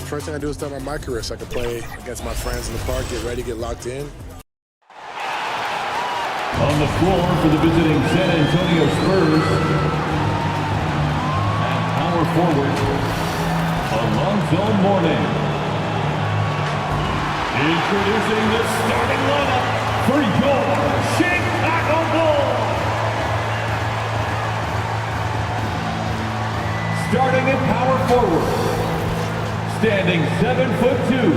first thing I do is start my career so I can play against my friends in the park, get ready, get locked in. On the floor for the visiting San Antonio Spurs, at power forward, Alonzo Mourning. Introducing the starting lineup for your Chicago Bulls. Starting at power forward, standing 7'2",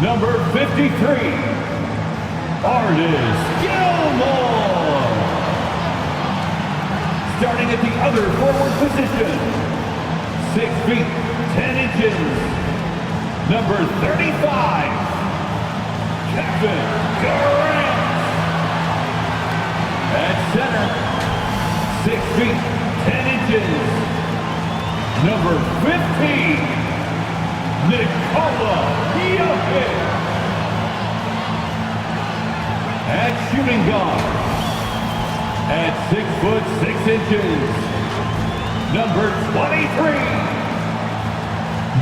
number 53, Artis Gilmore. Starting at the other forward position, 6 feet 10 inches, number 35, Kevin Garnett. At center, 6 feet 10 inches, number 15, Jokic. At shooting guard, at 6'6", number 23,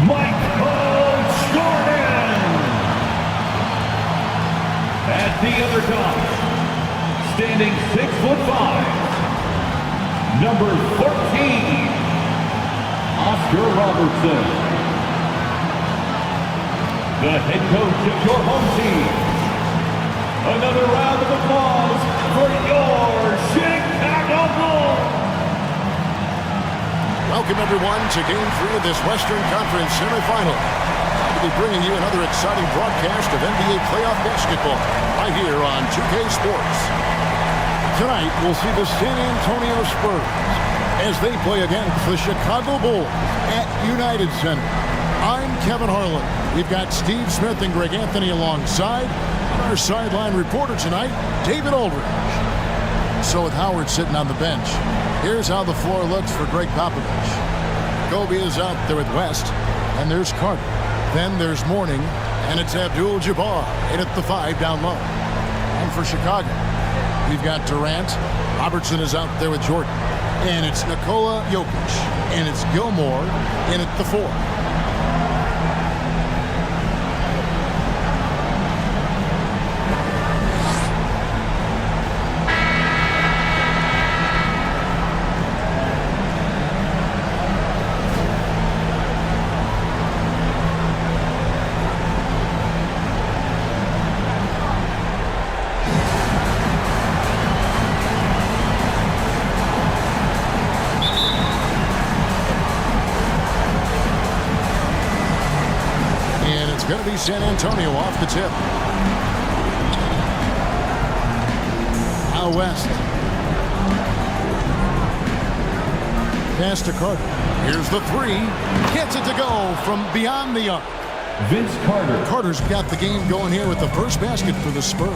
Michael Jordan. At the other top, standing 6'5", number 14, Oscar Robertson. The head coach of your home team. Another round of applause for your Chicago Bulls. Welcome everyone to Game 3 of this Western Conference semifinal. We'll be bringing you another exciting broadcast of NBA playoff basketball right here on 2K Sports. Tonight we'll see the San Antonio Spurs as they play against the Chicago Bulls at United Center. I'm Kevin Harlan. We've got Steve Smith and Greg Anthony alongside. Our sideline reporter tonight, David Aldridge. So with Howard sitting on the bench, here's how the floor looks for Greg Popovich. Kobe is out there with West, and there's Carter. Then there's Mourning, and it's Abdul-Jabbar in at the 5 down low. And for Chicago, we've got Durant. Robertson is out there with Jordan. And it's Nikola Jokic. And it's Gilmore in at the 4. Going to be San Antonio off the tip. Out West. Pass to Carter. Here's the 3. Gets it to go from beyond the arc. Vince Carter. Carter's got the game going here with the first basket for the Spurs.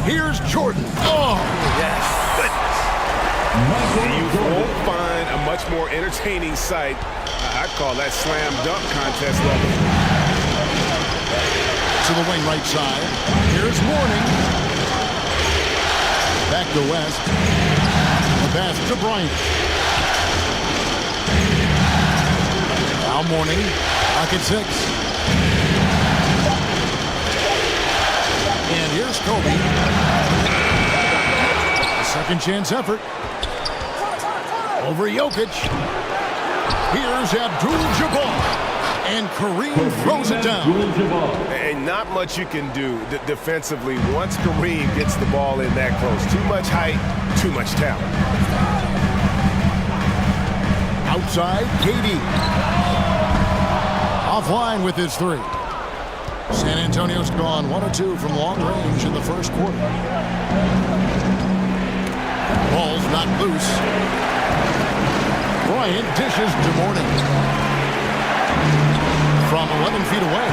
Here's Jordan. Oh, yes. Goodness. You won't find a much more entertaining sight. I'd call that slam dunk contest level. To the wing right side. Here's Mourning. Back to West. The pass to Bryant. Now Mourning. Pocket 6. And here's Kobe. A second chance effort. Over Jokic. Here's Abdul-Jabbar. And Kareem throws it down. And not much you can do defensively once Kareem gets the ball in that close. Too much height, too much talent. Outside, KD. Offline with his 3. San Antonio's gone 1 of 2 from long range in the first quarter. Ball's not loose. Bryant dishes to Mourning. From 11 feet away.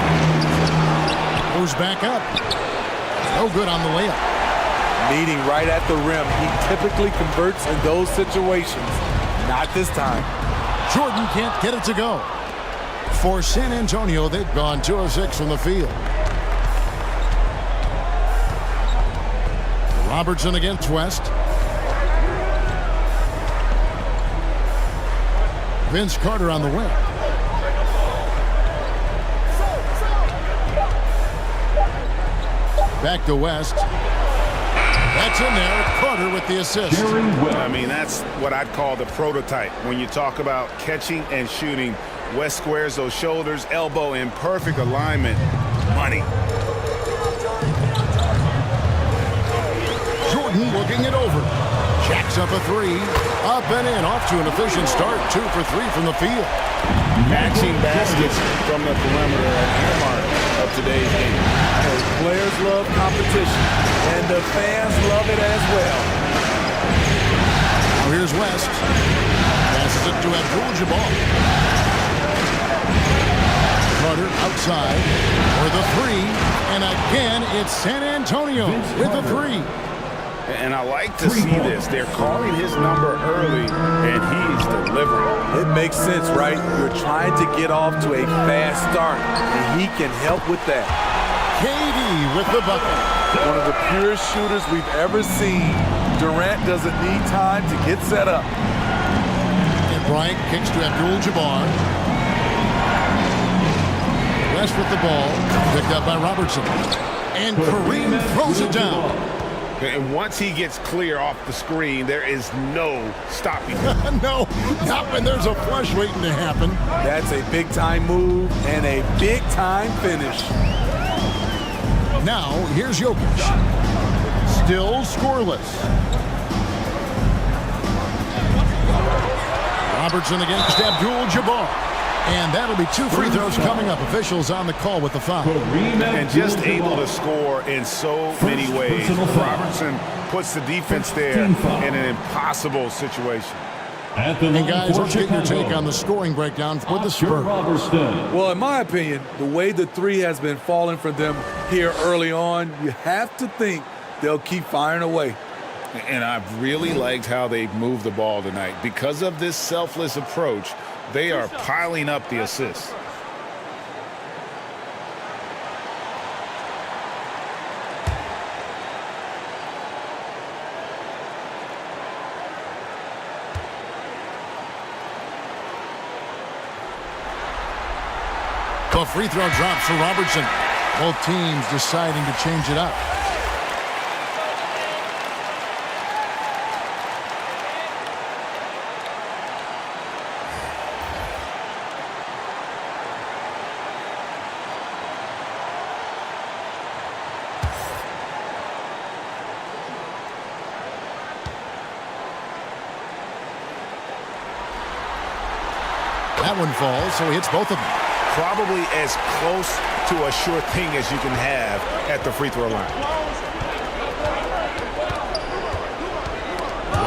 Goes back up. No good on the layup. Meeting right at the rim. He typically converts in those situations. Not this time. Jordan can't get it to go. For San Antonio, they've gone 2 of 6 from the field. Robertson against West. Vince Carter on the wing. Back to West. That's in there. Carter with the assist. I mean, that's what I'd call the prototype. When you talk about catching and shooting, West squares those shoulders, elbow in perfect alignment. Money. Jordan looking it over. Jacks up a three. Up and in. Off to an efficient start. 2 for 3 from the field. Matching baskets from the perimeter are an earmark of today's game. Players love competition, and the fans love it as well. Now here's West. Passes it to Abdul-Jabbar. Carter outside for the three. And again, it's San Antonio with a three. And I like to see this. They're calling his number early, and he's delivering. It makes sense, right? You're trying to get off to a fast start, and he can help with that. KD with the bucket. One of the purest shooters we've ever seen. Durant doesn't need time to get set up. And Bryant kicks to Abdul-Jabbar. West with the ball. Picked up by Robertson. And Kareem throws it down. And once he gets clear off the screen, there is no stopping him. No, not when there's a flush waiting to happen. That's a big-time move and a big-time finish. Now, here's Jokic. Still scoreless. Robertson against Abdul-Jabbar. And that'll be 2 free throws coming up. Officials on the call with the foul. And just able to score in so many ways. Robertson puts the defense there in an impossible situation. And guys, let's get your take on the scoring breakdown for the Spurs. Well, in my opinion, the way the three has been falling for them here early on, you have to think they'll keep firing away. And I've really liked how they've moved the ball tonight. Because of this selfless approach, they are piling up the assists. The free throw drops for Robertson. Both teams deciding to change it up. That one falls, so he hits both of them. Probably as close to a sure thing as you can have at the free throw line.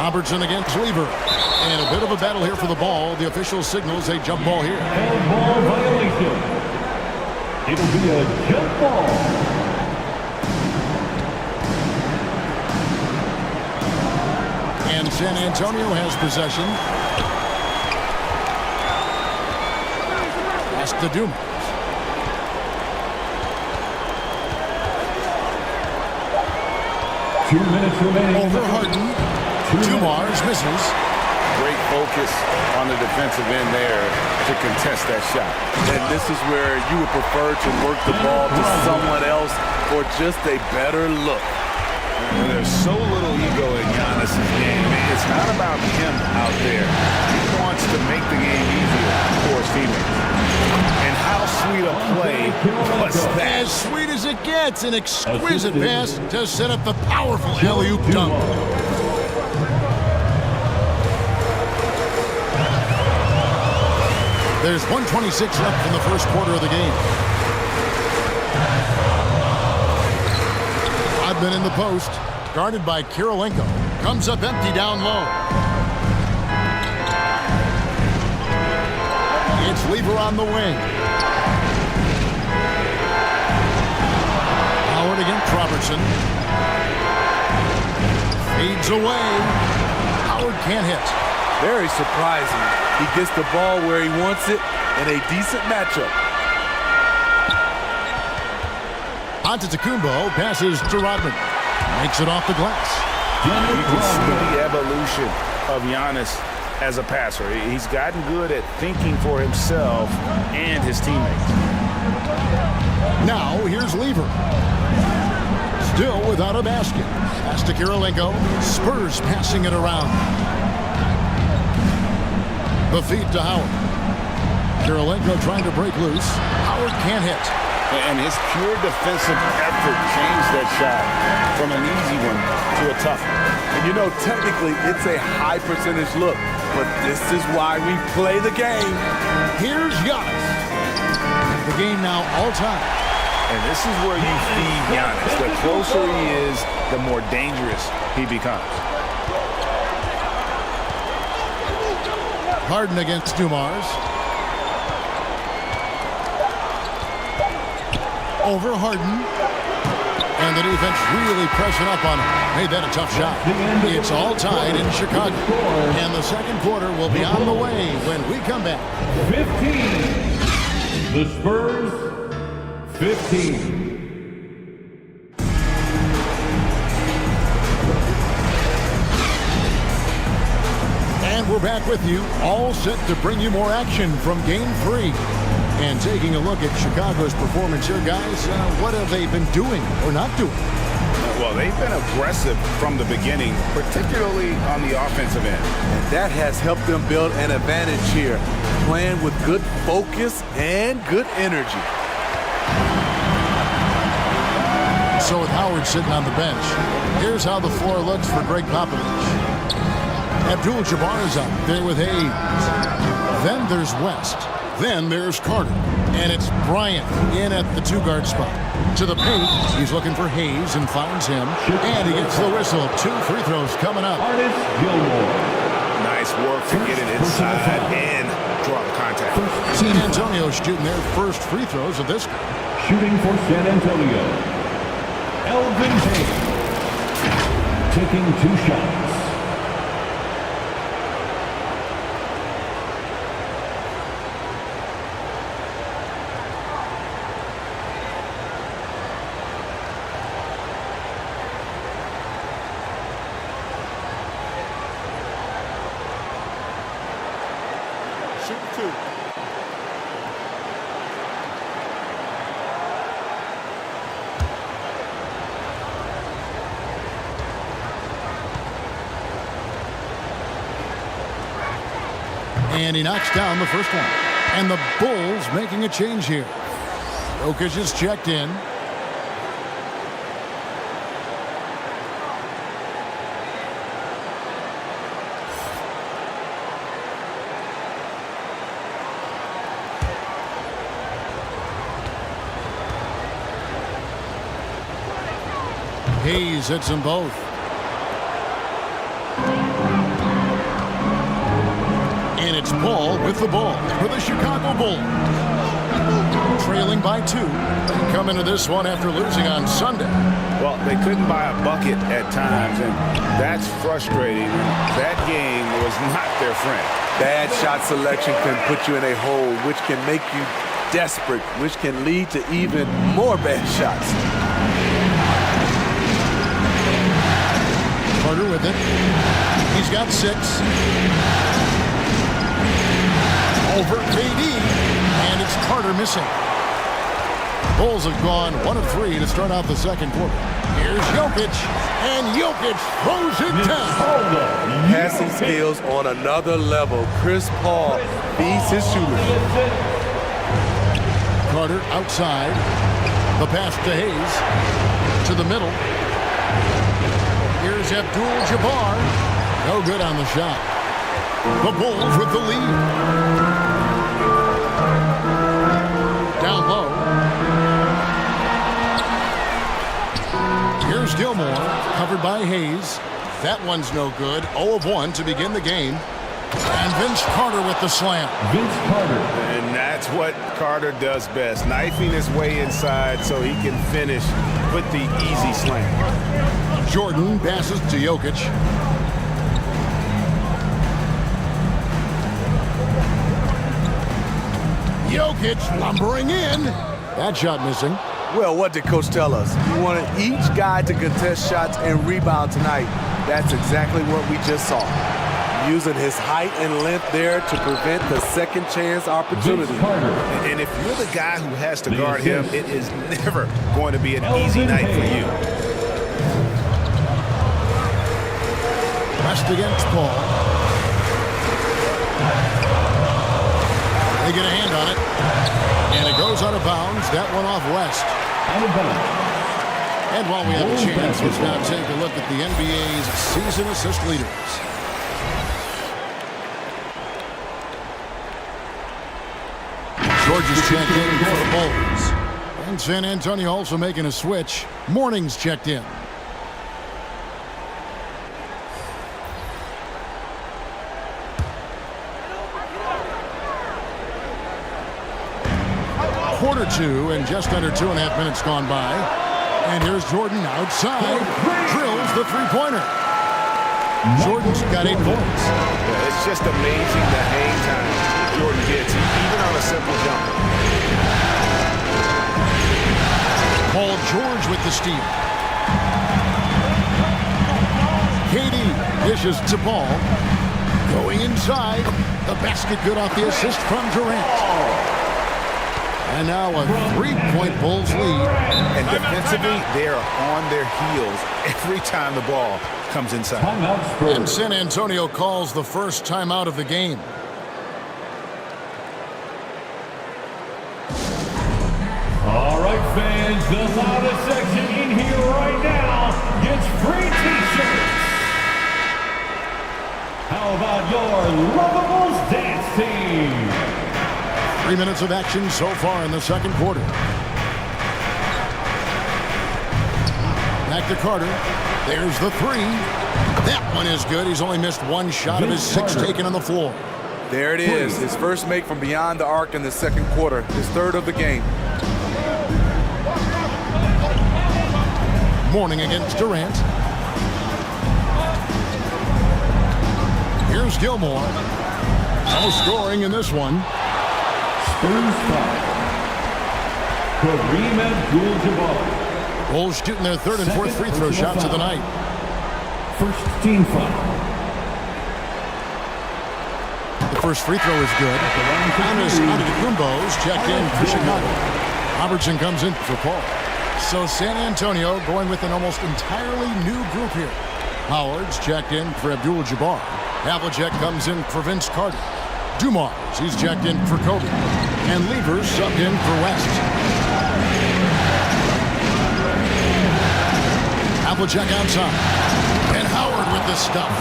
Robertson against Weaver. And a bit of a battle here for the ball. The official signals a jump ball here. And ball violation. It'll be a jump ball. And San Antonio has possession. Pass to Dumas. Two minutes remaining. Over Harden. Dumars misses. Great focus on the defensive end there to contest that shot. And this is where you would prefer to work the ball to someone else for just a better look. And there's so little ego in Giannis's game. It's not about him out there. He wants to make the game easier for his teammates. And how sweet a play was that? As sweet as it gets, an exquisite pass to set up the powerful alley-oop dunk. There's 1:26 left in the first quarter of the game. I've been in the post, guarded by Kirilenko. Comes up empty down low. It's Lever on the wing. Howard against Robertson. Fades away. Howard can't hit. Very surprising. He gets the ball where he wants it in a decent matchup. Antetokounmpo passes to Rodman. Makes it off the glass. You can see the evolution of Giannis as a passer. He's gotten good at thinking for himself and his teammates. Now, here's Lever. Still without a basket. Pass to Kirilenko. Spurs passing it around. The feed to Howard. Kirilenko trying to break loose. Howard can't hit. And his pure defensive effort changed that shot from an easy one to a tough one. And you know, technically, it's a high percentage look, but this is why we play the game. Here's Giannis. The game now all time. And this is where you feed Giannis. The closer he is, the more dangerous he becomes. Harden against Dumars. Over Harden. And the defense really pressing up on him. Made that a tough shot. It's all tied in Chicago. And the second quarter will be on the way when we come back. 15. The Spurs, 15. And we're back with you, all set to bring you more action from Game 3. And taking a look at Chicago's performance here, guys, what have they been doing or not doing? Well, they've been aggressive from the beginning, particularly on the offensive end. And that has helped them build an advantage here, playing with good focus and good energy. So with Howard sitting on the bench, here's how the floor looks for Greg Popovich. Abdul-Jabbar is out there with Hayes. Then there's West. Then there's Carter. And it's Bryant in at the two-guard spot. To the paint, he's looking for Hayes and finds him. And he gets the whistle. 2 free throws coming up. Nice work to get it inside and draw the contact. San Antonio shooting their first free throws of this game. Shooting for San Antonio, Elvin Hayes. Taking 2 shots. And he knocks down the first one. And the Bulls making a change here. Jokic is checked in. Hayes hits them both. And it's Paul with the ball for the Chicago Bulls. Trailing by 2. They come into this one after losing on Sunday. Well, they couldn't buy a bucket at times, and that's frustrating. That game was not their friend. Bad shot selection can put you in a hole, which can make you desperate, which can lead to even more bad shots. Carter with it. He's got 6. Over KD, and it's Carter missing. Bulls have gone 1 of 3 to start out the second quarter. Here's Jokic, and Jokic throws it down. Passing skills on another level. Chris Paul feeds his shooters. Carter outside. The pass to Hayes. To the middle. Here's Abdul-Jabbar. No good on the shot. The Bulls with the lead. Down low. Here's Gilmore, covered by Hayes. That one's no good. 0 of 1 to begin the game. And Vince Carter with the slam. Vince Carter. And that's what Carter does best, knifing his way inside so he can finish with the easy slam. Jordan passes to Jokic. Jokic lumbering in. That shot missing. Well, what did Coach tell us? He wanted each guy to contest shots and rebound tonight. That's exactly what we just saw. using his height and length there to prevent the second chance opportunity. And if you're the guy who has to guard him, it is never going to be an easy night for you. West against Paul. They get a hand on it. And it goes out of bounds. That one off West. And while we have a chance, let's now take a look at the NBA's season assist leaders. George is checked in for the Bulls. And San Antonio also making a switch. Morning's checked in. Quarter two and just under 2.5 minutes gone by. And here's Jordan outside. Drills the three-pointer. Jordan's got 8 points. Yeah, it's just amazing the hang time Jordan gets, even on a simple jump. Paul George with the steal. Katie dishes to Paul. Going inside. The basket good off the assist from Durant. And now a 3-point Bulls lead. And defensively, they are on their heels every time the ball comes inside. And San Antonio calls the first timeout of the game. All right, fans, the loudest section in here right now gets free T-shirts. How about your Lovables dance team? 3 minutes of action so far in the second quarter. Back to Carter. There's the three. That one is good. He's only missed one shot of his 6 taken on the floor. There it is. His first make from beyond the arc in the second quarter. His third of the game. Morning against Durant. Here's Gilmore. No scoring in this one. Spurs foul. Kareem Abdul-Jabbar. Bulls shooting their third and fourth free throw shots of the night. First team foul. The first free throw is good. Giannis Antetokounmpo's checked in for Chicago. Robertson comes in for Paul. So San Antonio going with an almost entirely new group here. Howard's checked in for Abdul-Jabbar. Havlicek comes in for Vince Carter. Dumars, he's checked in for Kobe. And Levers subbed in for West. Havlicek outside. And Howard with the stuff.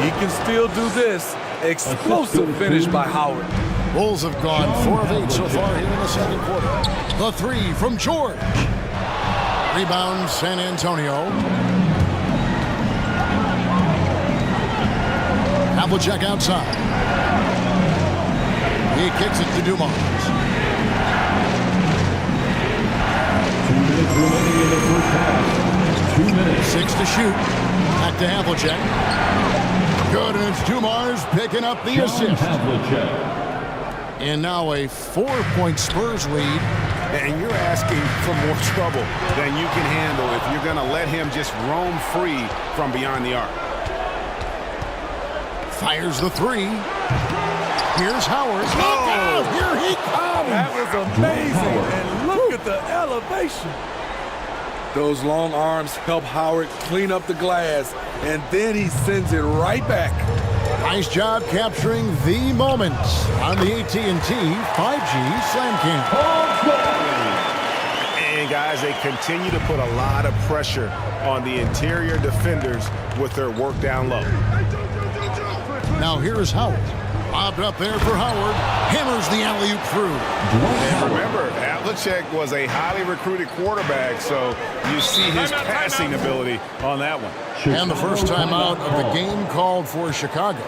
He can still do this. Explosive finish by Howard. Bulls have gone 4 of 8 so far here in the second quarter. The three from George. Rebound San Antonio. Havlicek outside. He kicks it to Dumars. 2 minutes remaining in the first half. 2 minutes. 6 to shoot. Back to Havlicek. Good, and it's Dumars picking up the assist. And now a 4-point Spurs lead. And you're asking for more trouble than you can handle if you're going to let him just roam free from beyond the arc. Fires the three. Here's Howard. Look out! Here he comes! That was amazing. And look at the elevation. Those long arms help Howard clean up the glass, and then he sends it right back. Nice job capturing the moment on the AT&T 5G Slam Cam. And guys, they continue to put a lot of pressure on the interior defenders with their work down low. Now here's Howard. Lobbed up there for Howard. Hammers the alley-oop through. And remember, Havlicek was a highly recruited quarterback, so you see his passing ability on that one. And the first time out of the game called for Chicago.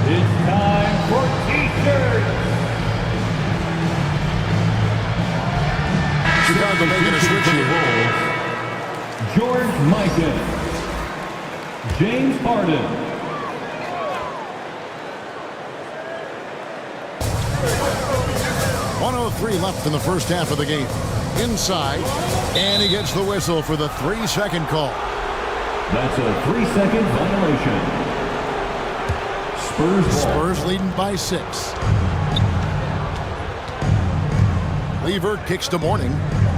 It's time for T-shirts. Chicago making a switch here. George Mikan. James Harden. .103 left in the first half of the game. inside, and he gets the whistle for the 3-second call. That's a 3-second violation. Spurs ball. Spurs leading by 6. Lever kicks to Morning.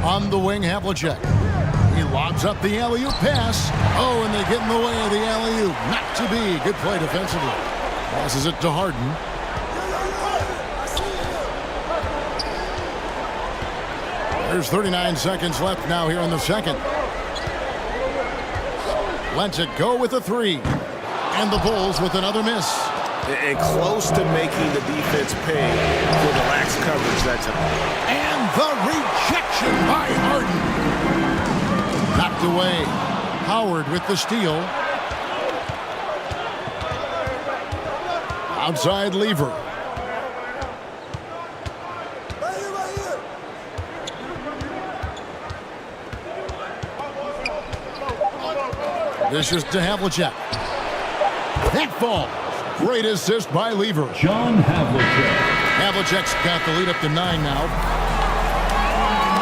On the wing, Havlicek. He lobs up the alley-oop pass. Oh, and they get in the way of the alley-oop. Not to be. Good play defensively. Passes it to Harden. There's 39 seconds left now here in the second. Lets it go with a 3. And the Bulls with another miss. And close to making the defense pay for the lax coverage that time. And the rejection by Harden. Knocked away. Howard with the steal. Outside Lever. This is to Havlicek. That falls. Great assist by Lever. John Havlicek. Havlicek's got the lead up to 9 now.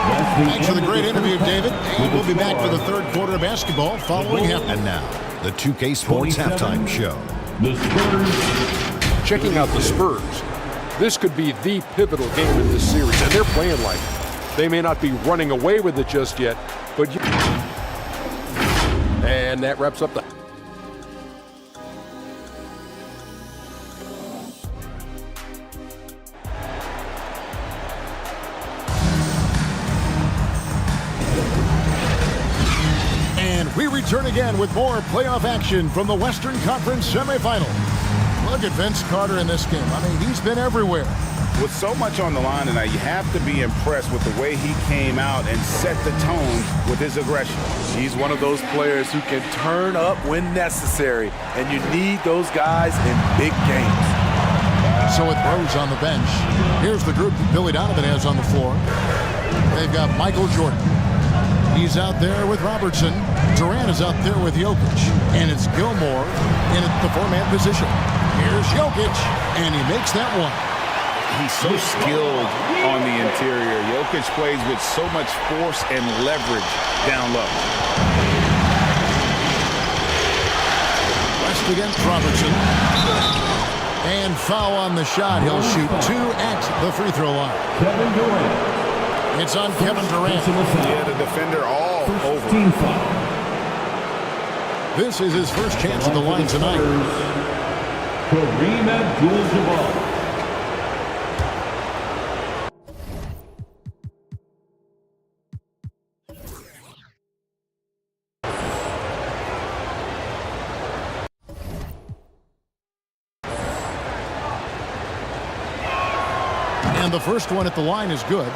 That's the Thanks for the end of great interview, first David. half. And we'll be back for the third quarter of basketball following half. And now, the 2K Sports 27. Halftime Show. The Spurs. Checking out the Spurs. This could be the pivotal game in this series, and they're playing like it. They may not be running away with it just yet, but and that wraps up the We return again with more playoff action from the Western Conference semifinal. Look at Vince Carter in this game. I mean, he's been everywhere. With so much on the line tonight, you have to be impressed with the way he came out and set the tone with his aggression. He's one of those players who can turn up when necessary, and you need those guys in big games. So with Rose on the bench, here's the group that Billy Donovan has on the floor. They've got Michael Jordan. He's out there with Robertson. Durant is out there with Jokic. And it's Gilmore in the 4-man position. Here's Jokic, and he makes that one. He's so skilled on the interior. Jokic plays with so much force and leverage down low. West against Robertson. And foul on the shot. He'll shoot 2 at the free throw line. Kevin Durant. It's on Kevin Durant. Yeah, the defender all over. Team foul. This is his first chance at the line tonight. Kareem Abdul-Jabbar. And the first one at the line is good.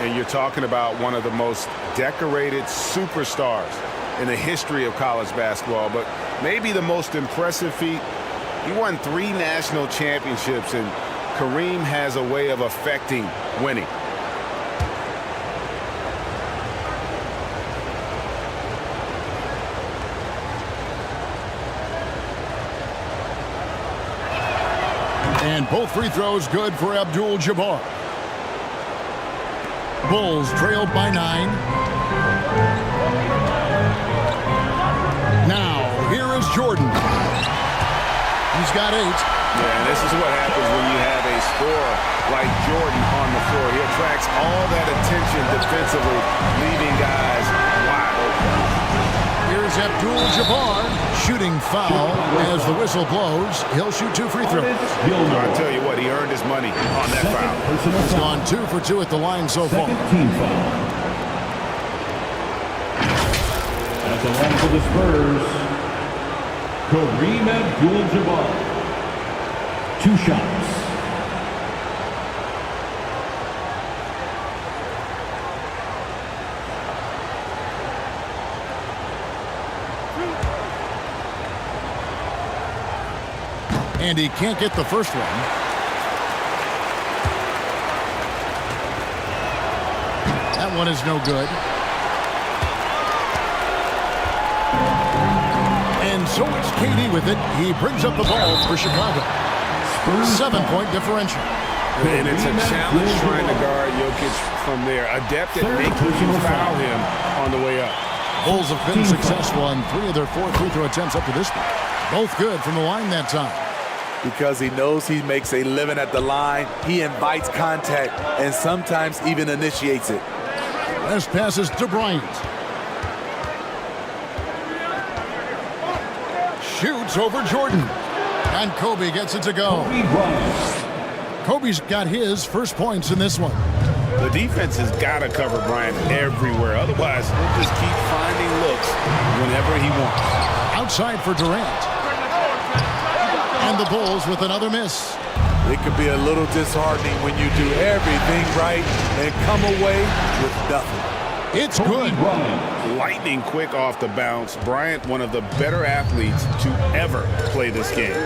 And you're talking about one of the most decorated superstars in the history of college basketball, but maybe the most impressive feat. He won 3 national championships, and Kareem has a way of affecting winning. And both free throws good for Abdul-Jabbar. Bulls trailed by 9. Now, here is Jordan. He's got 8. Yeah, and this is what happens when you have a scorer like Jordan on the floor. He attracts all that attention defensively, leaving guys wide open. Here's Abdul-Jabbar shooting foul as the whistle blows. He'll shoot 2 free throws. I tell you what, he earned his money on that foul. He's gone 2 for 2 at the line so far. Team foul. At the line for the Spurs, Kareem Abdul-Jabbar. 2 shots. And he can't get the first one. That one is no good. And so it's KD with it. He brings up the ball for Chicago. 7-point differential. And it's a challenge trying to guard Jokic from there. Adept at making you foul him on the way up. Bulls have been successful on 3 of their 4 free throw attempts up to this point. Both good from the line that time. Because he knows he makes a living at the line, he invites contact and sometimes even initiates it. Last passes to Bryant. Shoots over Jordan. And Kobe gets it to go. Kobe's got his first points in this one. The defense has got to cover Bryant everywhere. Otherwise, he'll just keep finding looks whenever he wants. Outside for Durant. And the Bulls with another miss. It could be a little disheartening when you do everything right and come away with nothing. It's good. Lightning quick off the bounce. Bryant, one of the better athletes to ever play this game.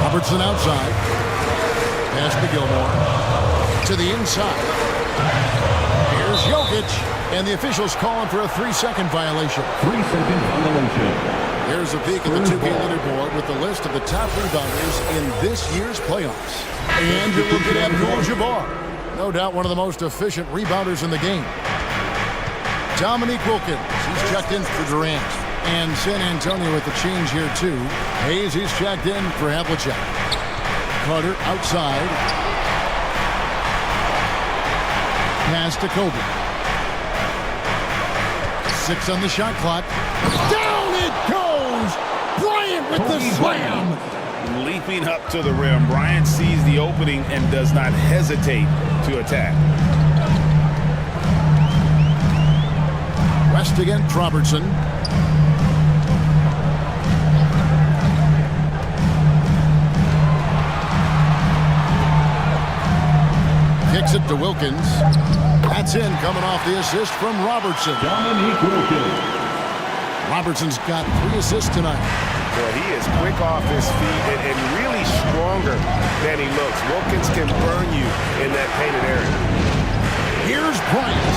Robertson outside. Pass to Gilmore. To the inside. Here's Jokic. And the officials calling for a 3-second violation. 3-second violation. Here's a peek at the 2K leaderboard with the list of the top rebounders in this year's playoffs. And you're looking at Abdul-Jabbar. No doubt one of the most efficient rebounders in the game. Dominique Wilkins. He's checked in for Durant. And San Antonio with the change here, too. Hayes, he's checked in for Havlicek. Carter outside. Pass to Kobe. 6 on the shot clock. Down it goes! Bryant with the slam! Leaping up to the rim, Bryant sees the opening and does not hesitate to attack. West against Robertson. Kicks it to Wilkins. That's in, coming off the assist from Robertson. Dominique Wilkins. Robertson's got 3 assists tonight. Well, he is quick off his feet and really stronger than he looks. Wilkins can burn you in that painted area. Here's Bryant.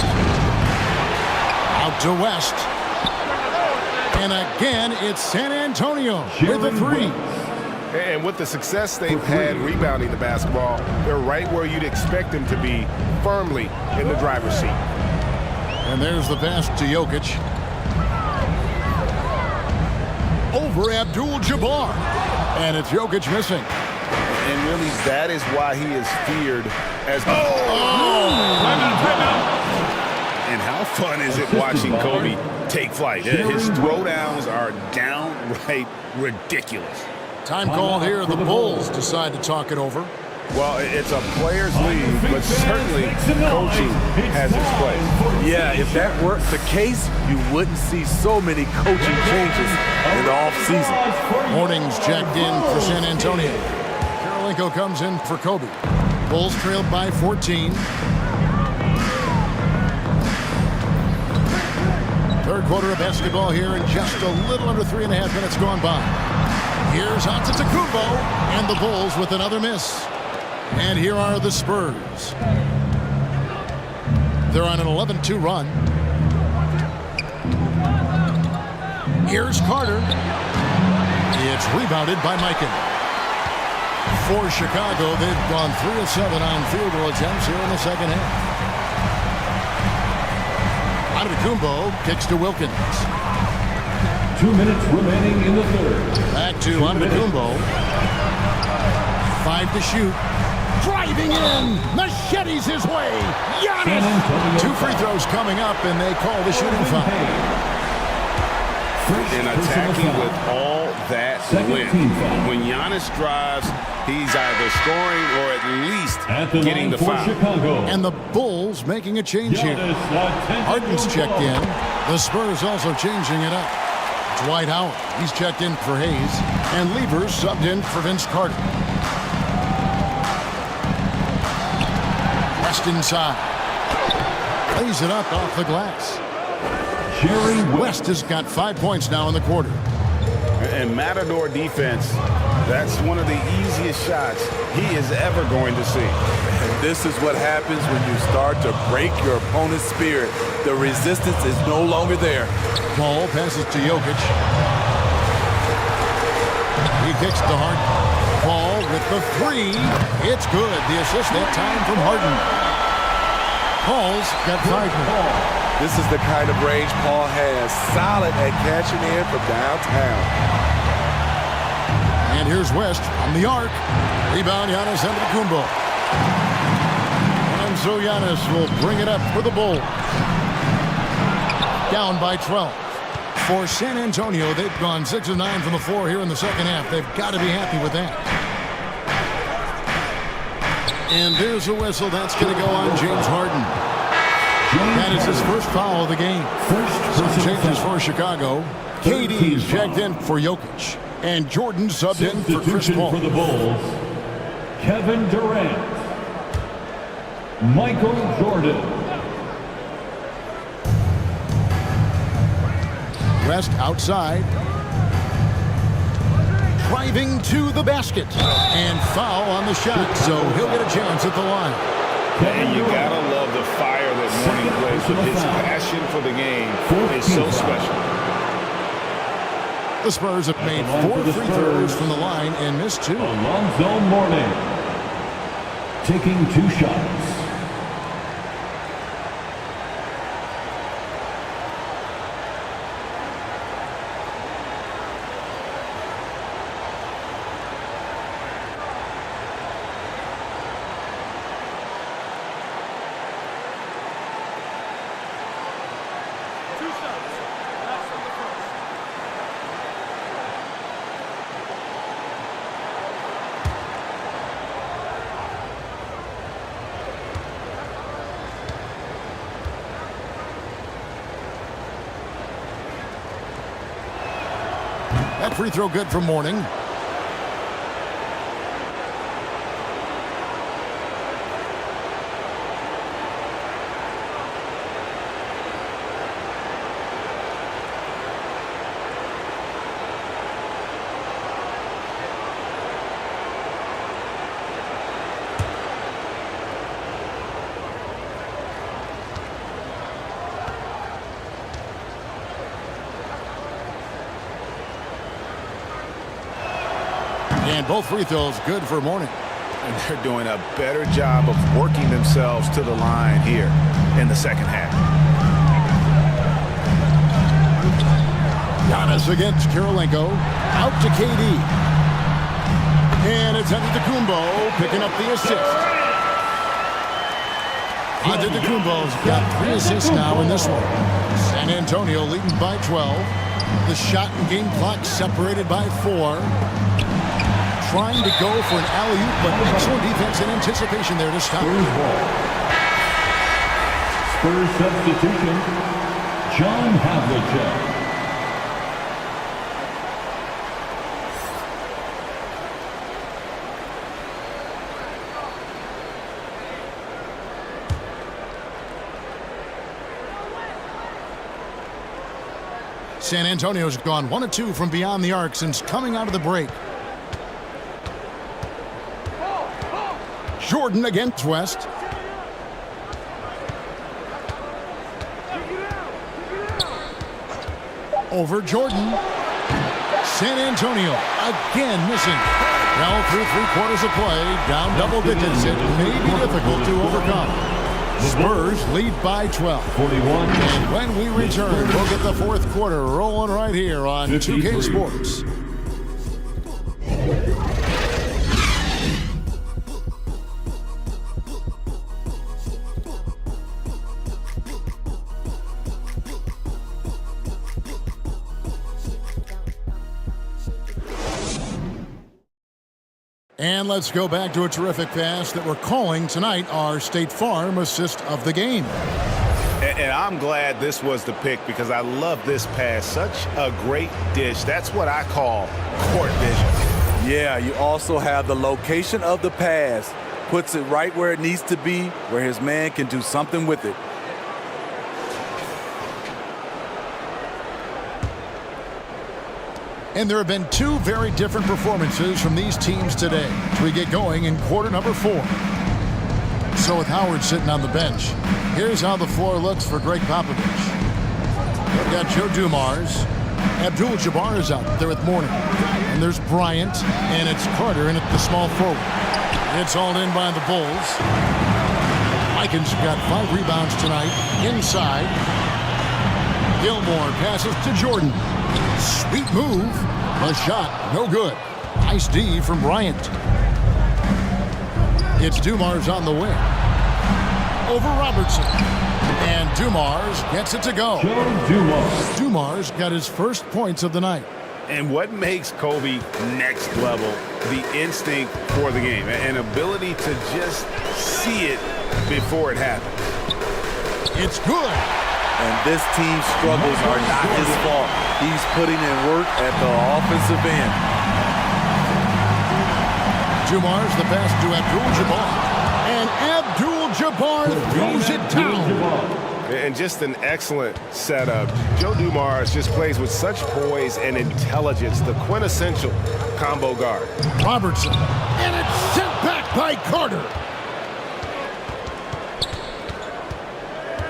Out to West. And again, it's San Antonio with a 3. And with the success they've had rebounding the basketball, they're right where you'd expect them to be, firmly in the driver's seat. And there's the pass to Jokic. Over Abdul-Jabbar. And it's Jokic missing. And really, that is why he is feared as... And how fun is it watching Kobe take flight? His throwdowns are downright ridiculous. Time call here. The Bulls decide to talk it over. Well, it's a players' league, but certainly coaching has its place. Yeah, if that were the case, you wouldn't see so many coaching changes in the offseason. Morning's checked in for San Antonio. Karolinko comes in for Kobe. Bulls trailed by 14. Third quarter of basketball here, and just a little under 3.5 minutes gone by. Here's Antetokounmpo, and the Bulls with another miss. And here are the Spurs. They're on an 11-2 run. Here's Carter. It's rebounded by Mikan. For Chicago, they've gone 3 of 7 on field goal attempts here in the second half. Antetokounmpo kicks to Wilkins. 2 minutes remaining in the third. Back to Antetokounmpo. 5 to shoot. Driving in. Machetes his way. Giannis. 2 free throws coming up, and they call the shooting foul. And attacking with all that wind. When Giannis drives, he's either scoring or at least getting the foul. Chicago. And the Bulls making a change here. Harden's checked in. The Spurs also changing it up. Dwight Howard, he's checked in for Hayes. And Levers subbed in for Vince Carter. West inside. Lays it up off the glass. Jerry West has got 5 points now in the quarter. And Matador defense, that's one of the easiest shots he is ever going to see. And this is what happens when you start to break your opponent's spirit. The resistance is no longer there. Ball passes to Jokic. He kicks to Harden. with the three. It's good. The assist that time from Harden. Paul's got 5 more. This is the kind of range Paul has. Solid at catching in from downtown. And here's West on the arc. Rebound, Giannis Antetokounmpo. And so Giannis will bring it up for the Bulls. Down by 12. For San Antonio, they've gone 6 of 9 from the floor here in the second half. They've got to be happy with that. And there's a whistle. That's going to go on James Harden. That is his first foul of the game. Some changes for Chicago. KD's checked in for Jokic. And Jordan subbed in for Chris Paul. For the Bulls, Kevin Durant, Michael Jordan. West outside. Driving to the basket. And foul on the shot. So he'll get a chance at the line. And you gotta love the fire that Mourning plays with. His passion for the game is so special. The Spurs have made 4 free throws from the line and missed 2. Alonzo Mourning taking 2 shots. That free throw good for Mourning. And both free throws good for Mourning. And they're doing a better job of working themselves to the line here in the second half. Giannis against Karolinko. Out to KD. And it's Antetokounmpo picking up the assist. Antetokounmpo's got 3 assists now in this one. San Antonio leading by 12. The shot and game clock separated by 4. Trying to go for an alley-oop, but excellent defense and anticipation there to stop. Spurs substitution, John Havlicek. San Antonio's gone 1 of 2 from beyond the arc since coming out of the break. Jordan against West. Over Jordan. San Antonio again missing. Now through 3/4 of play, down double digits. It may be difficult to overcome. Spurs lead by 12. 41. And when we return, we'll get the 4th quarter rolling right here on 2K Sports. And let's go back to a terrific pass that we're calling tonight our State Farm assist of the game. And I'm glad this was the pick because I love this pass. Such a great dish. That's what I call court vision. Yeah, you also have the location of the pass. Puts it right where it needs to be, where his man can do something with it. And there have been 2 very different performances from these teams today as we get going in quarter number 4. So with Howard sitting on the bench, here's how the floor looks for Greg Popovich. We've got Joe Dumars, Abdul-Jabbar is out there with Mourning. And there's Bryant, and it's Carter in at the small forward. It's hauled in by the Bulls. Vikings got 5 rebounds tonight. Inside. Gilmore passes to Jordan. Sweet move. A shot, no good. Nice D from Bryant. It's Dumars on the wing. Over Robertson. And Dumars gets it to go. Dumars got his first points of the night. And what makes Kobe next level? The instinct for the game. An ability to just see it before it happens. It's good. And this team's struggles are not his fault. He's putting in work at the offensive end. Dumars the pass to Abdul-Jabbar. And Abdul-Jabbar throws it down. And just an excellent setup. Joe Dumars just plays with such poise and intelligence, the quintessential combo guard. Robertson, and it's sent back by Carter.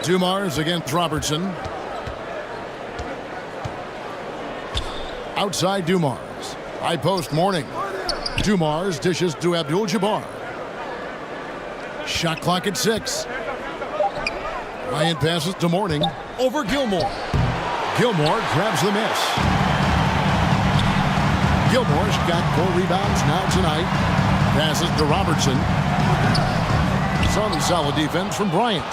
Dumars against Robertson. Outside Dumars. High post Mourning. Dumars dishes to Abdul-Jabbar. Shot clock at 6. Ryan passes to Mourning over Gilmore. Gilmore grabs the miss. Gilmore's got 4 rebounds now tonight. Passes to Robertson. Some solid defense from Bryant.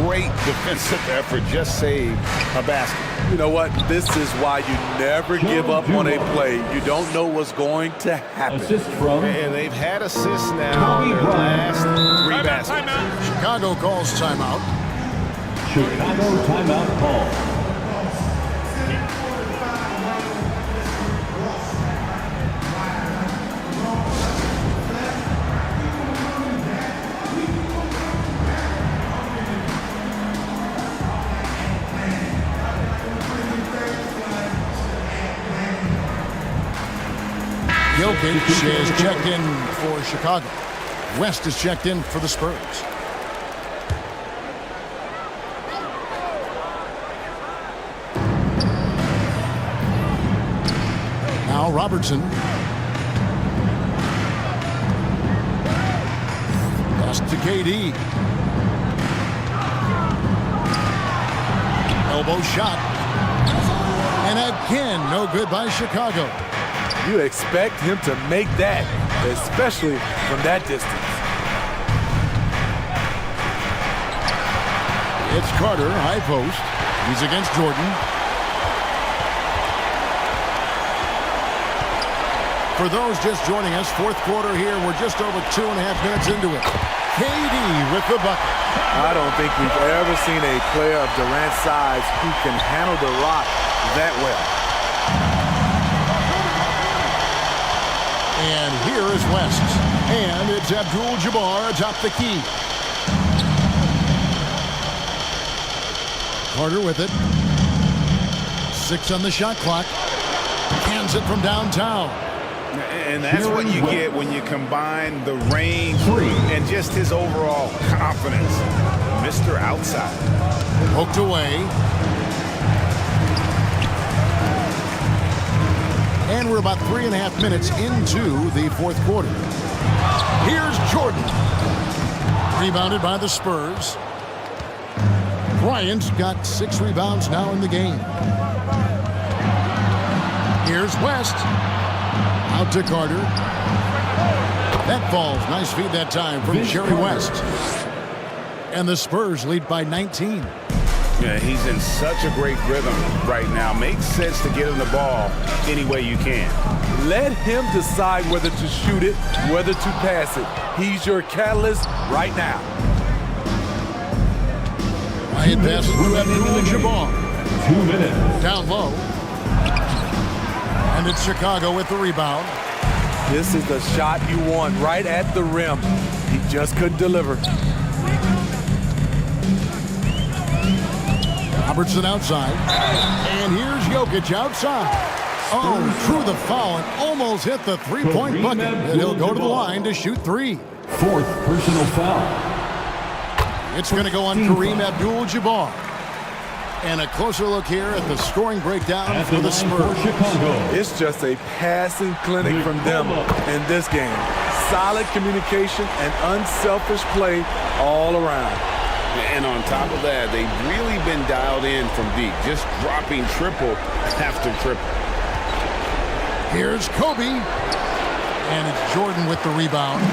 Great defensive effort, just saved a basket. You know what? This is why you never give up on a play. You don't know what's going to happen. Assist from And they've had assists now in their last 3 baskets. Chicago calls timeout. Chicago timeout call. Jokic is checked in for Chicago. West is checked in for the Spurs. Now Robertson. Pass to KD. Elbow shot. And again, no good by Chicago. You expect him to make that, especially from that distance. It's Carter, high post. He's against Jordan. For those just joining us, fourth quarter here. We're just over 2.5 minutes into it. KD with the bucket. I don't think we've ever seen a player of Durant's size who can handle the rock that well. And here is West. And it's Abdul-Jabbar atop the key. Carter with it. 6 on the shot clock. Cans it from downtown. And that's what you get when you combine the range and just his overall confidence. Mr. Outside. Poked away. And we're about 3.5 minutes into the fourth quarter. Here's Jordan. Rebounded by the Spurs. Bryant's got 6 rebounds now in the game. Here's West. Out to Carter. That falls. Nice feed that time from Jerry West. And the Spurs lead by 19. Yeah, he's in such a great rhythm right now. Makes sense to get him the ball any way you can. Let him decide whether to shoot it, whether to pass it. He's your catalyst right now. Ryan passes to Abdul-Jabbar. 2 minutes. Down low. And it's Chicago with the rebound. This is the shot you want right at the rim. He just couldn't deliver. Robertson outside. And here's Jokic outside. Oh, threw the foul and almost hit the three-point bucket. And he'll go to the line to shoot 3. 4th personal foul. It's going to go on Kareem Abdul-Jabbar. And a closer look here at the scoring breakdown At for the line for Spurs. Chicago. It's just a passing clinic from them in this game. Solid communication and unselfish play all around. And on top of that, they've really been dialed in from deep, just dropping triple after triple. Here's Kobe. And it's Jordan with the rebound.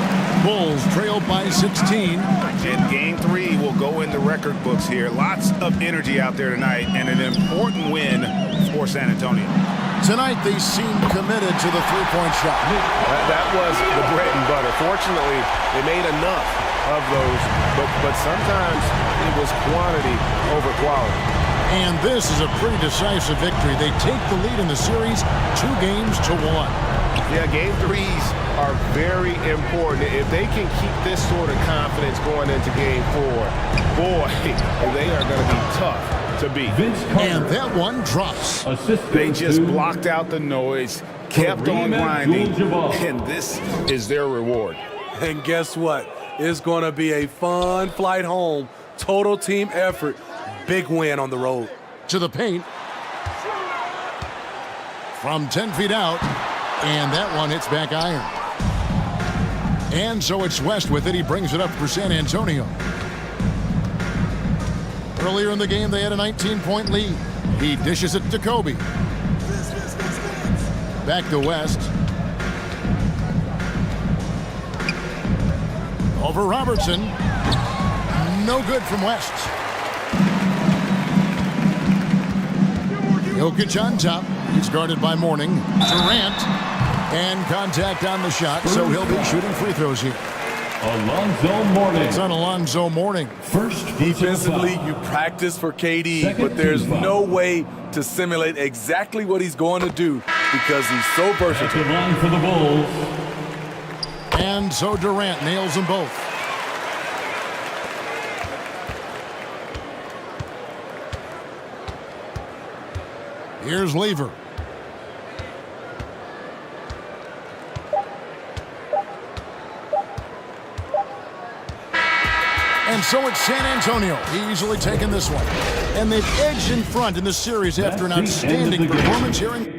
Bulls trailed by 16. And game 3 will go in the record books here. Lots of energy out there tonight and an important win for San Antonio. Tonight they seem committed to the three-point shot. That was the bread and butter. Fortunately, they made enough of those, but sometimes it was quantity over quality. And this is a pretty decisive victory. They take the lead in the series 2-1. Yeah, game 3s are very important. If they can keep this sort of confidence going into game 4, boy, they are going to be tough to beat. And that one drops. They just blocked out the noise, kept on grinding, and this is their reward. And guess what? It's going to be a fun flight home. Total team effort. Big win on the road. To the paint. From 10 feet out. And that one hits back iron. And so it's West with it. He brings it up for San Antonio. Earlier in the game, they had a 19-point lead. He dishes it to Kobe. Back to West. Over Robertson. No good from West. Jokic on top. He's guarded by Mourning. Durant. And contact on the shot, so he'll be shooting free throws here. Alonzo Mourning. It's on Alonzo Mourning. First Defensively, you practice for KD, but there's no way to simulate exactly what he's going to do because he's so At versatile. the line for the Bulls. And so Durant nails them both. Here's Lever. And so it's San Antonio easily taking this one. And they've edged in front in the series after an outstanding performance here in...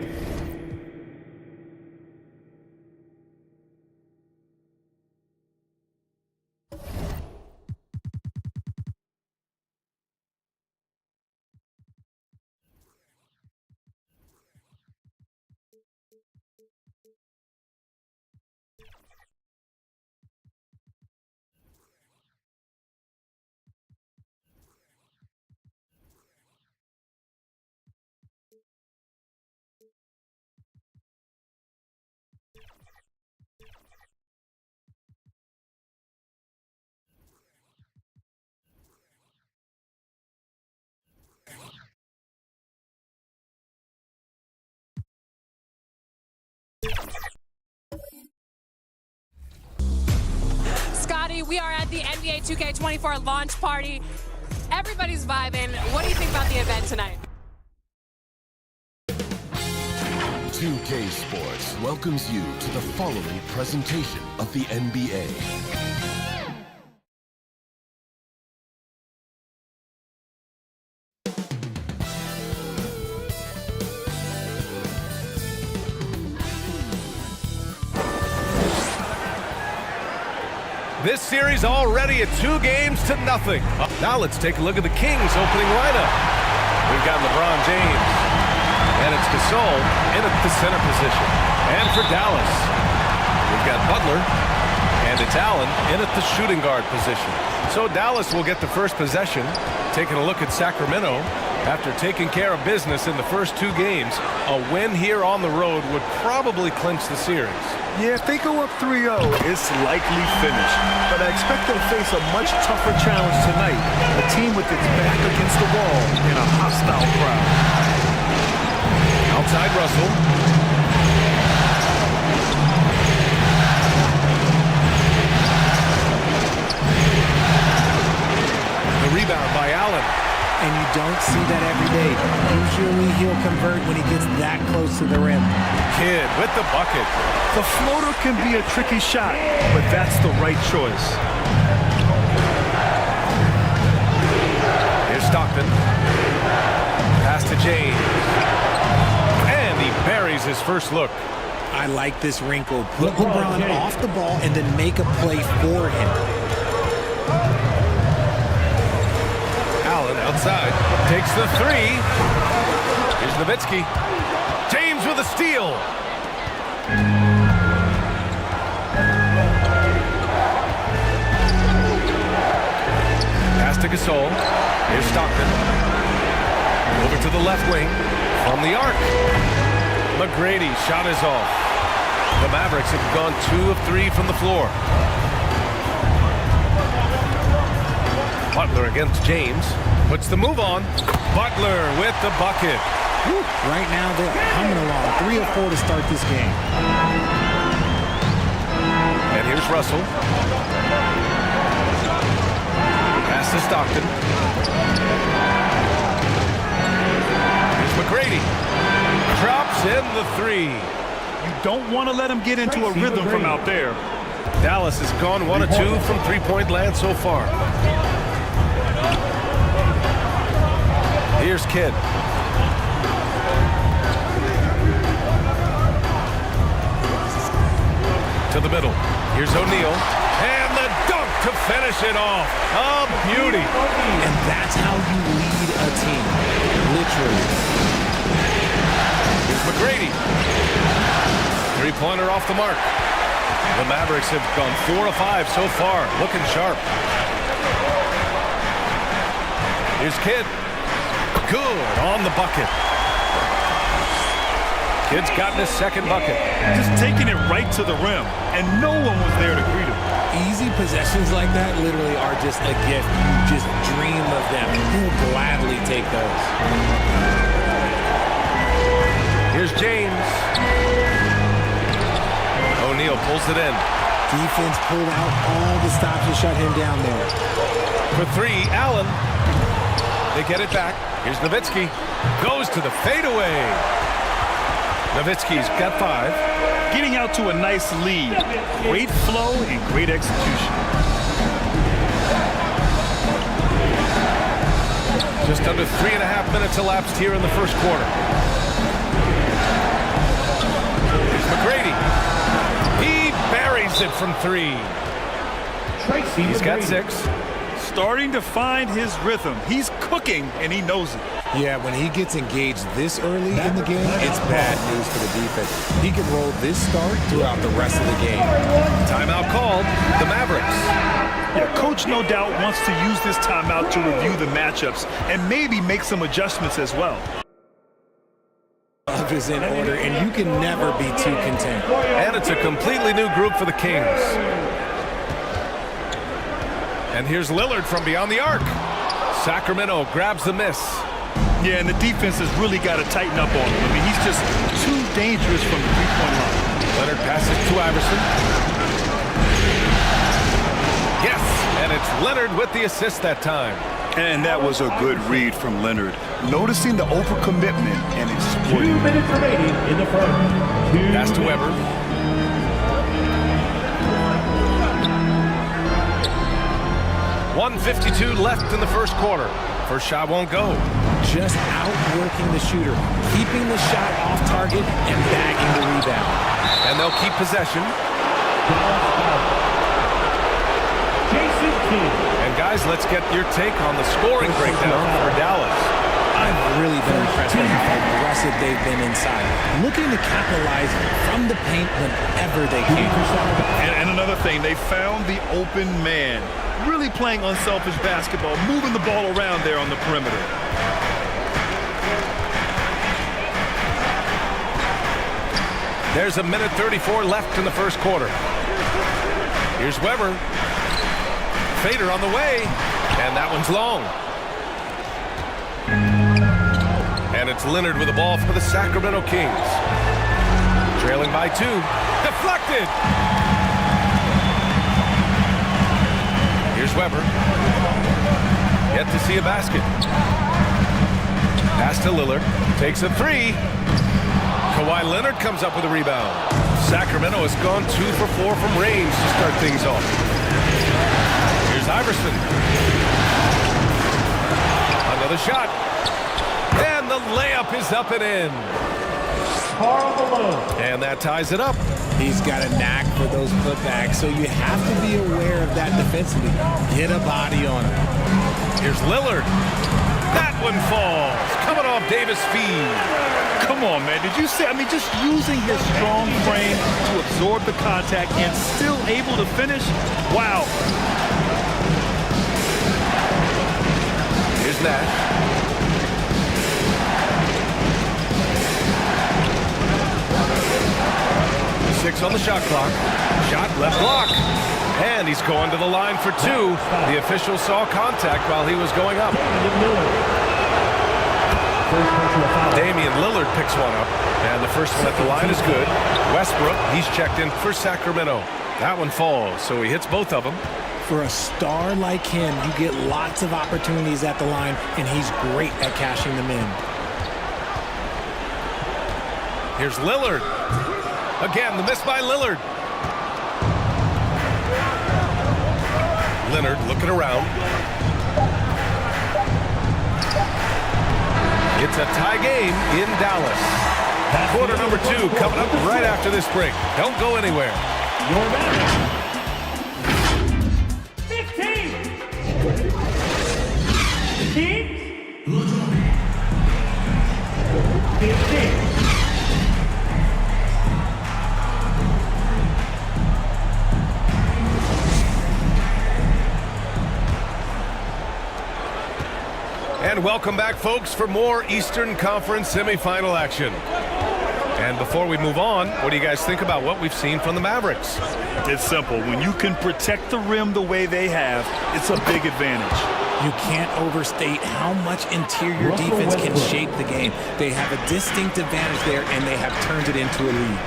Scotty, we are at the NBA 2K24 launch party. Everybody's vibing. What do you think about the event tonight? 2K Sports welcomes you to the following presentation of the NBA. This series already at 2-0. Now let's take a look at the Kings' opening lineup. We've got LeBron James, and it's Gasol in at the center position. And for Dallas, we've got Butler, and it's Allen in at the shooting guard position. So Dallas will get the first possession. Taking a look at Sacramento, after taking care of business in the first 2 games, a win here on the road would probably clinch the series. Yeah, if they go up 3-0, it's likely finished. But I expect they'll face a much tougher challenge tonight. A team with its back against the wall in a hostile crowd. Outside Russell. The rebound by Allen. And you don't see that every day. Usually he'll convert when he gets that close to the rim. Kidd with the bucket. The floater can be a tricky shot, but that's the right choice. Here's Stockton. Pass to James. And he buries his first look. I like this wrinkle. Put LeBron off the ball and then make a play for him. Allen outside. Takes the three. Here's Nowitzki. James with a steal. Pass to Gasol. Here's Stockton. Over to the left wing. From the arc. McGrady shot is off. The Mavericks have gone 2 of 3 from the floor. Butler against James. Puts the move on. Butler with the bucket. Whew. Right now they're humming along. 3 of 4 to start this game. And here's Russell. Pass to Stockton. Here's McGrady. Drops in the three. You don't want to let him get into a rhythm from out there. Dallas has gone 1 of 2 from three-point land so far. Here's Kidd. To the middle. Here's O'Neal. And the dunk to finish it off. A beauty. And that's how you lead a team. Literally. Here's McGrady. Three-pointer off the mark. The Mavericks have gone 4 of 5 so far. Looking sharp. Here's Kidd. Good on the bucket. Kidd's gotten his second bucket. Just taking it right to the rim, and no one was there to greet him. Easy possessions like that literally are just a gift. You just dream of them. He'll gladly take those. Here's James. O'Neal pulls it in. Defense pulled out all the stops to shut him down there. For 3, Allen. They get it back. Here's Nowitzki. Goes to the fadeaway. Nowitzki's got 5. Getting out to a nice lead. Great flow and great execution. Just under 3.5 minutes elapsed here in the first quarter. Here's McGrady. He buries it from 3. He's got 6. Starting to find his rhythm. He's cooking, and he knows it. Yeah, when he gets engaged this early in the game, it's bad news for the defense. He can roll this start throughout the rest of the game. Timeout called. The Mavericks. Yeah, coach no doubt wants to use this timeout to review the matchups and maybe make some adjustments as well. Love is in order, and you can never be too content. And it's a completely new group for the Kings. And here's Lillard from beyond the arc. Sacramento grabs the miss. Yeah, and the defense has really got to tighten up on him. I mean, he's just too dangerous from the three-point line. Leonard passes to Iverson. Yes, and it's Leonard with the assist that time. And that was a good read from Leonard. Noticing the overcommitment and exploiting. 2 minutes remaining in the first. Pass to Weber. .152 left in the first quarter. First shot won't go. Just outworking the shooter, keeping the shot off target and bagging the rebound. And they'll keep possession. And guys, let's get your take on the scoring breakdown for Dallas. I've really been impressed with how aggressive they've been inside, looking to capitalize from the paint whenever they can. And another thing, they found the open man. Really playing unselfish basketball, moving the ball around there on the perimeter. There's a minute 34 left in the first quarter. Here's Weber. Fader on the way, and that one's long. And it's Leonard with the ball for the Sacramento Kings. Trailing by 2. Deflected! Here's Weber. Yet to see a basket. Pass to Lillard. Takes a 3. Kawhi Leonard comes up with a rebound. Sacramento has gone 2 for 4 from range to start things off. Here's Iverson. Another shot. And the layup is up and in. And that ties it up. He's got a knack for those putbacks, so you have to be aware of that defensively. Get a body on him. Here's Lillard. That one falls. Coming off Davis' feed. Come on, man. Did you see? I mean, just using his strong frame to absorb the contact and still able to finish. Wow. Here's Nash. 6 on the shot clock. Shot left block. And he's going to the line for 2. The official saw contact while he was going up. Damian Lillard picks one up. And the first one at the line is good. Westbrook, he's checked in for Sacramento. That one falls, so he hits both of them. For a star like him, you get lots of opportunities at the line, and he's great at cashing them in. Here's Lillard. Again, the miss by Lillard. Leonard looking around. It's a tie game in Dallas. Quarter number 2 coming up right after this break. Don't go anywhere. Your man. 15. Teams. 15. And welcome back, folks, for more Eastern Conference semifinal action. And before we move on, what do you guys think about what we've seen from the Mavericks? It's simple. When you can protect the rim the way they have, it's a big advantage. You can't overstate how much interior defense can shape the game. They have a distinct advantage there, and they have turned it into a lead.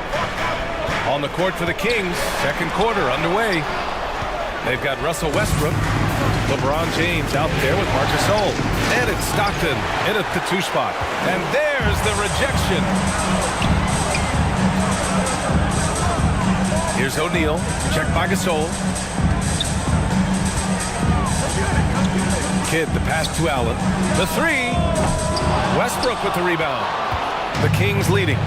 On the court for the Kings, second quarter underway. They've got Russell Westbrook, LeBron James out there with Marc Gasol. And it's Stockton in at the 2 spot. And there's the rejection. Here's O'Neal, checked by Gasol. Kidd, the pass to Allen. The 3. Westbrook with the rebound. The Kings leading.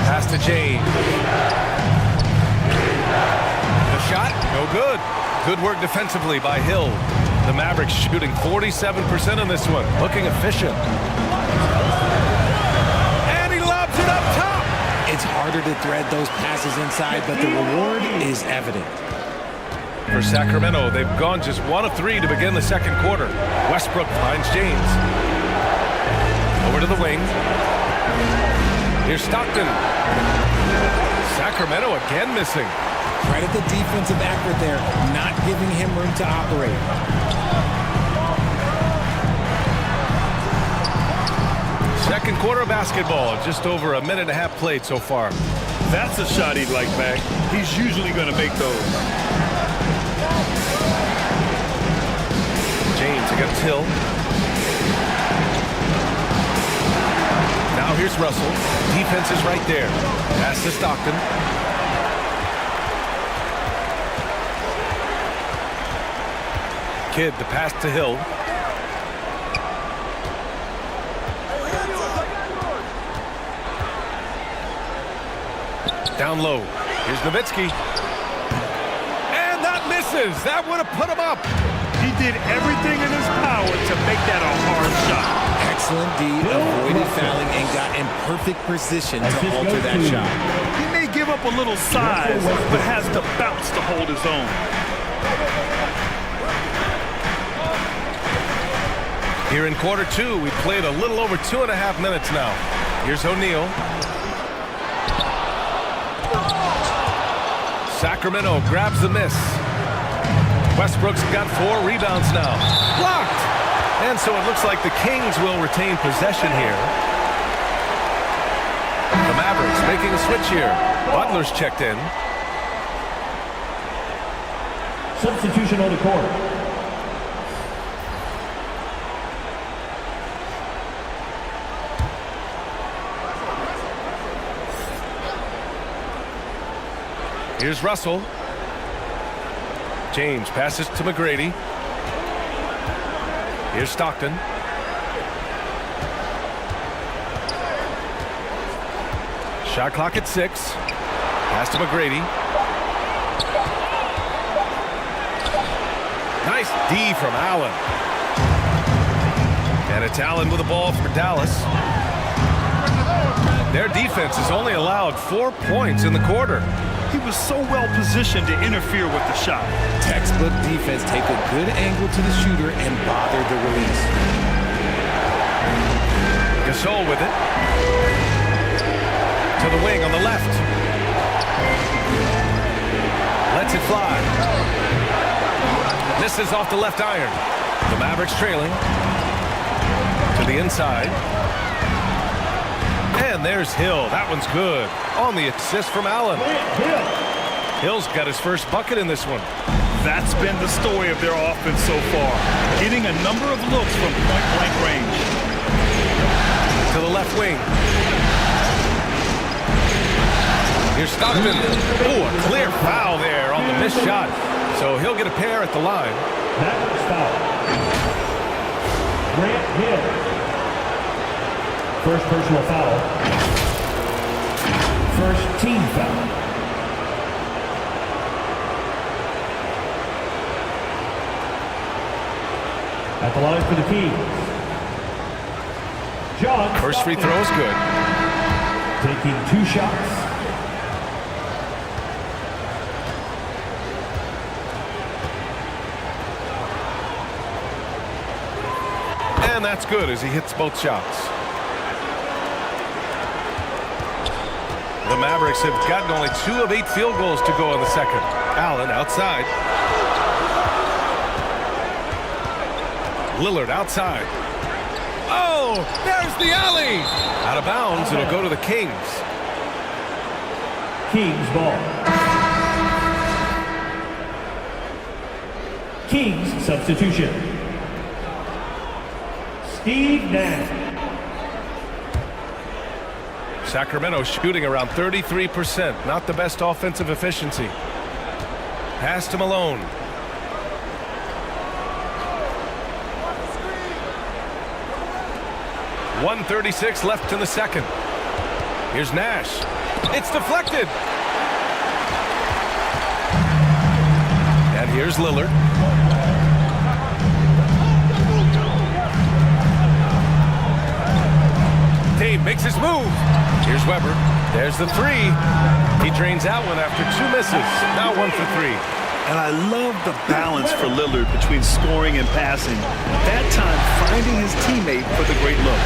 Pass to James. The shot, no good. Good work defensively by Hill. The Mavericks shooting 47% in this one. Looking efficient. And he lobs it up top. It's harder to thread those passes inside, but the reward is evident. For Sacramento, they've gone just 1 of 3 to begin the second quarter. Westbrook finds James. Over to the wing. Here's Stockton. Sacramento again missing. Credit the defensive effort there, not giving him room to operate. Second quarter basketball, just over a minute and a half played so far. That's a shot he'd like back. He's usually going to make those. James against Hill. Now here's Russell. Defense is right there. Pass to Stockton. Kidd, the pass to Hill. Down low. Here's Nowitzki. And that misses. That would have put him up. He did everything in his power to make that a hard shot. Excellent D, avoided fouling and got in perfect position to alter that shot. He may give up a little size, but has the bounce to hold his own. Here in quarter 2, we played a little over 2.5 minutes now. Here's O'Neal. Sacramento grabs the miss. Westbrook's got 4 rebounds now. Blocked! And so it looks like the Kings will retain possession here. The Mavericks making a switch here. Butler's checked in. Substitution on the court. Here's Russell. James passes to McGrady. Here's Stockton. Shot clock at 6. Pass to McGrady. Nice D from Allen. And it's Allen with the ball for Dallas. Their defense has only allowed 4 points in the quarter. He was so well positioned to interfere with the shot. Textbook defense. Take a good angle to the shooter and bother the release. Gasol with it. To the wing on the left. Lets it fly. Misses off the left iron. The Mavericks trailing. To the inside. And there's Hill. That one's good. On the assist from Allen. Hill's got his first bucket in this one. That's been the story of their offense so far. Getting a number of looks from point-blank range. To the left wing. Here's Stockton. Oh, a clear foul there on the missed shot. So he'll get a pair at the line. Mavericks foul. Grant Hill. First personal foul. First team foul. At the line for the Kings. John. First free throw is good. Taking 2 shots. And that's good as he hits both shots. The Mavericks have gotten only 2 of 8 field goals to go in the second. Allen outside. Lillard outside. Oh, there's the alley. Out of bounds, it'll go to the Kings. Kings ball. Kings substitution. Steve Nash. Sacramento shooting around 33%. Not the best offensive efficiency. Pass to Malone. .136 left in the second. Here's Nash. It's deflected. And here's Lillard. Dame makes his move. Here's Weber. There's the 3. He drains that one after 2 misses. Now 1 for 3. And I love the balance for Lillard between scoring and passing. That time, finding his teammate for the great look.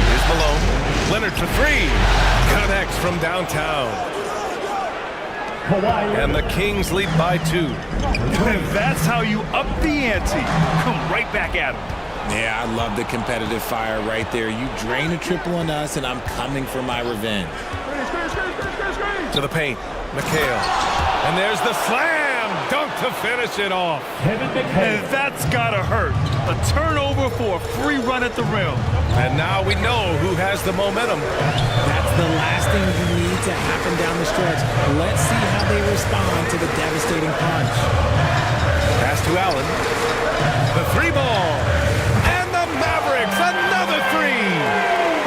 Here's Malone. Leonard for 3. Connects from downtown. And the Kings lead by 2. And that's how you up the ante. Come right back at him. Yeah, I love the competitive fire right there. You drain a triple on us, and I'm coming for my revenge. To the paint. McHale. And there's the slam dunk to finish it off. And that's gotta hurt. A turnover for a free run at the rim. And now we know who has the momentum. That's the last thing you need to happen down the stretch. Let's see how they respond to the devastating punch. Pass to Allen. The 3 ball. Mavericks, another 3.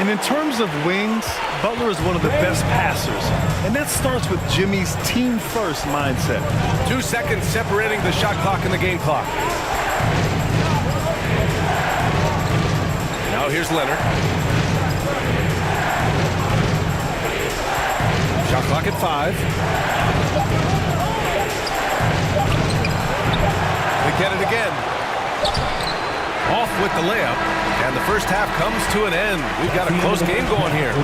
And in terms of wings, Butler is one of the best passers. And that starts with Jimmy's team-first mindset. 2 seconds separating the shot clock and the game clock. Now here's Leonard. Shot clock at 5. We get it again. Off with the layup, and the first half comes to an end. We've got a close game going here.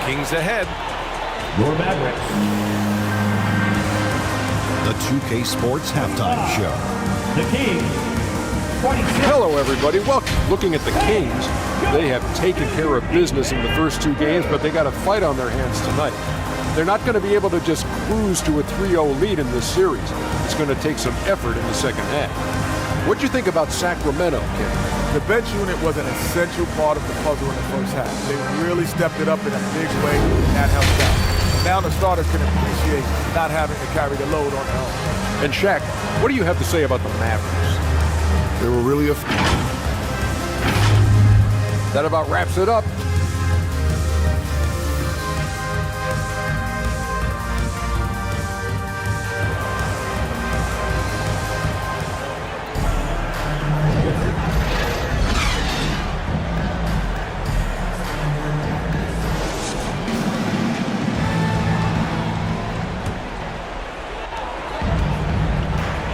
Kings ahead. Your Mavericks. The 2K Sports Halftime Show. The Kings. 26. Hello, everybody. Welcome. Looking at the Kings, they have taken care of business in the first 2 games, but they got a fight on their hands tonight. They're not going to be able to just cruise to a 3-0 lead in this series. It's going to take some effort in the second half. What'd you think about Sacramento, Kim? The bench unit was an essential part of the puzzle in the first half. They really stepped it up in a big way, and that helped out. Now the starters can appreciate not having to carry the load on their own. And Shaq, what do you have to say about the Mavericks? They were really That about wraps it up.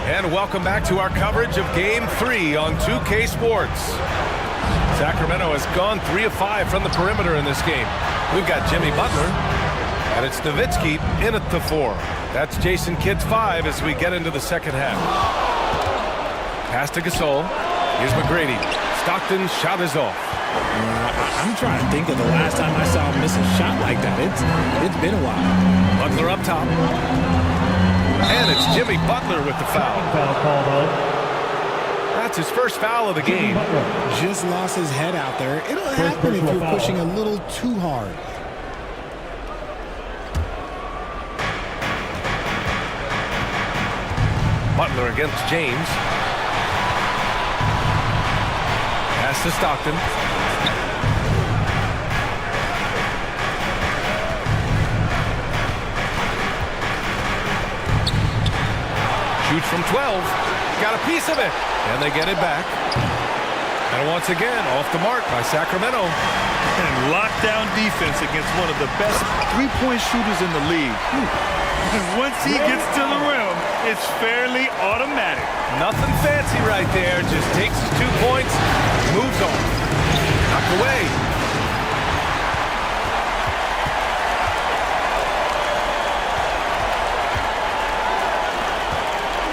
And welcome back to our coverage of Game 3 on 2K Sports. Sacramento has gone 3 of 5 from the perimeter in this game. We've got Jimmy Butler, and it's Nowitzki in at the 4. That's Jason Kidd's 5 as we get into the second half. Pass to Gasol. Here's McGrady. Stockton's shot is off. I'm trying to think of the last time I saw him miss a shot like that. It's been a while. Butler up top. And it's Jimmy Butler with the foul. Foul called on. That's his first foul of the game. Just lost his head out there. It'll happen if you're pushing a little too hard. Butler against James. Pass to Stockton. Shoots from 12. Got a piece of it. And they get it back. And once again, off the mark by Sacramento. And lockdown defense against one of the best three-point shooters in the league. And once he gets to the rim, it's fairly automatic. Nothing fancy right there. Just takes his 2 points, moves on. Knocked away.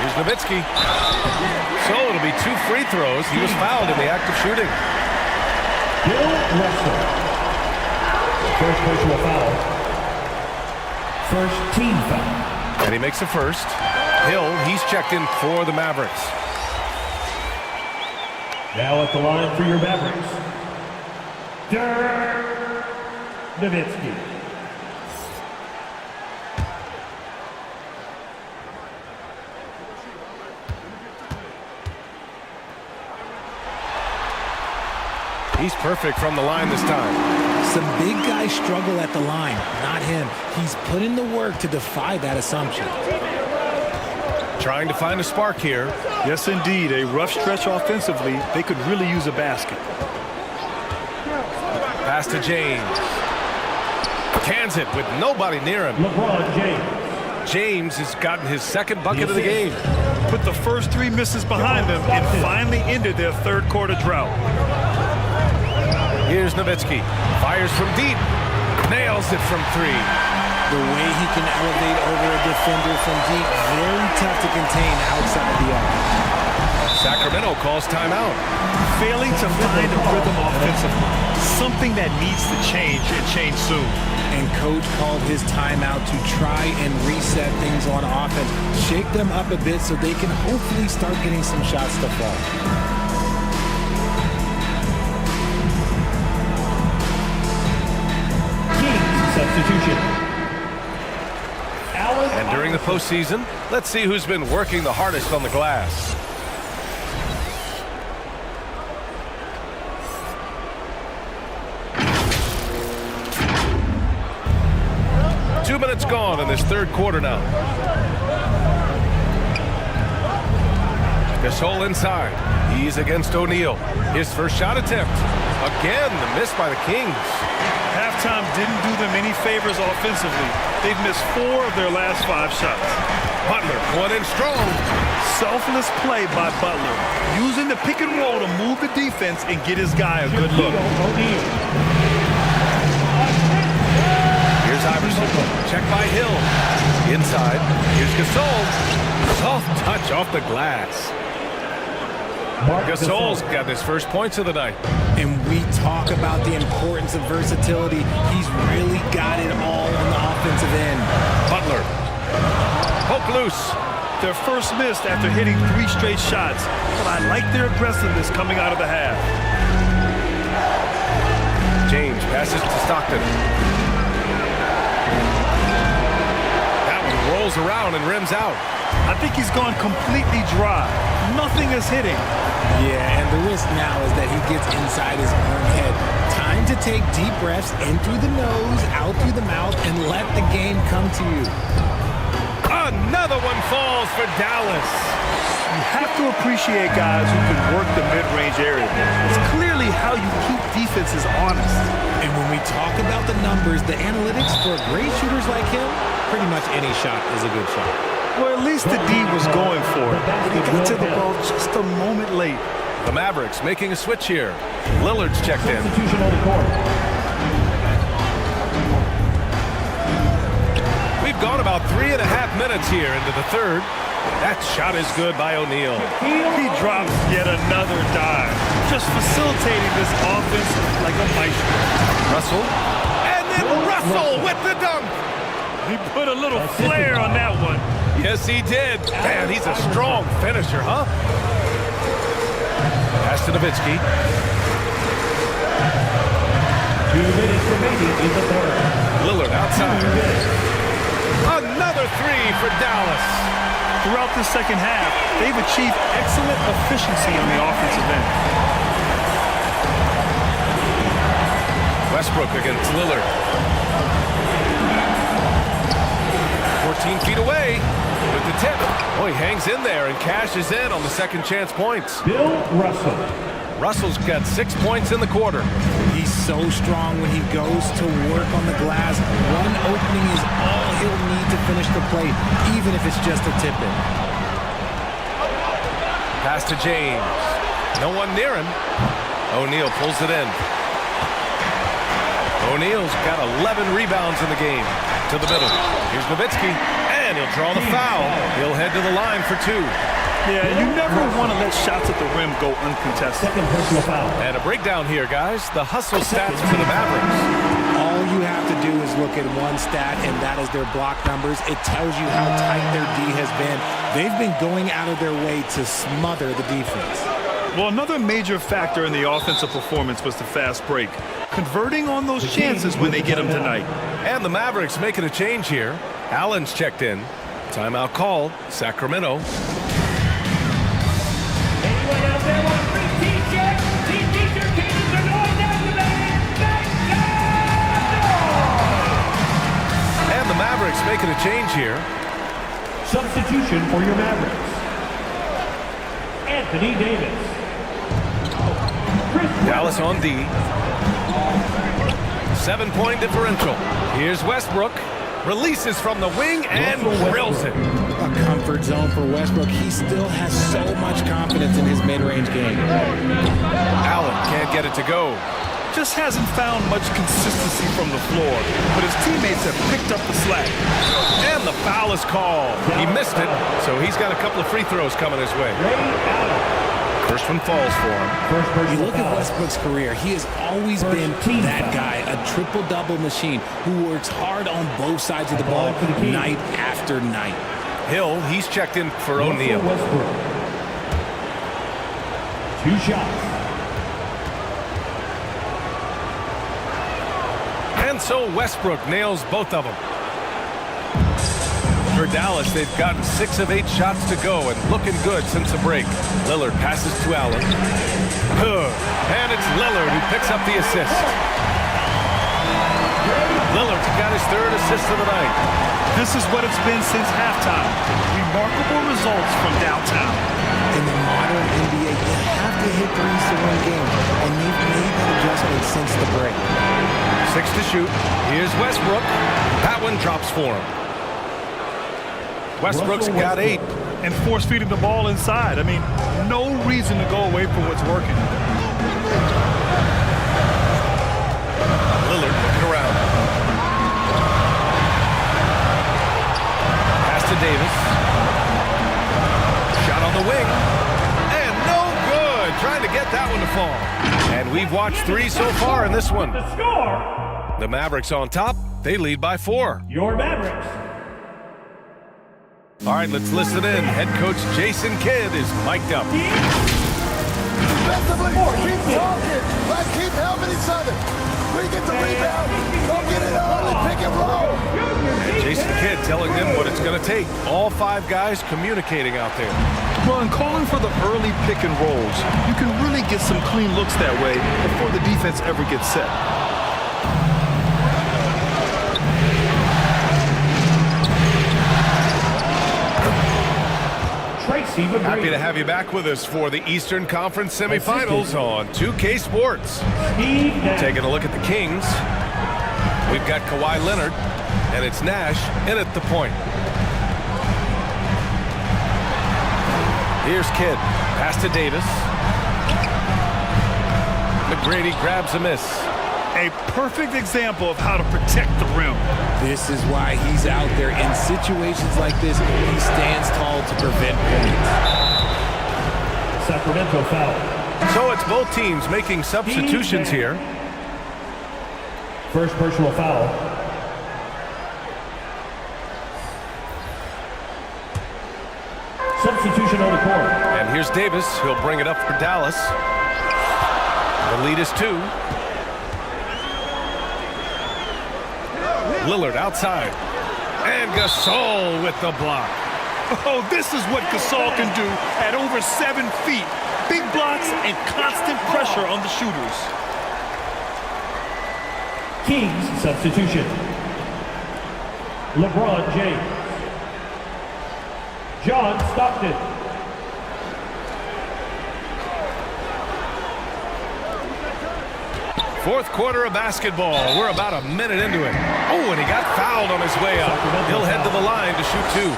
Here's Nowitzki. So it'll be 2 free throws. He was fouled in the act of shooting. Bill Russell. First personal foul. First team foul. And he makes the first. Hill, he's checked in for the Mavericks. Now at the line for your Mavericks, Dirk Nowitzki. He's perfect from the line this time. Some big guys struggle at the line, not him. He's put in the work to defy that assumption. Trying to find a spark here. Yes, indeed. A rough stretch offensively. They could really use a basket. Pass to James. Cans it with nobody near him. LeBron James. James has gotten his second bucket of the game. Put the first 3 misses behind them and finally ended their third quarter drought. Here's Nowitzki. Fires from deep. Nails it from 3. The way he can elevate over a defender from deep, very tough to contain outside the arc. Sacramento calls timeout. Failing to find a rhythm offensively. Something that needs to change and change soon. And coach called his timeout to try and reset things on offense. Shake them up a bit so they can hopefully start getting some shots to fall. Substitution. And during the postseason, let's see who's been working the hardest on the glass. Two minutes gone in this third quarter now. Gasol inside. He's against O'Neal. His first shot attempt. Again, the miss by the Kings. Halftime didn't do them any favors offensively. They've missed 4 of their last 5 shots. Butler going in strong. Selfless play by Butler, using the pick and roll to move the defense and get his guy a good look. Here's Iverson. Check by Hill. Inside. Here's Gasol. Soft touch off the glass. Gasol's got his first points of the night. And we talk about the importance of versatility. He's really got it all on the offensive end. Butler. Poke loose. Their first miss after hitting 3 straight shots. But I like their aggressiveness coming out of the half. James passes to Stockton. That one rolls around and rims out. I think he's gone completely dry. Nothing is hitting. Yeah, and the risk now is that he gets inside his own head. take deep breaths in through the nose, out through the mouth, and let the game come to you. Another one falls for Dallas. You have to appreciate guys who can work the mid-range area. It's clearly how you keep defenses honest. And when we talk about the numbers, the analytics for great shooters like him, pretty much any shot is a good shot. Well, at least the D was going for it, but he got to the ball just a moment late. The Mavericks making a switch here. Lillard's checked in. Substitution on the court. We've gone about 3.5 minutes here into the third. That shot is good by O'Neal. He drops yet another dive, just facilitating this offense like a maestro. Russell. And then Russell with the dunk. He put a little flair on that one. Yes, he did. Man, he's a strong finisher, huh? Pass to Nowitzki. 2 minutes remaining in the third. Lillard outside. Another three for Dallas. Throughout the second half, they've achieved excellent efficiency on the offensive end. Westbrook against Lillard. 14 feet away with the tip. Oh, he hangs in there and cashes in on the second chance points. Bill Russell. Russell's got 6 points in the quarter. He's so strong when he goes to work on the glass. One opening is all he'll need to finish the play, even if it's just a tip-in. Pass to James. No one near him. O'Neal pulls it in. O'Neal's got 11 rebounds in the game. To the middle. Here's Nowitzki. And he'll draw the foul. He'll head to the line for 2. Yeah, you never want to let shots at the rim go uncontested. Second personal foul. And a breakdown here, guys. The hustle stats for the Mavericks. All you have to do is look at one stat, and that is their block numbers. It tells you how tight their D has been. They've been going out of their way to smother the defense. Well, another major factor in the offensive performance was the fast break. Converting on those chances when they get them tonight. And the Mavericks making a change here. Allen's checked in. Timeout called. Sacramento. Anyone out there want a free t-shirt? These t-shirt cases are going down to the And the Mavericks making a change here. Substitution for your Mavericks. Anthony Davis. Dallas on D. 7-point differential. Here's Westbrook. Releases from the wing and drills it. A comfort zone for Westbrook. He still has so much confidence in his mid-range game. Allen can't get it to go. Just hasn't found much consistency from the floor, but his teammates have picked up the slack. And the foul is called. He missed it, so he's got a couple of free throws coming his way. First one falls for him. You look at Westbrook's career, he has always been that guy, a triple-double machine who works hard on both sides of the ball night after night. Hill, he's checked in for O'Neal. 2 shots. And so Westbrook nails both of them. For Dallas, they've gotten 6 of 8 shots to go and looking good since the break. Lillard passes to Allen. And it's Lillard who picks up the assist. Lillard's got his 3rd assist of the night. This is what it's been since halftime. Remarkable results from downtown. In the modern NBA, you have to hit threes to win games, and they've made that adjustment since the break. 6 to shoot. Here's Westbrook. That one drops for him. Westbrook's got 8. And force-feeding the ball inside. I mean, no reason to go away from what's working. Lillard looking around. Pass to Davis. Shot on the wing. And no good. Trying to get that one to fall. And we've watched 3 so far in this one. The score. The Mavericks on top. They lead by 4. Your Mavericks. All right, let's listen in. Head coach Jason Kidd is mic'd up. Defensively, keep talking. Let's keep helping each other. We get the rebound. Go get it on and pick and roll. And Jason Kidd telling them what it's going to take. All 5 guys communicating out there. Well, and calling for the early pick and rolls, you can really get some clean looks that way before the defense ever gets set. Happy to have you back with us for the Eastern Conference semifinals on 2K Sports. Taking a look at the Kings. We've got Kawhi Leonard, and it's Nash in at the point. Here's Kidd. Pass to Davis. McGrady grabs a miss. A perfect example of how to protect the rim. This is why he's out there in situations like this. He stands tall to prevent points. Sacramento foul. So it's both teams making substitutions here. First personal foul. Substitution on the court. And here's Davis. He'll bring it up for Dallas. The lead is 2. Lillard outside. And Gasol with the block. Oh, this is what Gasol can do at over 7 feet. Big blocks and constant pressure on the shooters. Kings substitution. LeBron James. John Stockton. Fourth quarter of basketball. We're about a minute into it. Oh, and he got fouled on his way up. He'll head to the line to shoot 2.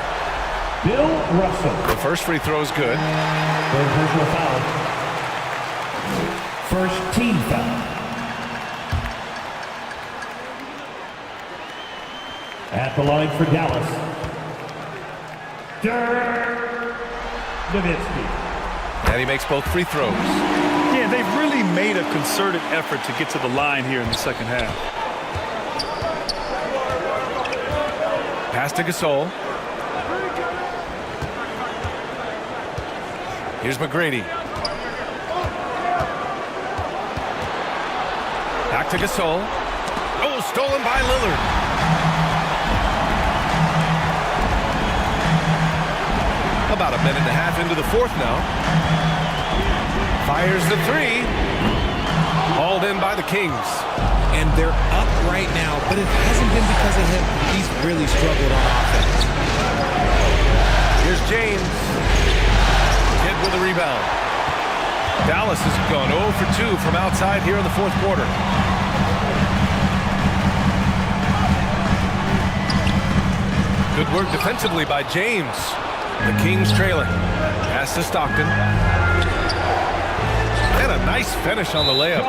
Bill Russell. The first free throw is good. Third personal foul. First team foul. At the line for Dallas. Dirk Nowitzki. And he makes both free throws. Yeah, they've really made a concerted effort to get to the line here in the second half. Pass to Gasol. Here's McGrady. Back to Gasol. Oh, stolen by Lillard. About a minute and a half into the fourth now. Fires the 3. Hauled in by the Kings. And they're up right now, but it hasn't been because of him. He's really struggled on offense. Here's James. Kidd with a rebound. Dallas has gone 0 for 2 from outside here in the fourth quarter. Good work defensively by James. The Kings trailing. Pass to Stockton. And a nice finish on the layup.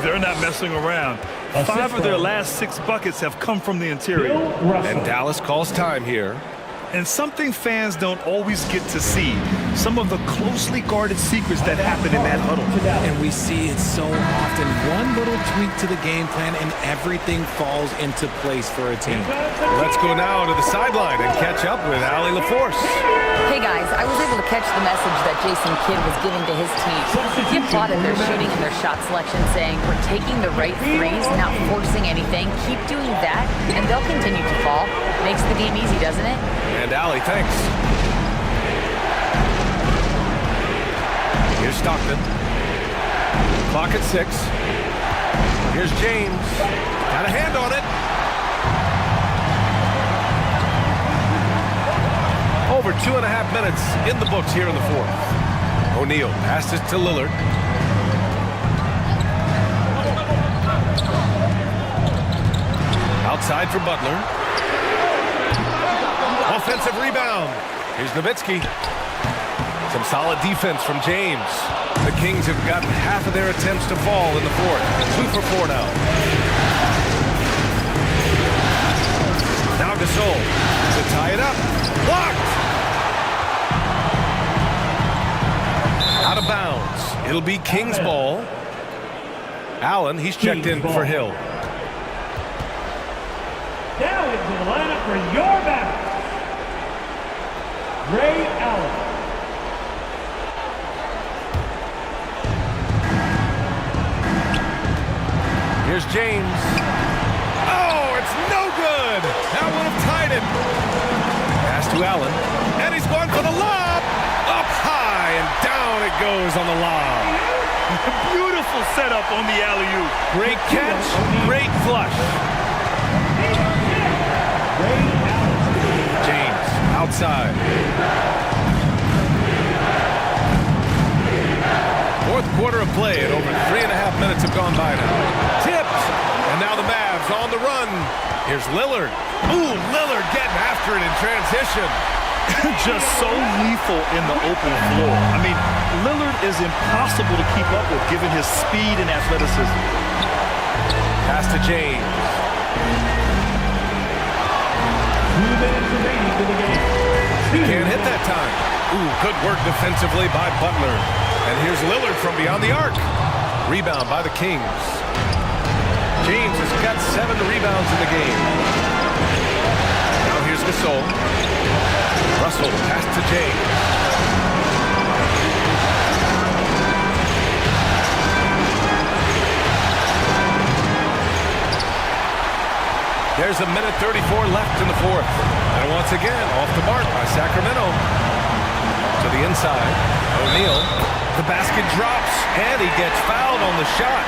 They're not messing around. 5 of their last 6 buckets have come from the interior. And Dallas calls time here. And something fans don't always get to see. Some of the closely guarded secrets that happen in that huddle. And we see it so often. One little tweak to the game plan and everything falls into place for a team. Let's go now to the sideline and catch up with Allie LaForce. Hey guys, I was able to catch the message that Jason Kidd was giving to his team. He applauded their shooting and their shot selection, saying, "We're taking the right threes, not forcing anything. Keep doing that, and they'll continue to fall." Makes the game easy, doesn't it? And Allie, thanks. Here's Stockton. Clock at 6. Here's James. Got a hand on it. Over 2.5 minutes in the books here in the fourth. O'Neal passes to Lillard. Outside for Butler. Offensive rebound. Here's Nowitzki. Some solid defense from James. The Kings have gotten half of their attempts to fall in the fourth. 2 for 4 now. Now Gasol to tie it up. Blocked. Out of bounds. It'll be Kings ball. Allen, he's checked in for Hill. Now into the lineup for your battle. Ray Allen. Here's James. Oh, it's no good. That would have tied it. Pass to Allen. And he's going for the lob. Up high and down it goes on the lob. Beautiful setup on the alley-oop. Great catch, great flush. James outside. Fourth quarter of play, and over 3.5 minutes have gone by now. Tipped, and now the Mavs on the run. Here's Lillard. Ooh, Lillard getting after it in transition. Just so lethal in the open floor. I mean, Lillard is impossible to keep up with given his speed and athleticism. Pass to James. 2 minutes remaining in the game. He can't hit that time. Ooh, good work defensively by Butler. And here's Lillard from beyond the arc. Rebound by the Kings. James has got 7 rebounds in the game. Now here's Gasol. Russell, pass to James. There's 1:34 left in the fourth. And once again, off the mark by Sacramento. To the inside, O'Neal. The basket drops, and he gets fouled on the shot.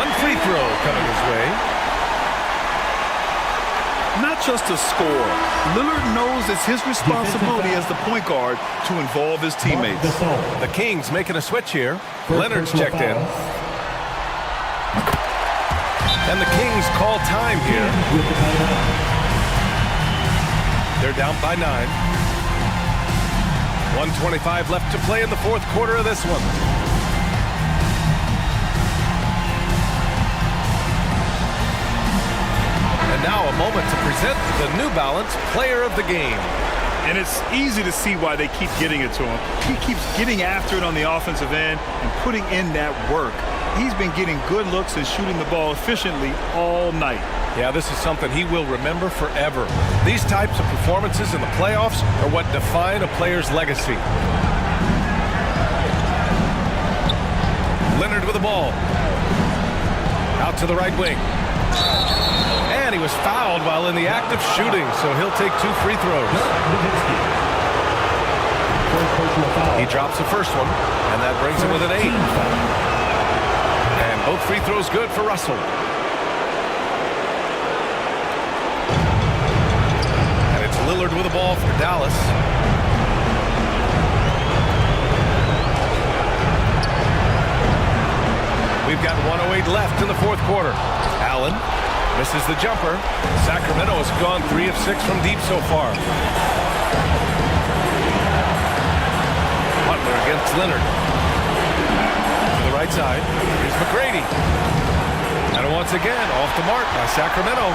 One free throw coming his way. Not just a score. Lillard knows it's his responsibility as the point guard to involve his teammates. The Kings making a switch here. Leonard's checked in. And the Kings call time here. They're down by 9. 1:25 left to play in the fourth quarter of this one. And now a moment to present the New Balance Player of the Game. And it's easy to see why they keep getting it to him. He keeps getting after it on the offensive end and putting in that work. He's been getting good looks and shooting the ball efficiently all night. Yeah, this is something he will remember forever. These types of performances in the playoffs are what define a player's legacy. Leonard with the ball. Out to the right wing. And he was fouled while in the act of shooting, so he'll take 2 free throws. He drops the first one, and that brings him with an 8. And both free throws good for Russell. And it's Lillard with the ball for Dallas. We've got 1:08 left in the fourth quarter. Allen misses the jumper. Sacramento has gone 3 of 6 from deep so far. Butler against Leonard. To the right side. Here's McGrady. And once again, off the mark by Sacramento.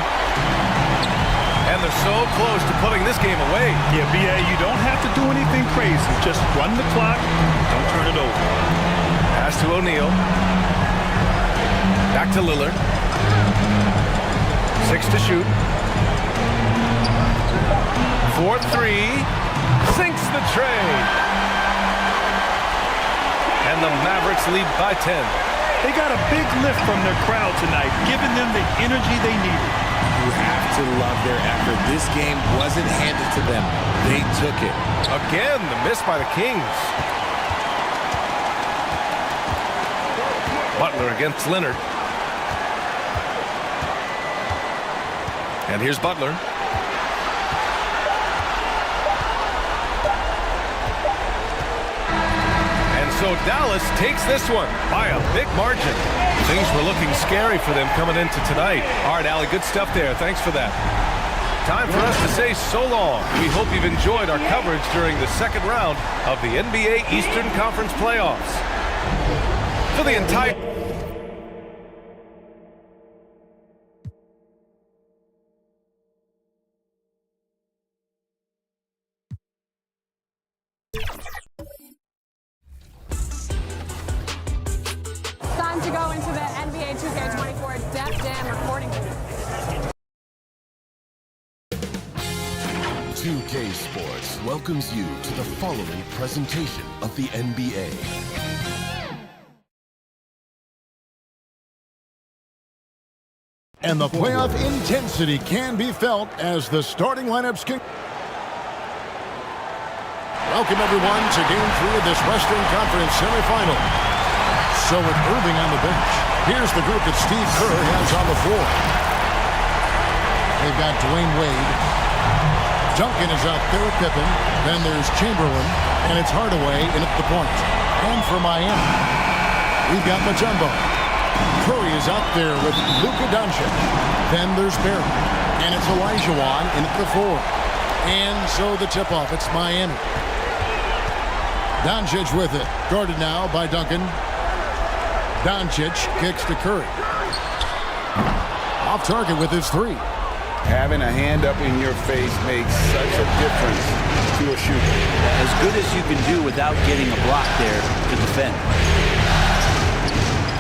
And they're so close to putting this game away. Yeah, B.A., you don't have to do anything crazy. Just run the clock. Don't turn it over. Pass to O'Neal. Back to Lillard. 6 to shoot. 4-3. Sinks the tray. And the Mavericks lead by 10. They got a big lift from their crowd tonight, giving them the energy they needed. You have to love their effort. This game wasn't handed to them. They took it. Again, the miss by the Kings. Butler against Leonard. And here's Butler. And so Dallas takes this one by a big margin. Things were looking scary for them coming into tonight. All right, Allie, good stuff there. Thanks for that. Time for us to say so long. We hope you've enjoyed our coverage during the second round of the NBA Eastern Conference playoffs. For the entire... Time to go into the NBA 2K24 Def Jam recording booth. 2K Sports welcomes you to the following presentation of the NBA. And the playoff intensity can be felt as the starting lineups can... Welcome, everyone, to Game 3 of this Western Conference semifinal. So with Irving on the bench, here's the group that Steve Kerr has on the floor. They've got Dwayne Wade. Duncan is out there with Pippen. Then there's Chamberlain, and it's Hardaway in at the point. And for Miami, We've got Mutombo. Curry is out there with Luka Doncic. Then there's Barry. And it's Olajuwon in at the 4. And so the tip-off, it's Miami. Doncic with it. Guarded now by Duncan. Doncic kicks to Curry. Off target with his 3. Having a hand up in your face makes such a difference to a shooter. As good as you can do without getting a block there to defend.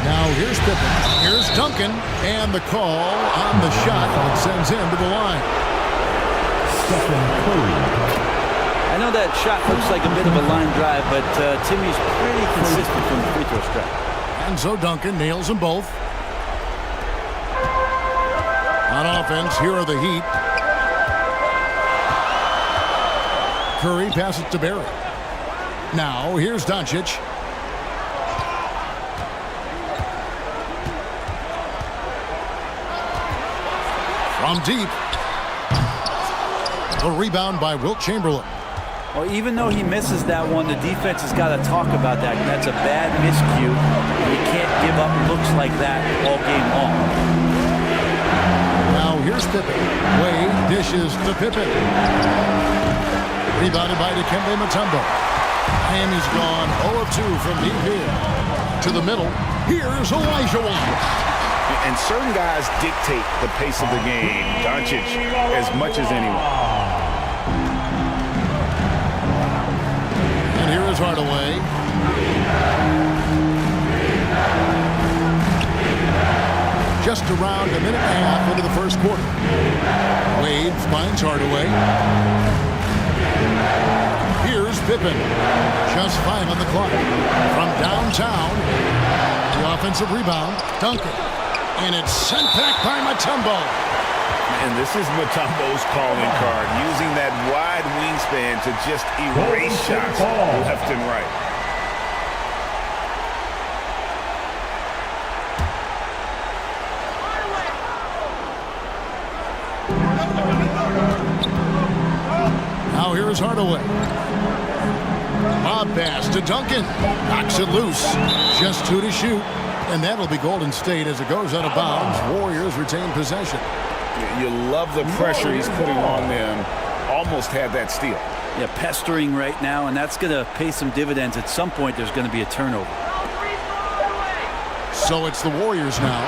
Now here's Pippen. Here's Duncan. And the call on the shot that sends him to the line. I know that shot looks like a bit of a line drive, but Timmy's pretty consistent from the free throw stripe. And so Duncan nails them both. On offense, here are the Heat. Curry passes to Barry. Now, here's Doncic. From deep. The rebound by Wilt Chamberlain. Well, even though he misses that one, the defense has got to talk about that. That's a bad miscue. You can't give up looks like that all game long. Now here's Pippen. Wade dishes to Pippen. Rebounded by Dikembe Mutombo. Miami's gone 0 of 2 from deep here. To the middle. Here's Olajuwon. And certain guys dictate the pace of the game. Doncic as much as anyone. And here is Hardaway. Just around a minute and a half into the first quarter. Wade finds Hardaway. Here's Pippen. Just 5 on the clock. From downtown, the offensive rebound, Duncan. And it's sent back by Mutombo. And this is Mutombo's calling card, using that wide wingspan to just erase shots left and right. Now here's Hardaway. Lob pass to Duncan. Knocks it loose. Just 2 to shoot. And that'll be Golden State as it goes out of bounds. Warriors retain possession. You love the pressure he's putting on them. Almost had that steal. Yeah, pestering right now, and that's going to pay some dividends. At some point, there's going to be a turnover. So it's the Warriors now.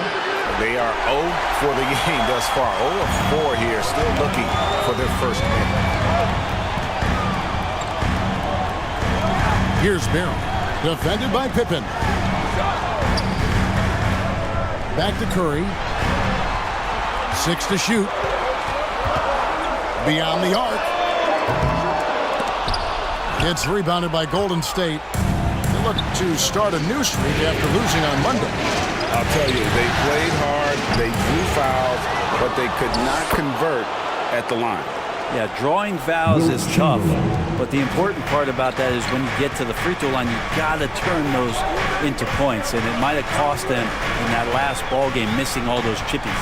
They are 0 for the game thus far. 0 of 4 here, still looking for their first win. Here's Barry. Defended by Pippen. Back to Curry. 6 to shoot. Beyond the arc. It's rebounded by Golden State. They look to start a new streak after losing on Monday. I'll tell you, they played hard, they drew fouls, but they could not convert at the line. Yeah, drawing fouls is tough, but the important part about that is when you get to the free throw line, you got to turn those into points, and it might have cost them in that last ball game, missing all those chippies.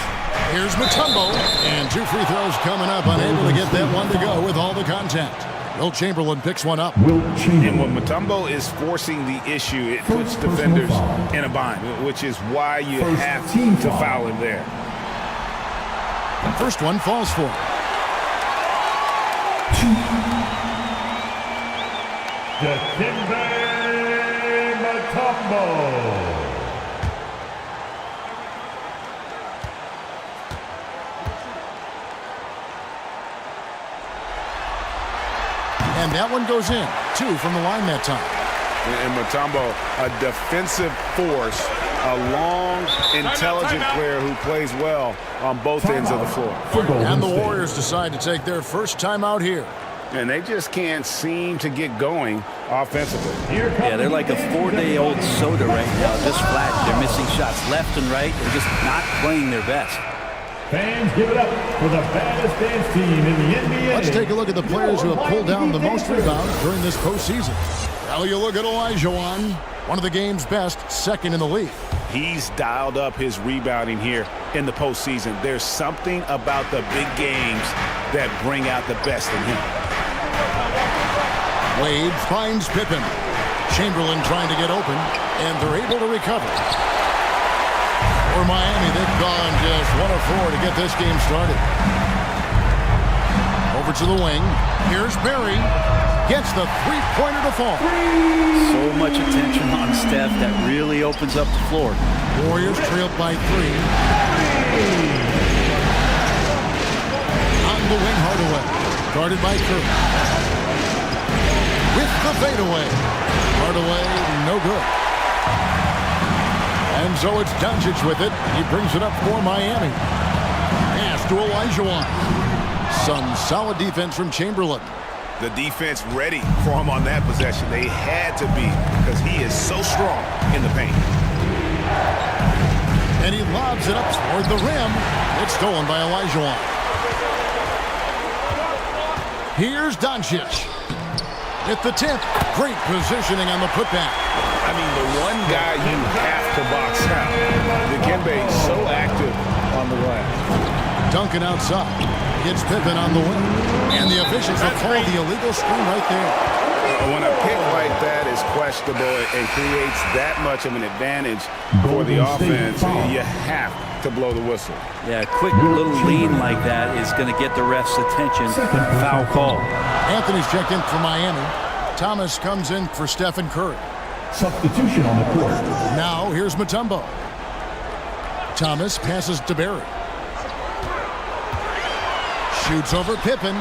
Here's Mutombo, and 2 free throws coming up, unable to get that one to go with all the contact. Wilt Chamberlain picks one up. And when Mutombo is forcing the issue, it puts defenders in a bind, which is why you have to foul him there. The first one falls for him. Dikembe Mutombo. And that one goes in. 2 from the line that time. And Mutombo, a defensive force, a long, intelligent player who plays well on both ends of the floor. And the Warriors decide to take their first time out here. And they just can't seem to get going offensively. Yeah, they're like a 4-day-old soda right now, just flat. They're missing shots left and right. They're just not playing their best. Fans, give it up for the baddest dance team in the NBA. Let's take a look at the players who have pulled down the most rebounds during this postseason. Now you look at Olajuwon, one of the game's best, 2nd in the league. He's dialed up his rebounding here in the postseason. There's something about the big games that bring out the best in him. Wade finds Pippen. Chamberlain trying to get open, and they're able to recover. For Miami, they've gone just 1 of 4 to get this game started. Over to the wing. Here's Barry. Gets the three-pointer to fall. So much attention on Steph. That really opens up the floor. Warriors trailed by 3. On the wing, Hardaway. Guarded by Curry. With the fadeaway. Hardaway, no good. And so it's Duncan with it. He brings it up for Miami. Pass to Olajuwon. Some solid defense from Chamberlain. The defense ready for him on that possession. They had to be because he is so strong in the paint. And he lobs it up toward the rim. It's stolen by Olajuwon. Here's Duncan. At the tip. Great positioning on the putback. I mean, the one guy you have to box out. Dikembe so active on the glass. Duncan outside. Gets Pippen on the wing. And the officials have called the illegal screen right there. When a pick like that is questionable and creates that much of an advantage for the offense, you have to blow the whistle. Yeah, a quick little lean like that is going to get the ref's attention. Foul call. Anthony's checked in for Miami. Thomas comes in for Stephen Curry. Substitution on the court. Now here's Mutombo. Thomas passes to Barry. Shoots over Pippen.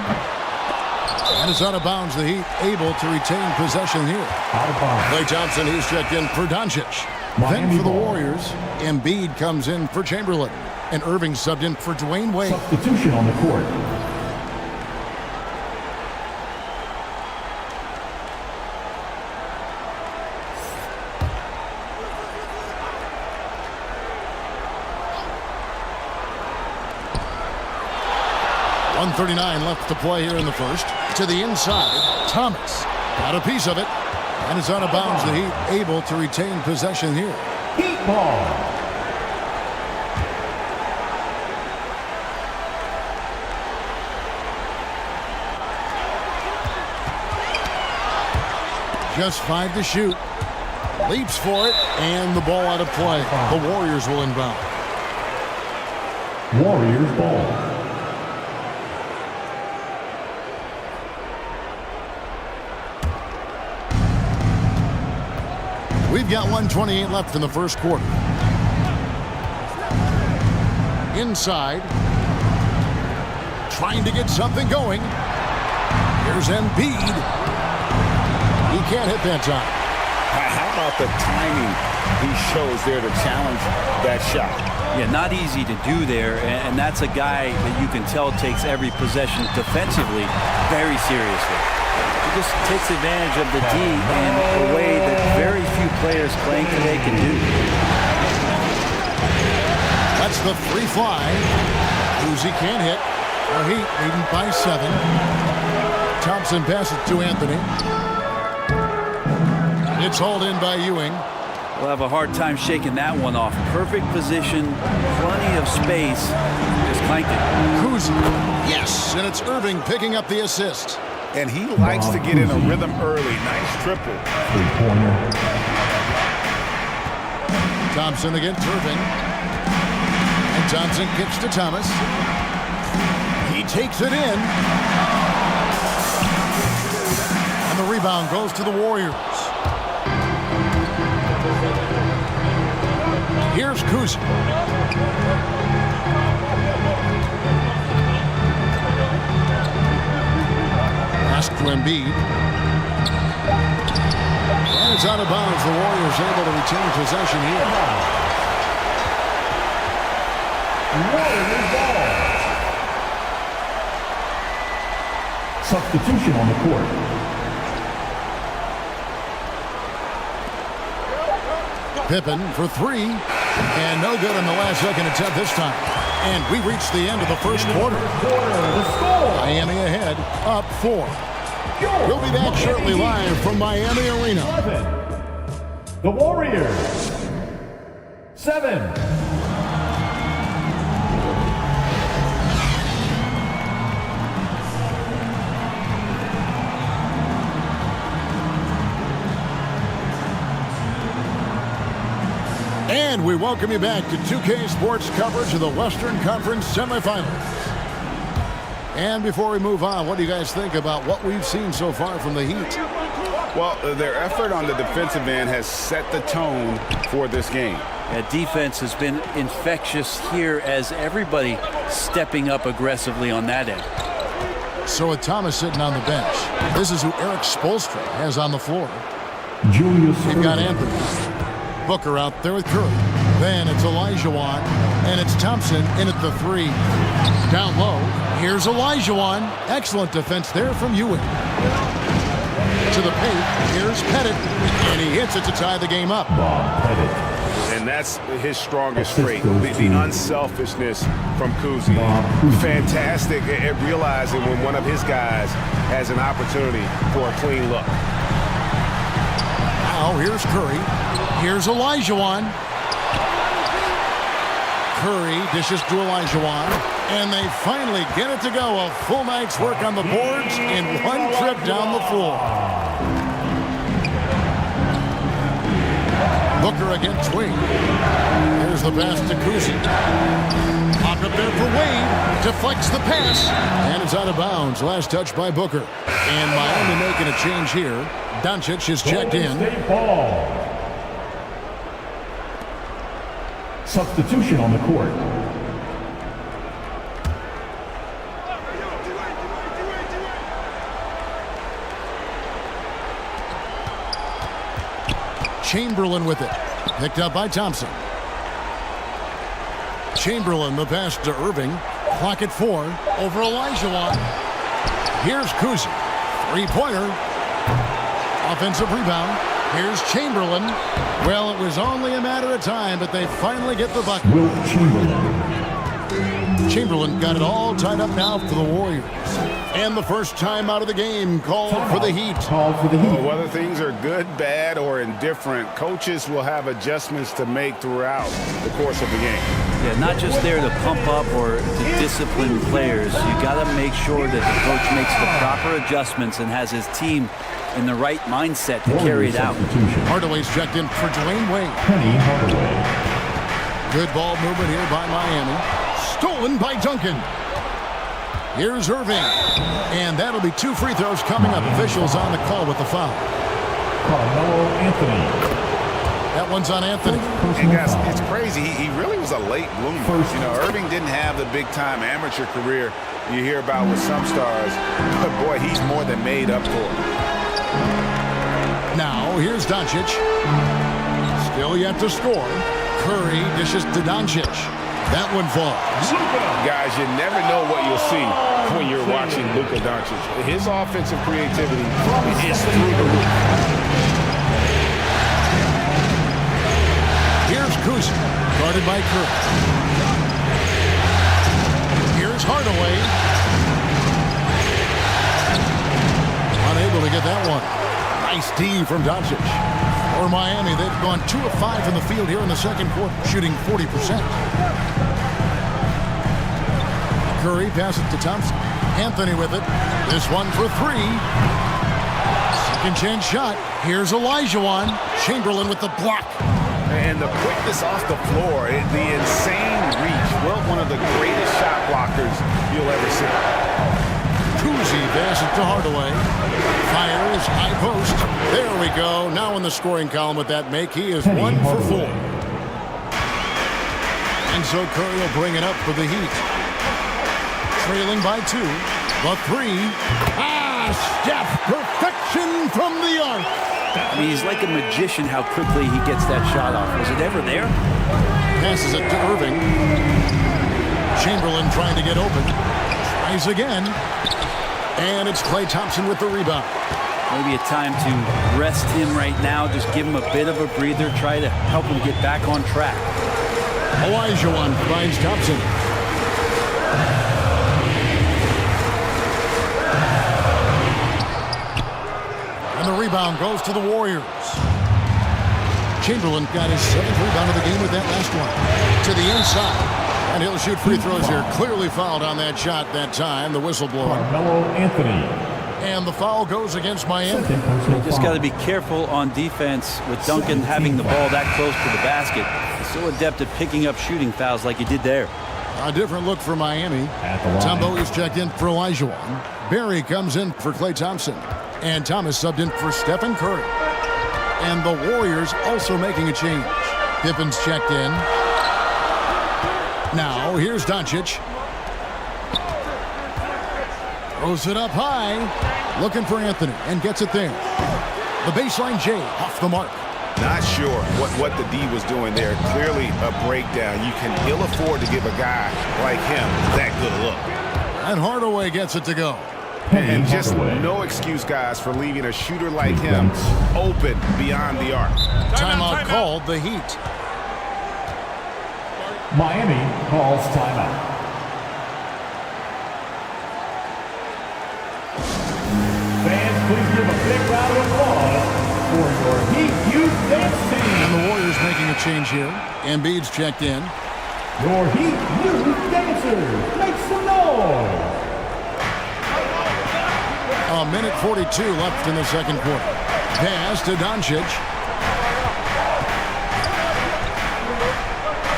And is out of bounds. The Heat able to retain possession here. Klay Thompson, he's checked in for Doncic. Then for the Warriors, Embiid comes in for Chamberlain. And Irving subbed in for Dwayne Wade. Substitution on the court. .139 left to play here in the first. To the inside, Thomas got a piece of it, and is out of bounds. The Heat able to retain possession here. Heat ball. Just 5 to shoot. Leaps for it, and the ball out of play. The Warriors will inbound. Warriors ball. We've got 1:28 left in the first quarter. Inside. Trying to get something going. Here's Embiid. He can't hit that time. How about the timing he shows there to challenge that shot? Yeah, not easy to do there, and that's a guy that you can tell takes every possession defensively very seriously. He just takes advantage of the D in a way that very few players playing today can do. That's the free fly. Uzi can't hit. The Heat leading by 7. Thompson passes to Anthony. It's hauled in by Ewing. We'll have a hard time shaking that one off. Perfect position, plenty of space. Just clanked it. Kuzma. Yes, and it's Irving picking up the assist. And he likes to get in a rhythm early. Nice triple. Thompson against Irving. And Thompson kicks to Thomas. He takes it in. And the rebound goes to the Warriors. Here's Kuzma. Pass to Embiid. And it's out of bounds. The Warriors able to retain possession here. Warriors ball. Substitution on the court. Pippen for 3. And no good on the last second attempt this time. And we reach the end of the first quarter. Miami ahead, up 4. We'll be back shortly live from Miami Arena. The Warriors 7. we welcome you back to 2K Sports coverage of the Western Conference semifinals. And before we move on, what do you guys think about what we've seen so far from the Heat? Well, their effort on the defensive end has set the tone for this game. Yeah, defense has been infectious here as everybody stepping up aggressively on that end. So with Thomas sitting on the bench, this is who Eric Spoelstra has on the floor. We've got Anthony. Booker out there with Curry. Then it's Olajuwon, and it's Thompson in at the 3. Down low, here's Olajuwon. Excellent defense there from Ewing. To the paint, here's Pettit, and he hits it to tie the game up. And that's his strongest trait, the unselfishness from Kuzi. Fantastic at realizing when one of his guys has an opportunity for a clean look. Now here's Curry. Here's Olajuwon. Curry dishes to Olajuwon, and they finally get it to go. A full night's work on the boards in one trip down the floor. Booker against Wade. Here's the pass to Kuzi. Popped up there for Wade. Deflects the pass, and it's out of bounds. Last touch by Booker. And Miami making a change here. Doncic is checked in. Substitution on the court. Chamberlain with it. Picked up by Thompson. Chamberlain, the pass to Irving. Clock at 4. Over Olajuwon. Here's Kuzi. Three-pointer. Offensive rebound. Here's Chamberlain. Well, it was only a matter of time, but they finally get the bucket. Chamberlain got it all tied up now for the Warriors. And the first time out of the game called for the Heat. Well, whether things are good, bad, or indifferent, coaches will have adjustments to make throughout the course of the game. Yeah, not just there to pump up or to discipline players. You got to make sure that the coach makes the proper adjustments and has his team in the right mindset to carry it out. Hardaway's checked in for Dwayne Wade. Good ball movement here by Miami. Stolen by Duncan. Here's Irving. And that'll be 2 free throws coming up. Officials on the call with the foul. That one's on Anthony. And guys, it's crazy. He really was a late bloomer. You know, Irving didn't have the big-time amateur career you hear about with some stars. But, boy, he's more than made up for it. Now, here's Doncic. Still yet to score. Curry dishes to Doncic. That one falls. Guys, you never know what you'll see when you're watching Luka Doncic. His offensive creativity is through the roof. Here's Kuzi, guarded by Curry. Here's Hardaway. Unable to get that one. Nice D from Doncic. For Miami, they've gone 2 of 5 from the field here in the second quarter, shooting 40%. Curry passes to Thompson. Anthony with it. This one for 3. Second chance shot. Here's Olajuwon. Chamberlain with the block. And the quickness off the floor, the insane reach. Well, one of the greatest shot blockers you'll ever see. Kuzi passes to Hardaway. Fires, high post. There we go. Now in the scoring column with that make, he is 1 for 4. And so Curry will bring it up for the Heat. Trailing by 2. The 3. Steph, perfection from the arc. I mean, he's like a magician how quickly he gets that shot off. Was it ever there? Passes it to Irving. Chamberlain trying to get open. Tries again. And it's Klay Thompson with the rebound. Maybe a time to rest him right now. Just give him a bit of a breather. Try to help him get back on track. Olajuwon finds Thompson. And the rebound goes to the Warriors. Chamberlain got his 7th rebound of the game with that last one. To the inside. And he'll shoot free throws here. Clearly fouled on that shot that time. The whistleblower. And the foul goes against Miami. You just got to be careful on defense with Duncan having the ball that close to the basket. So adept at picking up shooting fouls like he did there. A different look for Miami. Tumbo is checked in for Olajuwon. Barry comes in for Klay Thompson. And Thomas subbed in for Stephen Curry. And the Warriors also making a change. Pippen's checked in. Now, here's Doncic. Throws it up high. Looking for Anthony and gets it there. The baseline J off the mark. Not sure what the D was doing there. Clearly a breakdown. You can ill afford to give a guy like him that good a look. And Hardaway gets it to go. And just no excuse, guys, for leaving a shooter like him open beyond the arc. Timeout called the Heat. Miami calls timeout. Fans, please give a big round of applause for your Heat Youth Dance Team. And the Warriors making a change here. Embiid's checked in. Your Heat Youth Dancers, make some noise. A minute 42 left in the second quarter. Pass to Doncic.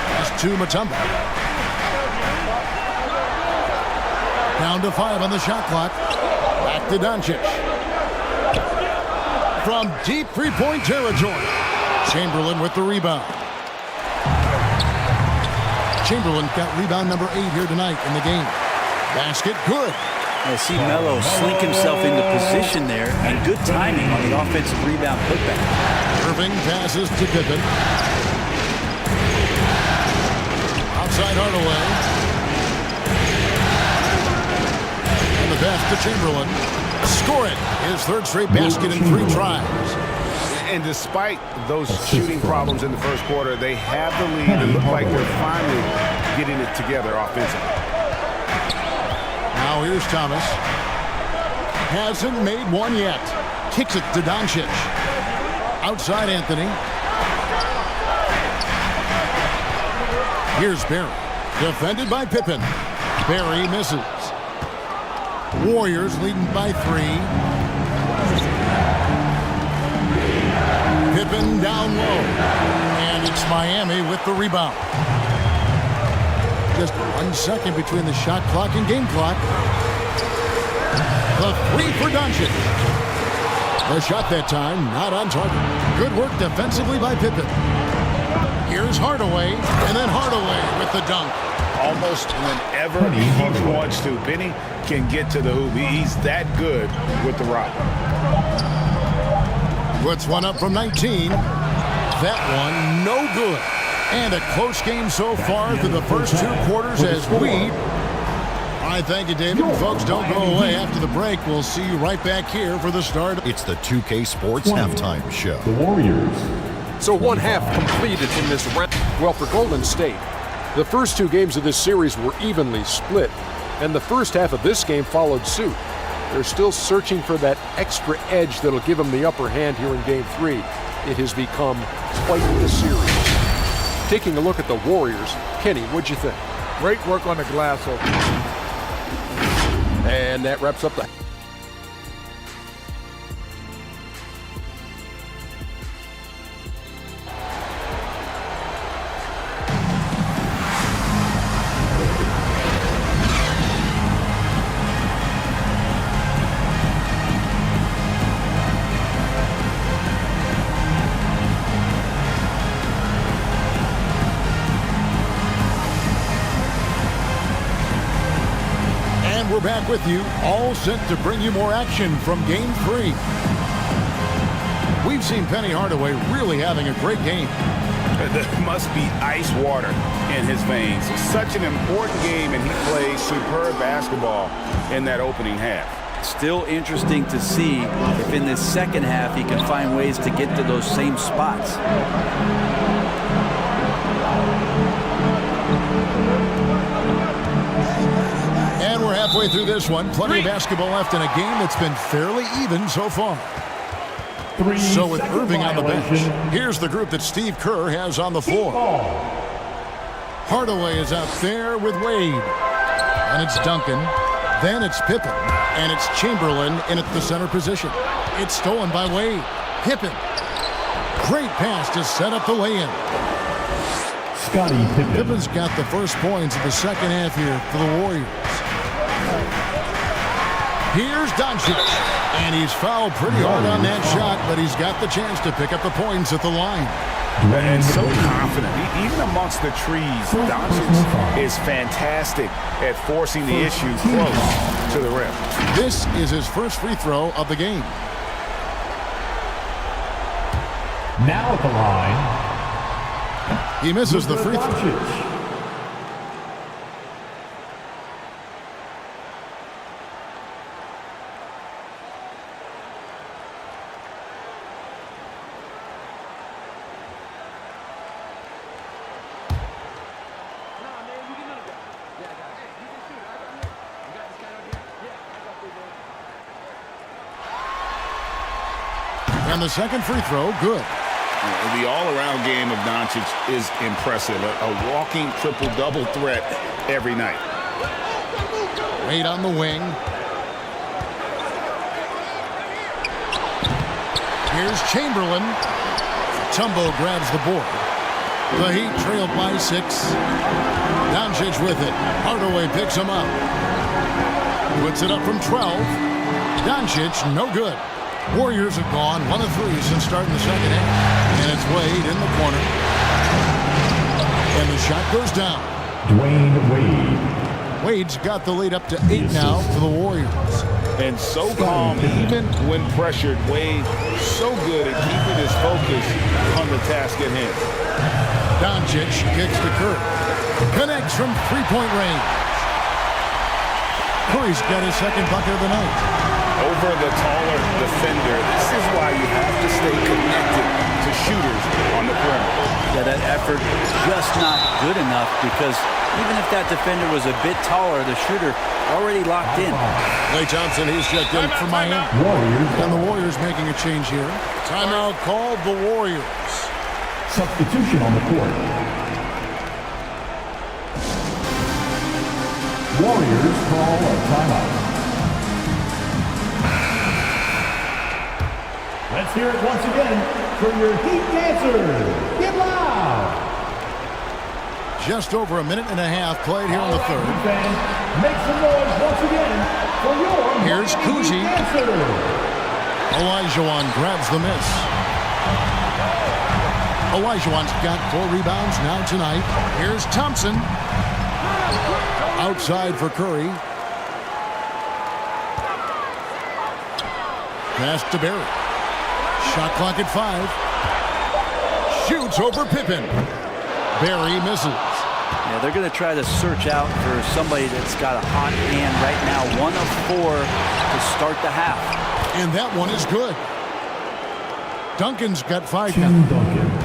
Pass to Mutombo. Down to 5 on the shot clock. Back to Doncic. From deep three-point territory. Chamberlain with the rebound. Chamberlain got rebound number 8 here tonight in the game. Basket good. I see Melo slink himself into position there, and good timing on the offensive rebound putback. Irving passes to Pippen. Outside Hardaway. And the pass to Chamberlain. Scoring his third straight basket in 3 tries. And despite those shooting problems in the first quarter, they have the lead and look like they're finally getting it together offensively. Now here's Thomas. Hasn't made one yet. Kicks it to Doncic. Outside Anthony. Here's Barry. Defended by Pippen. Barry misses. Warriors leading by 3. Pippen down low. And it's Miami with the rebound. Just 1 second between the shot clock and game clock. The 3 for Duncan. The shot that time, not on target. Good work defensively by Pippen. Here's Hardaway, and then Hardaway with the dunk. Almost whenever he wants to. Benny can get to the hoop. He's that good with the rock. Puts one up from 19. That one, no good. And a close game so far through the first 2 quarters as we... All right, thank you, David. Folks, don't go away after the break. We'll see you right back here for the start. It's the 2K Sports Halftime Show. The Warriors. So 1 half completed in this round. Well, for Golden State, the first 2 games of this series were evenly split, and the first half of this game followed suit. They're still searching for that extra edge that'll give them the upper hand here in Game 3. It has become quite the series. Taking a look at the Warriors, Kenny, what'd you think? Great work on the glass opening. And that wraps up the... We're back with you, all set to bring you more action from Game 3. We've seen Penny Hardaway really having a great game. There must be ice water in his veins. Such an important game, and he plays superb basketball in that opening half. Still interesting to see if in this second half he can find ways to get to those same spots. And we're halfway through this one. Plenty of basketball left in a game that's been fairly even so far. So with Irving on the bench, here's the group that Steve Kerr has on the floor. Hardaway is out there with Wade. And it's Duncan. Then it's Pippen. And it's Chamberlain in at the center position. It's stolen by Wade. Pippen. Great pass to set up the lay-in. Pippen's got the first points of the second half here for the Warriors. Here's Duncan, and he's fouled pretty hard on that shot, but he's got the chance to pick up the points at the line. And so confident. Even amongst the trees, Duncan is fantastic at forcing the issue close to the rim. This is his first free throw of the game. Now at the line, he misses the free throw. And the second free throw, good. The all-around game of Doncic is impressive. A walking triple-double threat every night. Wade on the wing. Here's Chamberlain. Tumbo grabs the board. The Heat trailed by 6. Doncic with it. Hardaway picks him up. Puts it up from 12. Doncic, no good. Warriors have gone 1 of 3 since starting the second half. And it's Wade in the corner. And the shot goes down. Dwayne Wade. Wade's got the lead up to 8 now for the Warriors. And so calm, even when pressured. Wade so good at keeping his focus on the task at hand. Doncic kicks to Curry. Connects from three-point range. Curry's got his second bucket of the night. Over the taller defender. This is why you have to stay connected to shooters on the perimeter. Yeah, that effort just not good enough, because even if that defender was a bit taller, the shooter already locked in. Klay Thompson, he's checked in for Miami. And the Warriors making a change here. Timeout called the Warriors. Substitution on the court. Warriors call a timeout. Let's hear it once again for your Heat dancers. Get loud! Just over a minute and a half played here in the third. Fans, make some noise once again for your Here's Kuzi. dancer. Olajuwon grabs the miss. Olajuwon's got 4 rebounds now tonight. Here's Thompson. Outside for Curry. Pass to Barry. Shot clock at 5. Shoots over Pippen. Barry misses. Yeah, they're going to try to search out for somebody that's got a hot hand right now. 1 of 4 to start the half. And that one is good. Duncan's got 5 now.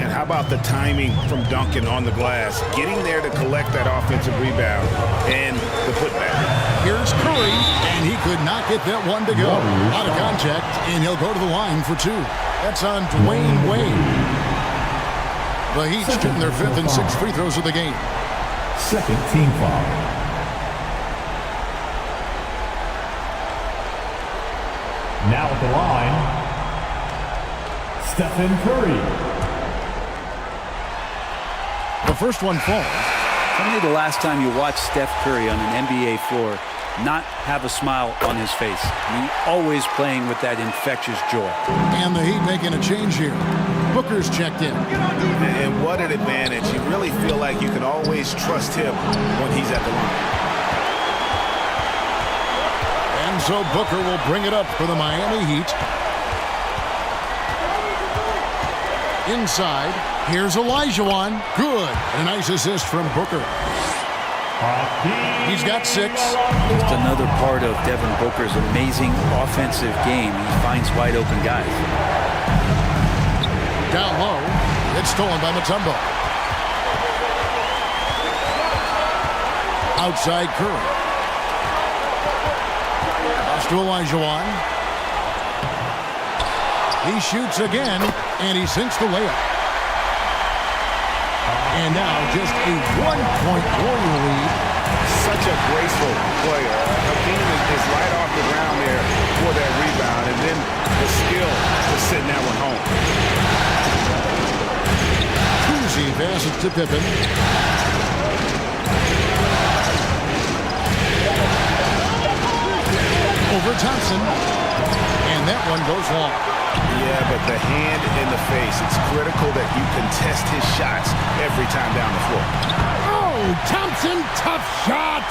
And how about the timing from Duncan on the glass? Getting there to collect that offensive rebound and the putback. Here's Curry, and he could not get that one to go. Out of contact, and he'll go to the line for 2. That's on Dwayne Wade. The Heat shooting their 5th and 6th free throws of the game. Second team foul. Now at the line, Stephen Curry. The first one falls. Tell me the last time you watched Steph Curry on an NBA floor not have a smile on his face. I mean, always playing with that infectious joy. And the Heat making a change here. Booker's checked in. And what an advantage. You really feel like you can always trust him when he's at the line. And so Booker will bring it up for the Miami Heat. Inside, here's Olajuwon. Good. A nice assist from Booker. He's got 6. Just another part of Devin Booker's amazing offensive game. He finds wide open guys. Down low. It's stolen by Mutombo. Outside Curry. Pass to Olajuwon. He shoots again, and he sinks the layup. And now just a 1-point Warrior lead. Such a graceful player. Hakeem is right off the ground there for that rebound, and then the skill to send that one home. Cousy passes to Pippen. Over Thompson. And that one goes long. Yeah, but the hand in the face. It's critical that you contest his shots every time down the floor. Oh, Thompson, tough shot.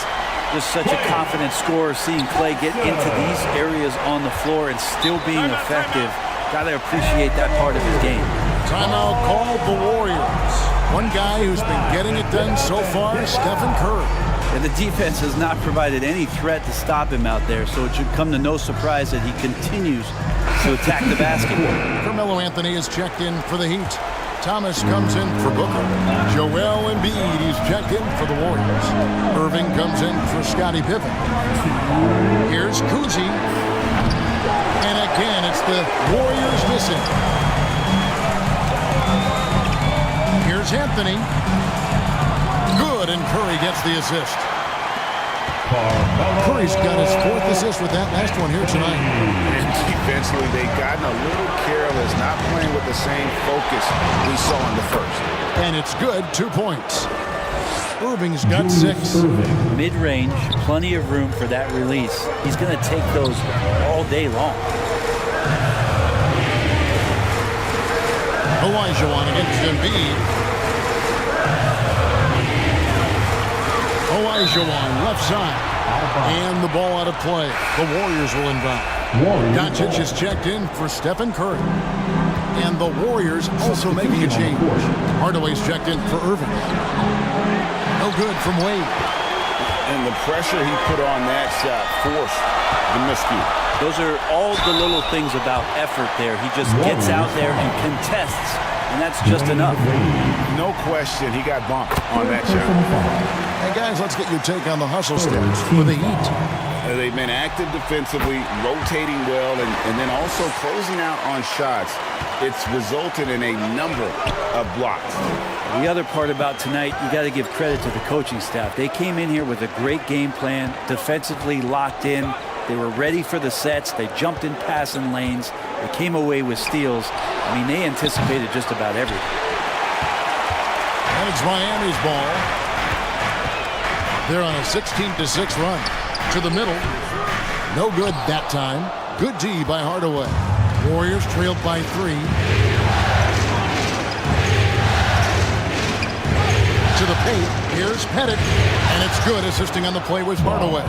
Just such a confident scorer, seeing Clay get into these areas on the floor and still being effective. Got to appreciate that part of his game. Timeout called the Warriors. One guy who's been getting it done so far, Stephen Curry. And the defense has not provided any threat to stop him out there, so it should come to no surprise that he continues to attack the basket. Carmelo Anthony is checked in for the Heat. Thomas comes in for Booker. Joel Embiid is checked in for the Warriors. Irving comes in for Scottie Pippen. Here's Cousy. And again, it's the Warriors missing. Here's Anthony. Good, and Curry gets the assist. Curry's got his 4th assist with that last one here tonight. And defensively, they've gotten a little careless, not playing with the same focus we saw in the first. And it's good, 2 points. Irving's got 6. Mid-range, plenty of room for that release. He's going to take those all day long. Olajuwon against Embiid. Olajuwon left side. And the ball out of play. The Warriors will inbound. Doncic is checked in for Stephen Curry. And the Warriors also making a change. Hardaway's checked in for Irving. No good from Wade. And the pressure he put on that shot forced the miscue. Those are all the little things about effort there. He just gets out there and contests, and that's just enough. No question, he got bumped on that shot. Hey, guys, let's get your take on the hustle stats for the Heat. They've been active defensively, rotating well, and then also closing out on shots. It's resulted in a number of blocks. The other part about tonight, you got to give credit to the coaching staff. They came in here with a great game plan, defensively locked in. They were ready for the sets. They jumped in passing lanes. They came away with steals. I mean, they anticipated just about everything. And it's Miami's ball. They're on a 16-6 run. To the middle. No good that time. Good D by Hardaway. Warriors trailed by 3. To the paint. Here's Pettit. And it's good. Assisting on the play was Hardaway.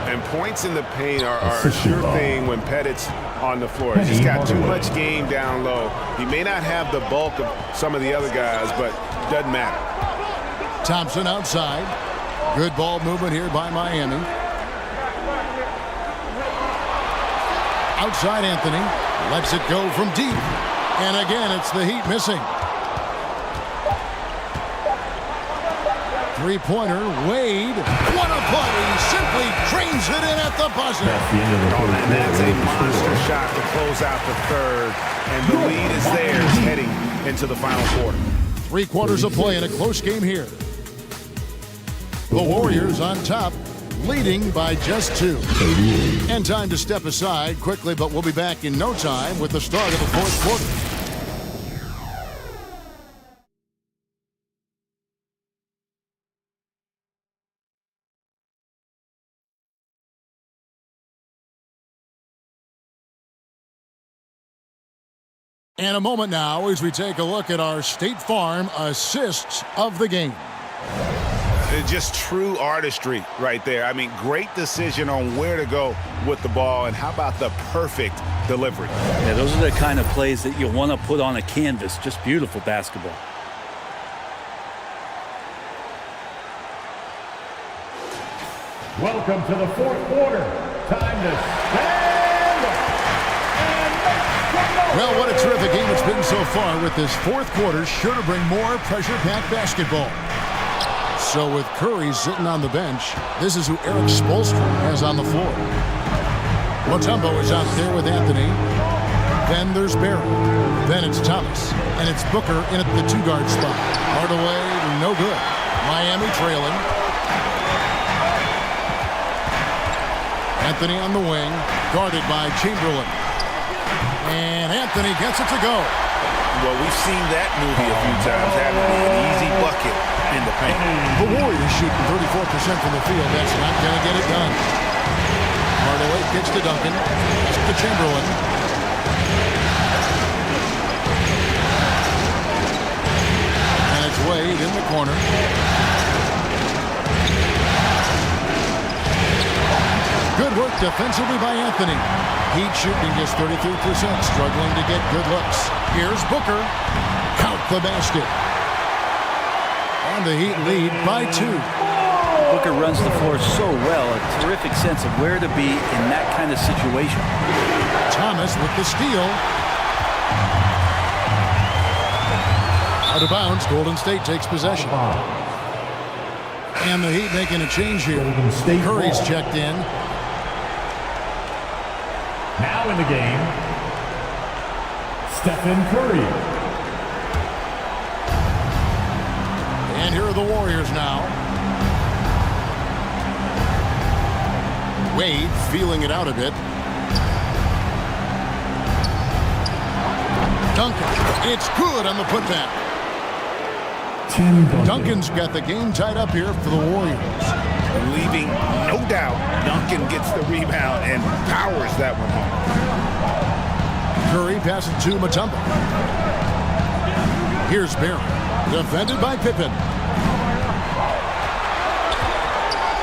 And points in the paint are a sure thing when Pettit's on the floor. He's just got too much game down low. He may not have the bulk of some of the other guys, but doesn't matter. Thompson outside. Good ball movement here by Miami. Outside Anthony. Lets it go from deep. And again, it's the Heat missing. Three-pointer, Wade. What a play! Simply drains it in at the buzzer. And that's a monster shot to close out the third. And the lead is theirs heading into the final quarter. 3 quarters of play in a close game here. The Warriors on top, leading by just 2. And time to step aside quickly, but we'll be back in no time with the start of the 4th quarter. And a moment now as we take a look at our State Farm assists of the game. Just true artistry right there. I mean, great decision on where to go with the ball, and how about the perfect delivery? Yeah, those are the kind of plays that you want to put on a canvas. Just beautiful basketball. Welcome to the 4th quarter. Time to stand. Well, what a terrific game it's been so far with this 4th quarter. Sure to bring more pressure-packed basketball. So with Curry sitting on the bench, this is who Eric Spoelstra has on the floor. Mutombo is out there with Anthony. Then there's Barry. Then it's Thomas. And it's Booker in at the 2-guard spot. Hardaway, no good. Miami trailing. Anthony on the wing, guarded by Chamberlain. And Anthony gets it to go. Well, we've seen that movie a few times, having an easy bucket in the paint. The Warriors shooting 34% from the field. That's not going to get it done. Hardaway gets to Duncan. It's to Chamberlain. And it's Wade in the corner. Good work defensively by Anthony. Heat shooting just 33%, struggling to get good looks. Here's Booker. Count the basket. And the Heat lead by 2. Booker runs the floor so well, a terrific sense of where to be in that kind of situation. Thomas with the steal. Out of bounds, Golden State takes possession. And the Heat making a change here. Curry's checked in. Now in the game, Stephen Curry. And here are the Warriors now. Wade feeling it out a bit. Duncan, it's good on the putback. Duncan's got the game tied up here for the Warriors. Leaving no doubt, Duncan gets the rebound and powers that one home. Curry passes to Mutombo. Here's Barry, defended by Pippen.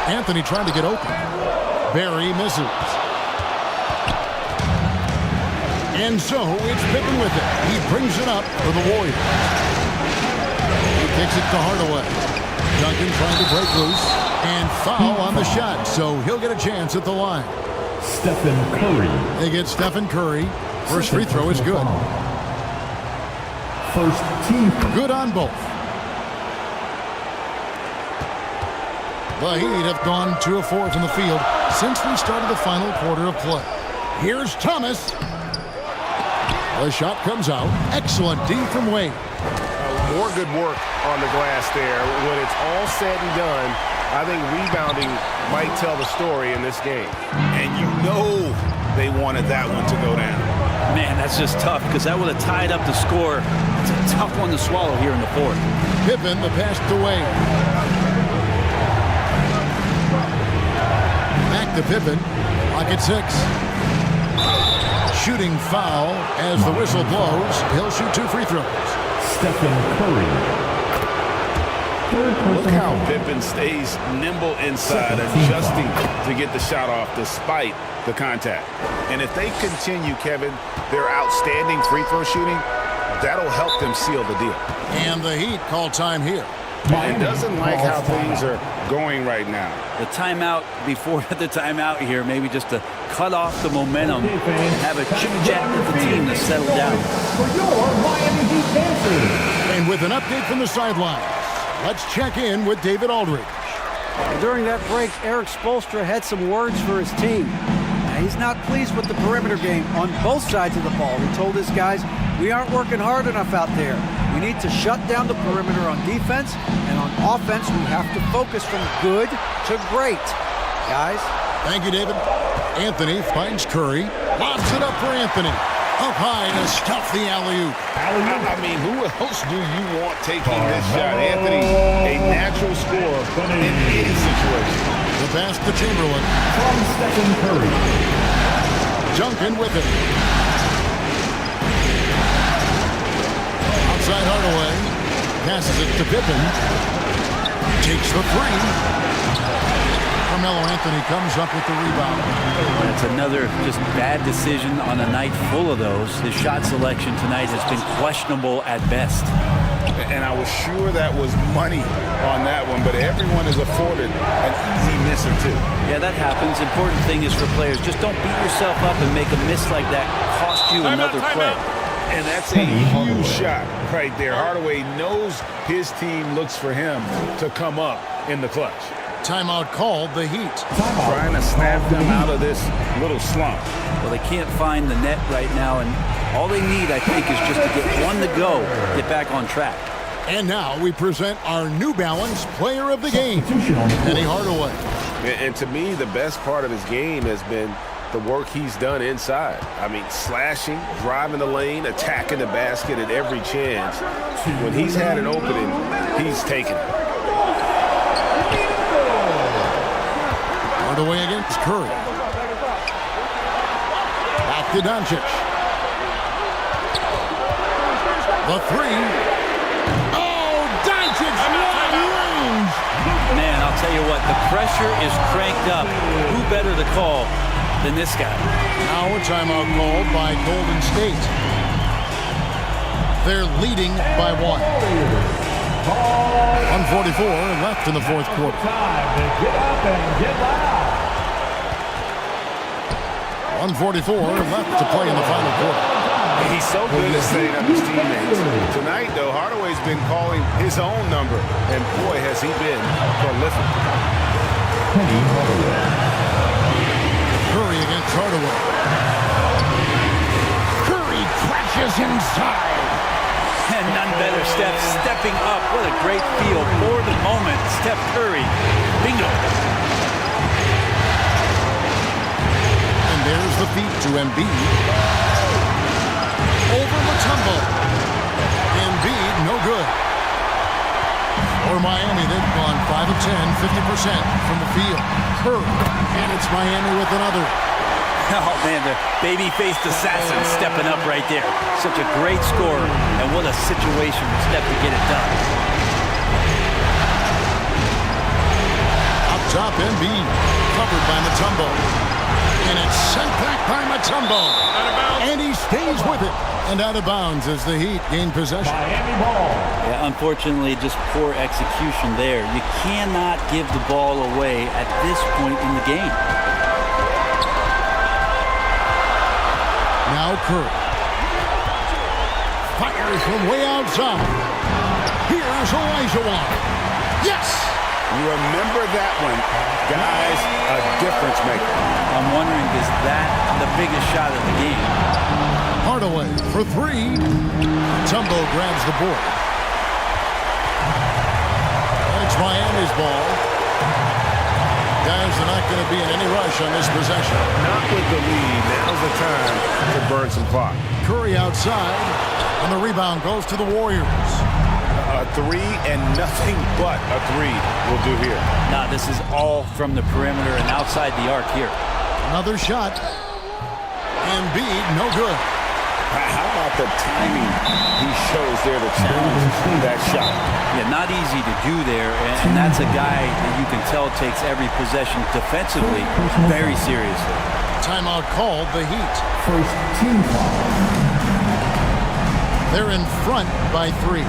Anthony trying to get open. Barry misses. And so it's Pippen with it. He brings it up for the Warriors. He kicks it to Hardaway. Duncan trying to break loose. And foul on the shot, so he'll get a chance at the line. Stephen Curry. They get Stephen Curry. First free throw is good. First team. Good on both. The Heat have gone 2 of 4 from the field since we started the final quarter of play. Here's Thomas. The shot comes out. Excellent D from Wade. More good work on the glass there. When it's all said and done, I think rebounding might tell the story in this game. And you know they wanted that one to go down. Man, that's just tough because that would have tied up the score. It's a tough one to swallow here in the fourth. Pippen, the pass to Wade. Back to Pippen. Lock at 6. Shooting foul as the whistle blows. He'll shoot 2 free throws. Stephen Curry. Look how Pippen stays nimble inside, adjusting to get the shot off despite the contact. And if they continue, Kevin, their outstanding free throw shooting, that'll help them seal the deal. And the Heat call time here. It doesn't like how things are going right now. The timeout before the timeout here, maybe just to cut off the momentum and have a chit-chat with the team to settle down. For your Miami Heat dancers. And with an update from the sideline, let's check in with David Aldridge. During that break, Eric Spoelstra had some words for his team. He's not pleased with the perimeter game on both sides of the ball. He told his guys, we aren't working hard enough out there. We need to shut down the perimeter on defense, and on offense, we have to focus from good to great. Guys? Thank you, David. Anthony finds Curry. Lobs it up for Anthony. Up high to stuff the alley-oop. I mean, who else do you want taking this shot? Anthony, a natural scorer in any situation. The pass to Chamberlain. From Stephen Curry. Duncan with it. Outside Hardaway. Passes it to Pippen. Takes the 3. Carmelo Anthony comes up with the rebound. That's another just bad decision on a night full of those. His shot selection tonight has been questionable at best. And I was sure that was money on that one, but everyone is afforded an easy miss or two. Yeah, that happens. Important thing is for players, just don't beat yourself up and make a miss like that cost you another play. And that's a huge shot right there. Hardaway knows his team looks for him to come up in the clutch. Timeout called the Heat. Trying to snap them out of this little slump. Well, they can't find the net right now, and all they need, I think, is just to get one to go, get back on track. And now we present our New Balance Player of the Game, Penny Hardaway. And to me, the best part of his game has been the work he's done inside. I mean, slashing, driving the lane, attacking the basket at every chance. When he's had an opening, he's taken it. Hardaway against Curry. Back to Duncan. The three. Oh, Duncan, long range. Man, I'll tell you what, the pressure is cranked up. Who better to call than this guy? Now a timeout called by Golden State. They're leading by 1. 1:44 left in the fourth quarter. Time to get up and get loud. 1:44 left to play in the final quarter. He's so good at staying up his teammates. Tonight, though, Hardaway's been calling his own number, and boy, has he been prolific. Curry against Hardaway. Curry crashes inside. And none better, Steph stepping up. What a great feel for the moment. Steph Curry. Bingo. And there's the feed to Embiid. Over Mutombo. Embiid, no good. For Miami, they've gone 5 of 10, 50% from the field. Curry, and it's Miami with another. Oh, man, the baby-faced assassin stepping up right there. Such a great scorer, and what a situation for Steph to get it done. Up top, Embiid, covered by Mutombo. And it's sent back by Mutombo. And he stays with it. And out of bounds as the Heat gain possession. Miami ball. Yeah, unfortunately, just poor execution there. You cannot give the ball away at this point in the game. Now Curry. Fires from way outside. Here's Olajuwon. Yes! You remember that one. Guys, a difference maker. I'm wondering, is that the biggest shot of the game? Hardaway for 3. Tumbo grabs the board. And it's Miami's ball. Guys are not going to be in any rush on this possession. Not with the lead. Now's the time to burn some clock. Curry outside, and the rebound goes to the Warriors. A 3 and nothing but a 3 will do here. Nah, this is all from the perimeter and outside the arc here. Another shot. Embiid, no good. How about the timing he shows there to challenge that shot? Yeah, not easy to do there, and that's a guy that you can tell takes every possession defensively very seriously. Timeout called, the Heat. First team foul. They're in front by 3.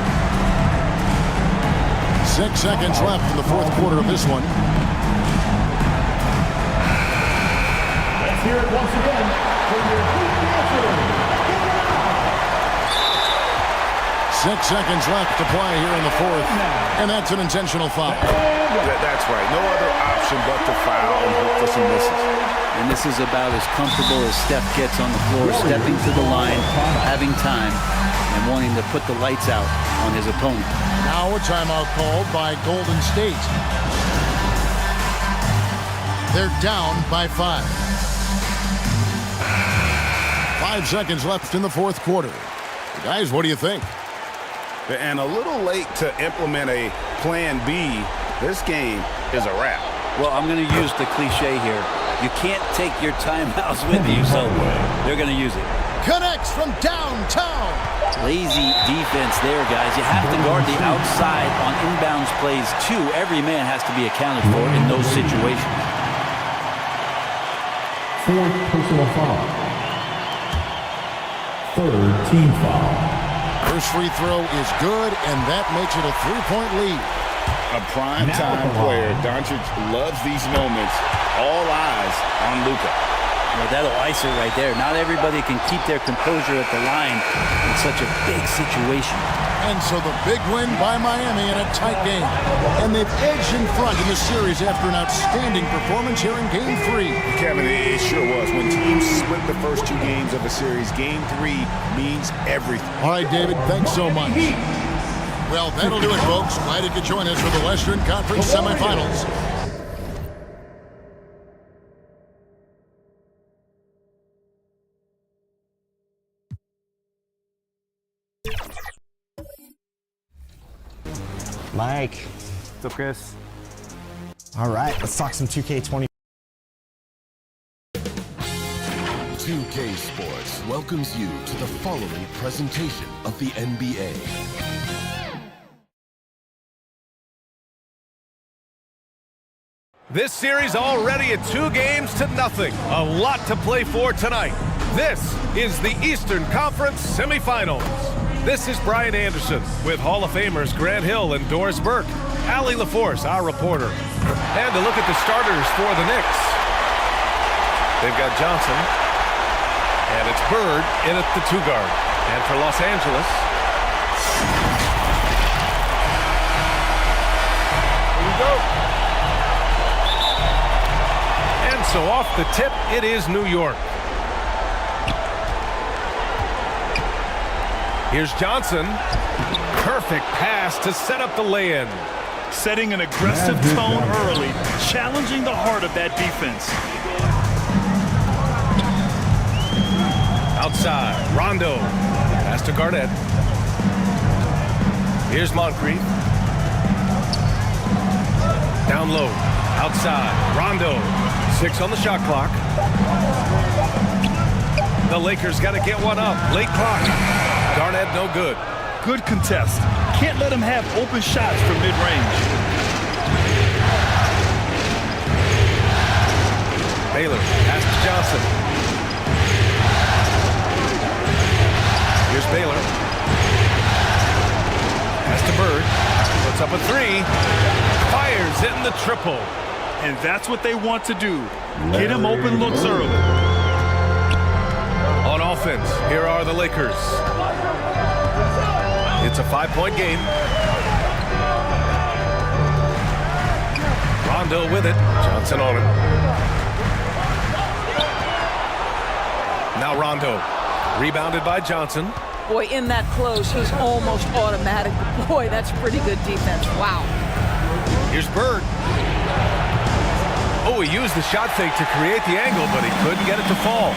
6 seconds left in the fourth quarter of this one. Let's hear it once again for your Heat answer. 6 seconds left to play here in the fourth, and that's an intentional foul. That's right. No other option but to foul and hope for some misses. And this is about as comfortable as Steph gets on the floor, stepping to the line, having time, and wanting to put the lights out on his opponent. Now a timeout called by Golden State. They're down by 5. 5 seconds left in the fourth quarter. Guys, what do you think? And a little late to implement a plan B. This game is a wrap. Well, I'm going to use the cliche here. You can't take your timeouts with you, so they're going to use it. Connects from downtown. Lazy defense there, guys. You have to guard the outside on inbounds plays, too. Every man has to be accounted for in those situations. 4th personal foul. 3rd team foul. First free throw is good, and that makes it a 3-point lead. A prime-time player. Duncan loves these moments. All eyes on Luka. Well, that'll ice it right there. Not everybody can keep their composure at the line in such a big situation. And so the big win by Miami in a tight game. And they've edged in front in the series after an outstanding performance here in Game 3. Kevin, it sure was. When teams split the first 2 games of a series, Game 3 means everything. All right, David, thanks so much. Well, that'll do it, folks. Glad you could join us for the Western Conference semifinals. Mike. What's up, Chris? All right, let's talk some 2K20. 2K Sports welcomes you to the following presentation of the NBA. This series already at 2-0. A lot to play for tonight. This is the Eastern Conference Semifinals. This is Brian Anderson with Hall of Famers Grant Hill and Doris Burke. Allie LaForce, our reporter. And to look at the starters for the Knicks. They've got Johnson. And it's Bird in at the 2-guard. And for Los Angeles. Here we go. And so off the tip, it is New York. Here's Johnson. Perfect pass to set up the lay-in. Setting an aggressive tone early, challenging the heart of that defense. Outside, Rondo. Pass to Garnett. Here's Moncrief. Down low. Outside, Rondo. 6 on the shot clock. The Lakers got to get one up. Late clock. Garnett no good. Good contest. Can't let him have open shots from mid-range. Baylor, pass to Johnson. Here's Baylor. Pass to Bird. Puts up a 3. Fires in the triple. And that's what they want to do. Get him open looks early. On offense, here are the Lakers. It's a 5-point game. Rondo with it. Johnson on it. Now Rondo. Rebounded by Johnson. Boy, in that close, he's almost automatic. Boy, that's pretty good defense. Wow. Here's Bird. Oh, he used the shot fake to create the angle, but he couldn't get it to fall.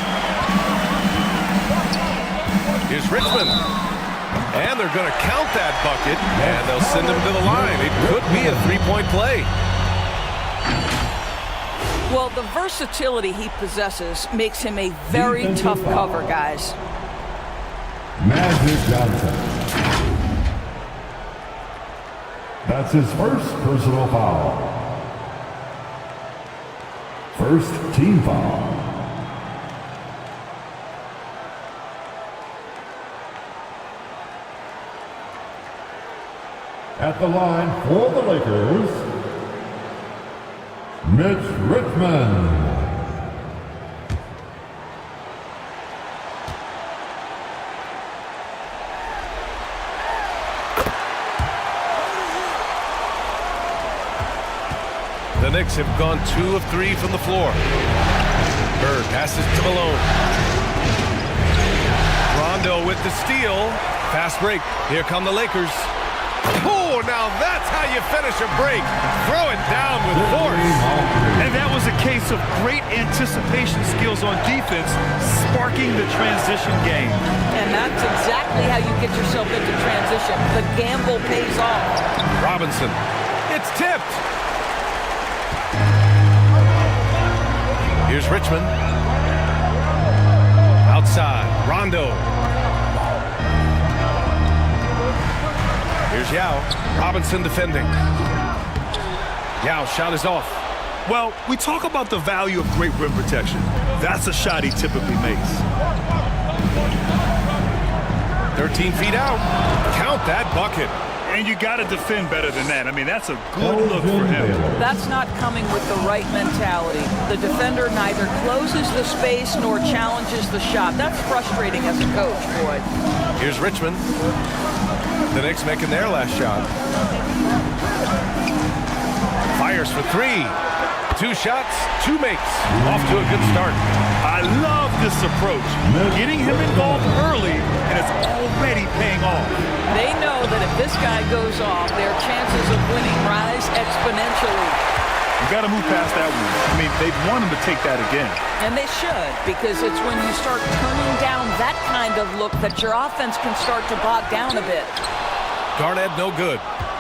Here's Richmond. And they're going to count that bucket, and they'll send him to the line. It could be a 3-point play. Well, the versatility he possesses makes him a very tough cover, guys. Magic Johnson. That's his first personal foul. First team foul. At the line for the Lakers, Mitch Richmond. The Knicks have gone 2 of 3 from the floor. Bird passes to Malone. Rondo with the steal. Fast break. Here come the Lakers. Oh, now that's how you finish a break. Throw it down with force. And that was a case of great anticipation skills on defense, sparking the transition game. And that's exactly how you get yourself into transition. The gamble pays off. Robinson. It's tipped. Here's Richmond. Outside, Rondo. Here's Yao. Robinson defending. Yao, shot is off. Well, we talk about the value of great rim protection. That's a shot he typically makes. 13 feet out. Count that bucket. And you got to defend better than that. I mean, that's a good look for him. That's not coming with the right mentality. The defender neither closes the space nor challenges the shot. That's frustrating as a coach, boy. Here's Richmond. The Knicks making their last shot. Fires for 3. 2 shots, 2 makes. Off to a good start. I love this approach. Getting him involved early, and it's already paying off. They know that if this guy goes off, their chances of winning rise exponentially. You got to move past that one. I mean, they'd want him to take that again. And they should, because it's when you start turning down that kind of look that your offense can start to bog down a bit. Garnett no good.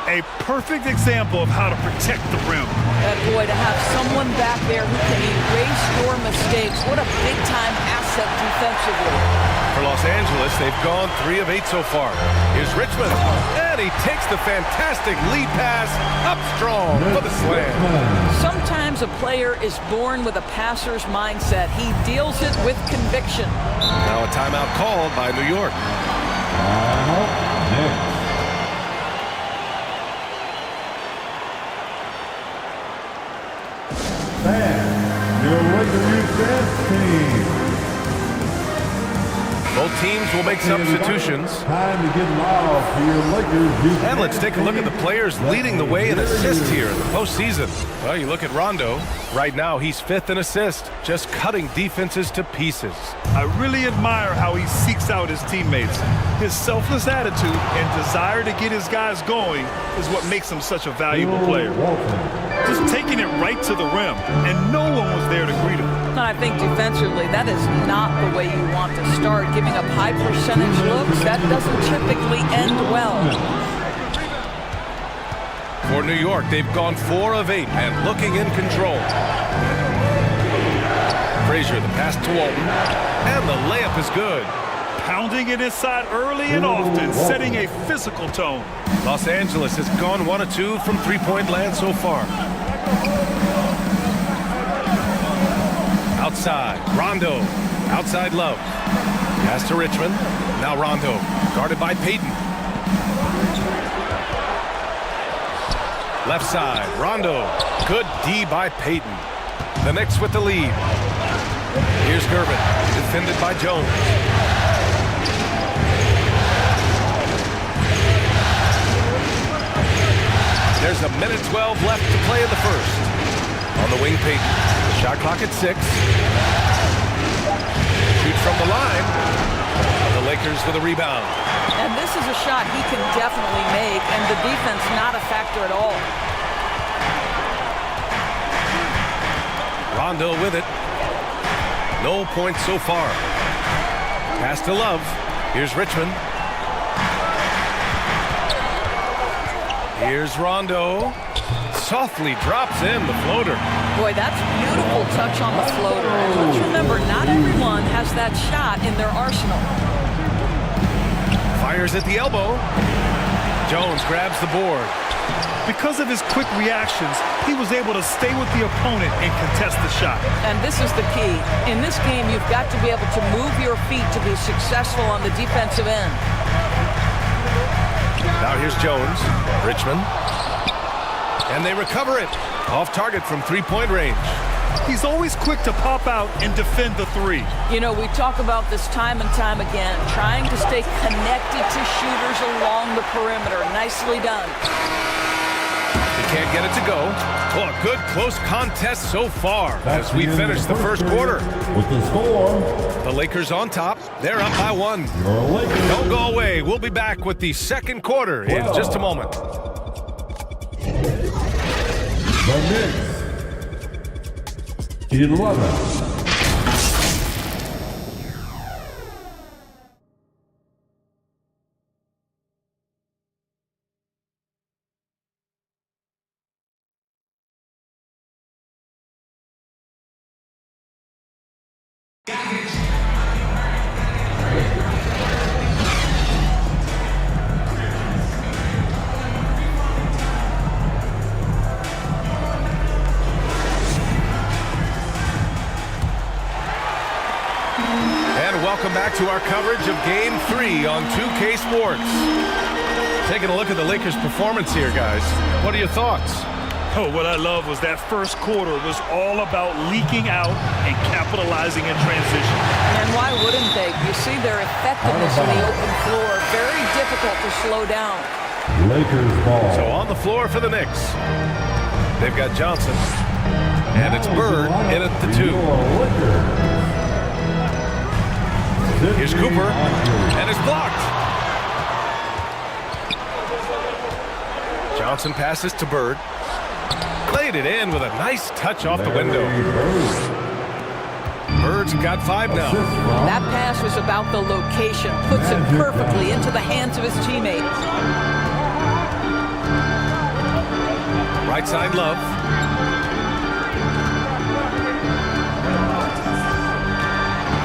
A perfect example of how to protect the rim. And boy, to have someone back there who can erase your mistakes, what a big-time asset defensively. For Los Angeles, they've gone 3 of 8 so far. Here's Richmond, and he takes the fantastic lead pass up strong for the slam. Sometimes a player is born with a passer's mindset. He deals it with conviction. Now a timeout called by New York. Both teams will make substitutions. Time to get loud for your Lakers. And let's take a look at the players leading the way in assists here in the postseason. Well, you look at Rondo. Right now, he's 5th in assists, just cutting defenses to pieces. I really admire how he seeks out his teammates. His selfless attitude and desire to get his guys going is what makes him such a valuable player. Just taking it right to the rim, and no one was there to greet him. And I think defensively, that is not the way you want to start. Giving up high percentage looks, that doesn't typically end well. For New York, they've gone 4 of 8 and looking in control. Frazier, the pass to Walton, and the layup is good. Pounding it inside early and often, setting a physical tone. Los Angeles has gone 1 of 2 from three-point land so far. Outside, Rondo. Outside Love. Pass to Richmond. Now Rondo, guarded by Payton. Left side, Rondo. Good D by Payton. The Knicks with the lead. Here's Gervin, defended by Jones. There's a minute 12 left to play in the first. On the wing, Payton. The shot clock at 6. Shoots from the line. The Lakers with a rebound. And this is a shot he can definitely make, and the defense not a factor at all. Rondo with it. No points so far. Pass to Love. Here's Richmond. Here's Rondo. Softly drops in the floater. Boy, that's beautiful touch on the floater. And let's remember, not everyone has that shot in their arsenal. Fires at the elbow. Jones grabs the board. Because of his quick reactions, he was able to stay with the opponent and contest the shot. And this is the key. In this game, you've got to be able to move your feet to be successful on the defensive end. Now here's Jones. Richmond. And they recover it. Off target from three-point range. He's always quick to pop out and defend the 3. You know, we talk about this time and time again, trying to stay connected to shooters along the perimeter. Nicely done. He can't get it to go. Oh, a good close contest so far as we finish the first quarter. With the score, the Lakers on top. They're up by 1. Don't go away. We'll be back with the second quarter in just a moment. The Knicks 11. Welcome back to our coverage of Game 3 on 2K Sports. Taking a look at the Lakers' performance here, guys. What are your thoughts? Oh, what I love was that first quarter was all about leaking out and capitalizing in transition. And why wouldn't they? You see their effectiveness in the open floor. Very difficult to slow down. Lakers ball. So on the floor for the Knicks. They've got Johnson. And it's Bird in at the 2. Here's Cooper, and it's blocked. Johnson passes to Bird. Laid it in with a nice touch off the window. Bird's got 5 now. That pass was about the location. Puts it perfectly into the hands of his teammate. Right side, Love.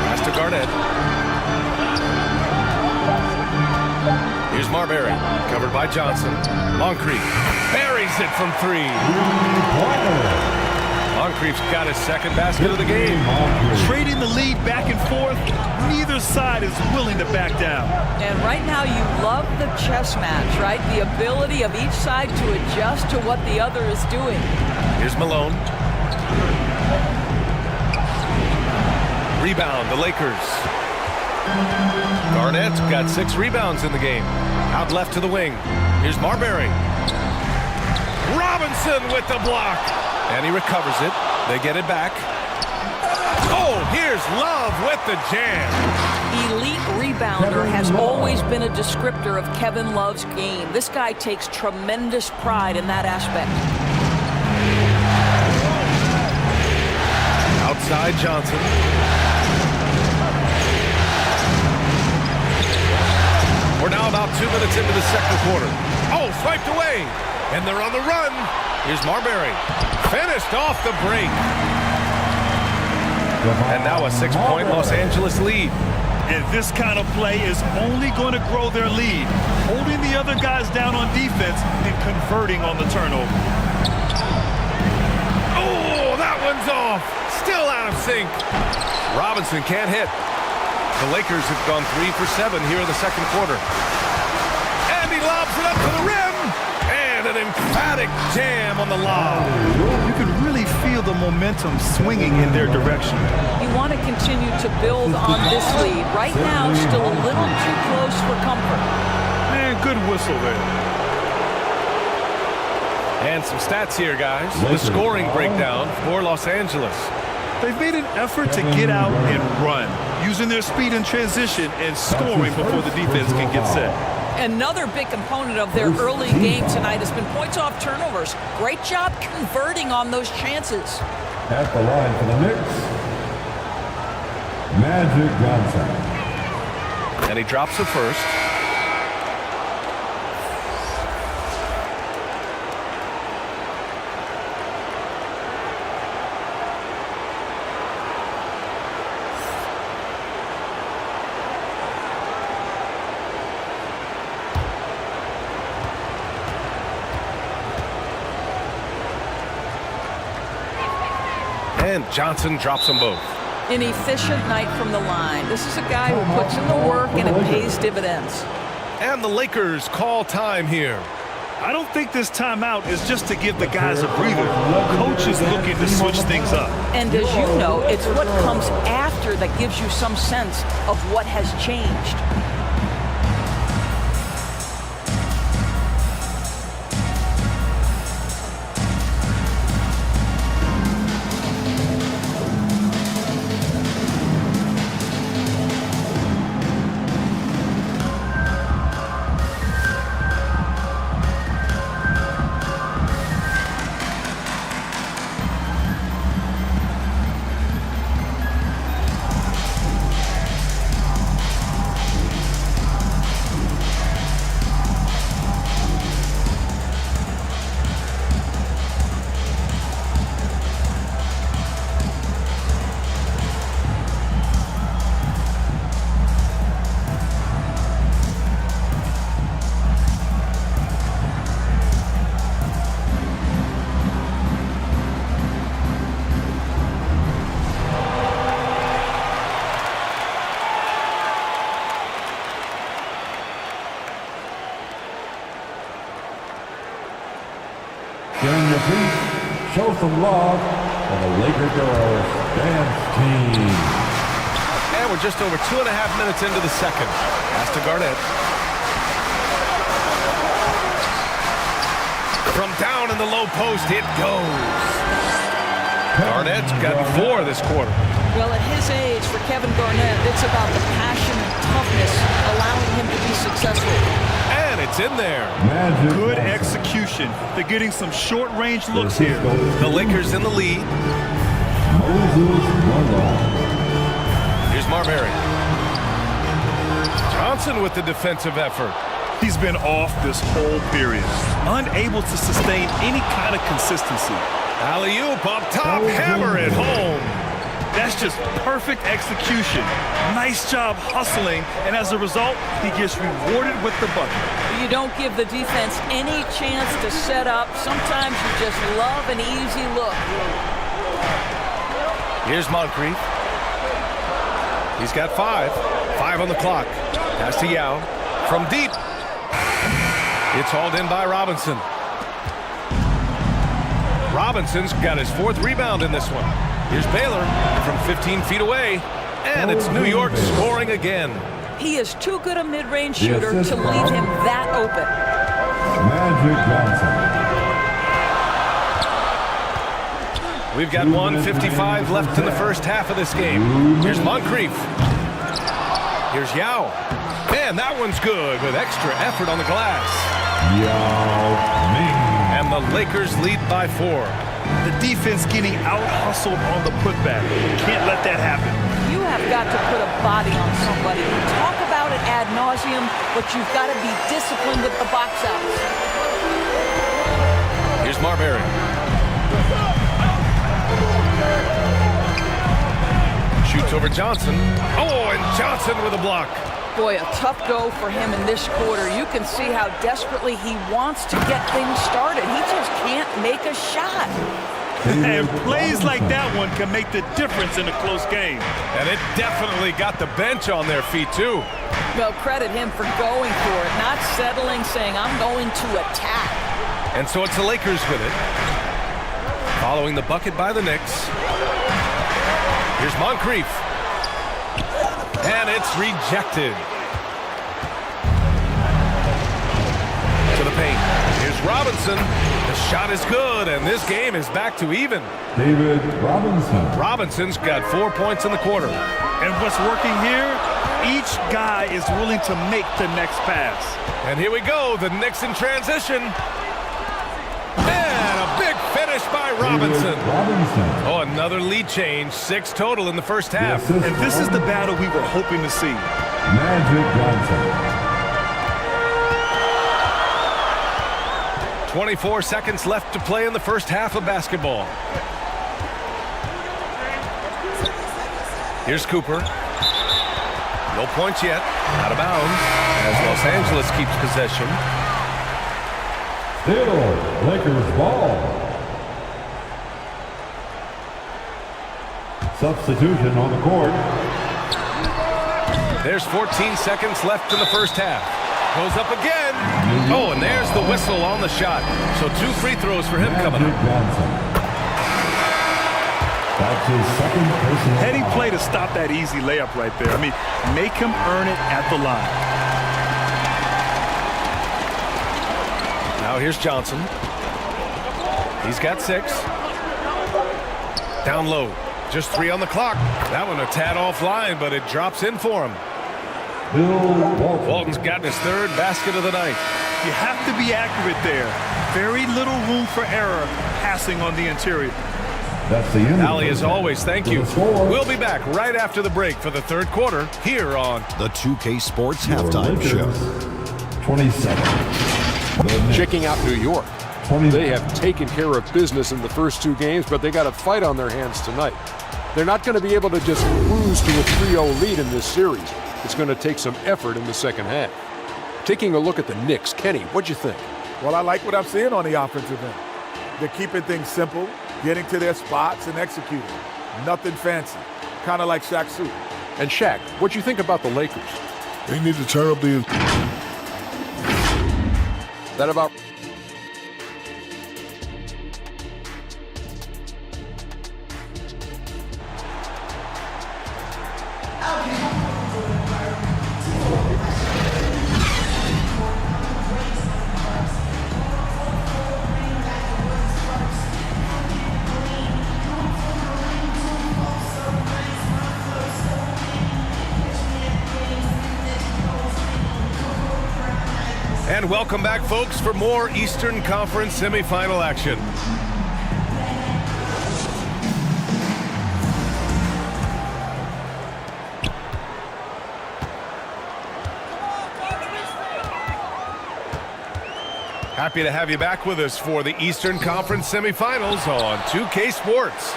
Pass to Garnett. Here's Marbury, covered by Johnson. Moncrief buries it from 3. Moncrief's got his second basket of the game. Trading the lead back and forth, neither side is willing to back down. And right now you love the chess match, right? The ability of each side to adjust to what the other is doing. Here's Malone. Rebound, the Lakers. Garnett got 6 rebounds in the game. Out left to the wing. Here's Marbury. Robinson with the block. And he recovers it. They get it back. Oh, here's Love with the jam. Elite rebounder has always been a descriptor of Kevin Love's game. This guy takes tremendous pride in that aspect. Outside Johnson. We're now about 2 minutes into the second quarter. Oh, swiped away. And they're on the run. Here's Marbury. Finished off the break. And now a 6-point Los Angeles lead. And this kind of play is only going to grow their lead. Holding the other guys down on defense and converting on the turnover. Oh, that one's off. Still out of sync. Robinson can't hit. The Lakers have gone 3 for 7 here in the second quarter. And he lobs it up to the rim. And an emphatic jam on the lob. You can really feel the momentum swinging in their direction. You want to continue to build on this lead. Right now, still a little too close for comfort. Man, good whistle there. And some stats here, guys. The scoring breakdown for Los Angeles. They've made an effort to get out and run, using their speed in transition and scoring before the defense can get set. Another big component of their early game tonight has been points off turnovers. Great job converting on those chances. At the line for the Knicks, Magic Johnson. And he drops it first. And Johnson drops them both. An efficient night from the line. This is a guy who puts in the work and it pays dividends. And the Lakers call time here. I don't think this timeout is just to give the guys a breather. Coach is looking to switch things up. And as you know, it's what comes after that gives you some sense of what has changed. During your feet, show some love for the Laker girls dance team. And we're just over 2.5 minutes into the second. Pass to Garnett. From down in the low post, it goes. Garnett's got 4 this quarter. Well, at his age, for Kevin Garnett, it's about the passion and toughness allowing him to be successful. And it's in there. Good execution. They're getting some short-range looks here. The Lakers in the lead. Here's Marbury. Johnson with the defensive effort. He's been off this whole period, unable to sustain any kind of consistency. Alley-oop up top, hammer it home. That's just perfect execution. Nice job hustling, and as a result, he gets rewarded with the bucket. You don't give the defense any chance to set up. Sometimes you just love an easy look. Here's Moncrief. He's got 5. 5 on the clock. Pass to Yao. From deep. It's hauled in by Robinson. Robinson's got his 4th rebound in this one. Here's Baylor from 15 feet away. And it's New York scoring again. He is too good a mid-range shooter to leave him that open. Magic Johnson. We've got 1:55 left in the first half of this game. Here's Moncrief. Here's Yao. Man, that one's good with extra effort on the glass. And the Lakers lead by 4. The defense getting out-hustled on the putback. Can't let that happen. You have got to put a body on somebody. We talk about it ad nauseum, but you've got to be disciplined with the box outs. Here's Marbury. Shoots over Johnson. Oh, and Johnson with a block. Boy, a tough go for him in this quarter. You can see how desperately he wants to get things started. He just can't make a shot. And plays like that one can make the difference in a close game. And it definitely got the bench on their feet, too. Well, credit him for going for it, not settling, saying, I'm going to attack. And so it's the Lakers with it. Following the bucket by the Knicks. Here's Moncrief. And it's rejected. To the paint. Here's Robinson. The shot is good, and this game is back to even. David Robinson. Robinson's got 4 points in the quarter. And what's working here? Each guy is willing to make the next pass. And here we go, the Knicks in transition. And a big finish by Robinson. Oh, another lead change. 6 total in the first half. And this is the battle we were hoping to see. Magic Johnson. 24 seconds left to play in the first half of basketball. Here's Cooper. No points yet. Out of bounds as Los Angeles keeps possession. Still Lakers ball. Substitution on the court. There's 14 seconds left in the first half. Goes up again. Oh, and there's the whistle on the shot. So 2 free throws for him coming up. That's his second personal Heady foul. play to stop that easy layup right there. I mean, make him earn it at the line. Now here's Johnson. He's got 6. Down low. Just 3 on the clock. That one a tad offline, but it drops in for him. Walton's gotten his 3rd basket of the night. You have to be accurate there. Very little room for error passing on the interior. That's the end. Allie, as always, thank you. We'll be back right after the break for the 3rd quarter here on the 2K Sports Halftime Show. 27. Checking out New York. They have taken care of business in the first 2 games, but they got a fight on their hands tonight. They're not going to be able to just cruise to a 3-0 lead in this series. It's going to take some effort in the second half. Taking a look at the Knicks, Kenny, what'd you think? Well, I like what I'm seeing on the offensive end. They're keeping things simple, getting to their spots and executing. Nothing fancy, kind of like Shaq's suit. And Shaq, what'd you think about the Lakers? They need to turn up the... That about... And welcome back, folks, for more Eastern Conference semifinal action. Happy to have you back with us for the Eastern Conference semifinals on 2K Sports.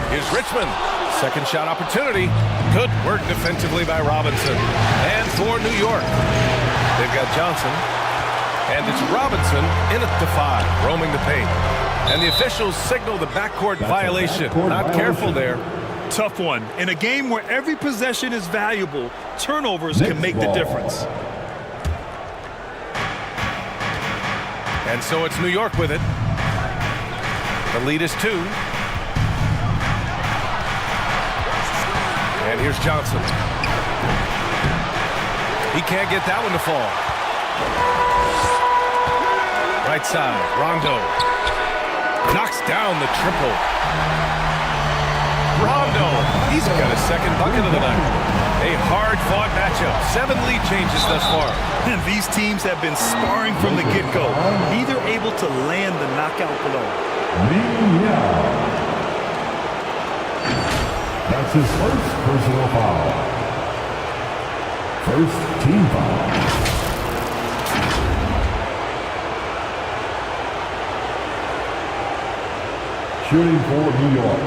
Here's Richmond. Second shot opportunity. Good work defensively by Robinson. And for New York, they've got Johnson. And it's Robinson in at the 5, roaming the paint. And the officials signal the backcourt violation. Not careful there. Tough one. In a game where every possession is valuable, turnovers can make the difference. And so it's New York with it. The lead is 2. And here's Johnson. He can't get that one to fall. Right side, Rondo. Knocks down the triple. Rondo, he's got a second bucket of the night. A hard-fought matchup. 7 lead changes thus far. And these teams have been sparring from the get-go. Neither able to land the knockout blow. That's his first personal foul. First team foul. Shooting for New York,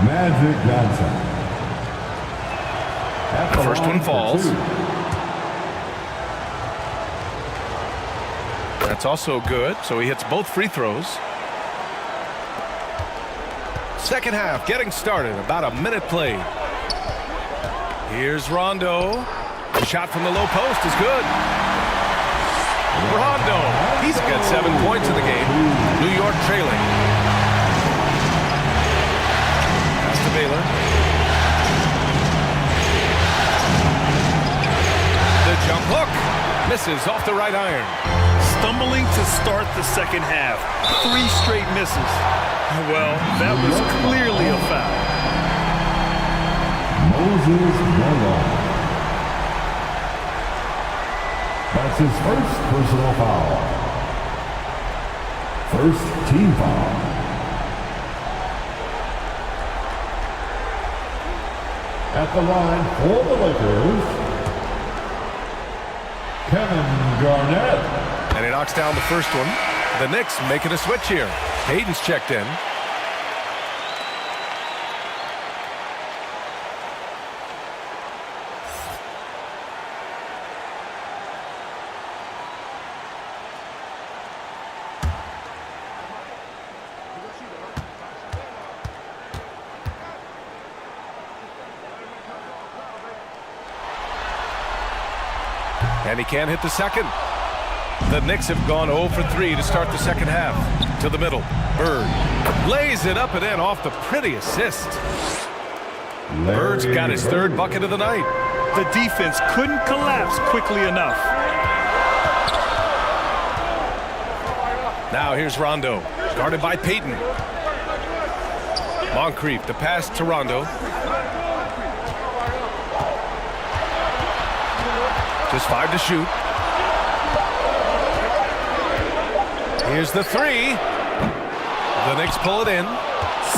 Magic Johnson. The first one falls. That's also good, so he hits both free throws. Second half getting started, about a minute played. Here's Rondo. The shot from the low post is good. Rondo, he's got 7 points in the game. New York trailing. Pass to Baylor. The jump hook misses off the right iron. Stumbling to start the second half. 3 straight misses. Well, that was clearly a foul. Moses Malone. That's his first personal foul. First team foul. At the line for the Lakers, Kevin Garnett. And he knocks down the first one. The Knicks making a switch here. Hayden's checked in. And he can't hit the second. The Knicks have gone 0 for 3 to start the second half. To the middle. Bird lays it up and in off the pretty assist. Bird's got his 3rd bucket of the night. The defense couldn't collapse quickly enough. Now here's Rondo. Guarded by Payton. Moncrief, the pass to Rondo. Just 5 to shoot. Here's the 3. The Knicks pull it in.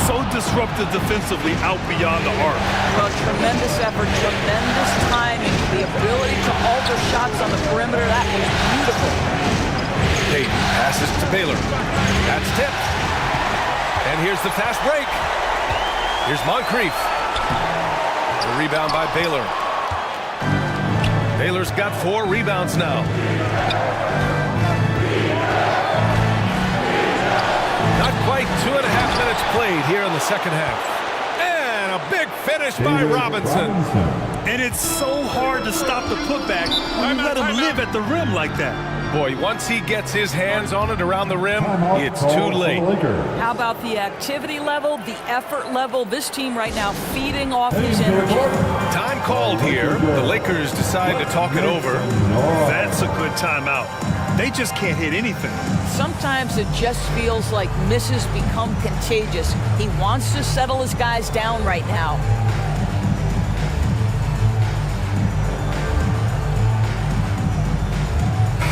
So disruptive defensively out beyond the arc. Well, tremendous effort, tremendous timing. The ability to alter shots on the perimeter, that was beautiful. Payton passes to Baylor. That's tipped. And here's the fast break. Here's Moncrief. The rebound by Baylor. Baylor's got 4 rebounds now. Not quite 2.5 minutes played here in the second half. And a big finish by Robinson. And it's so hard to stop the putback when you let him live at the rim like that. Boy, once he gets his hands on it around the rim, it's too late. How about the activity level, the effort level? This team right now feeding off his energy. Time called here. The Lakers decide to talk it over. That's a good timeout. They just can't hit anything. Sometimes it just feels like misses become contagious. He wants to settle his guys down right now.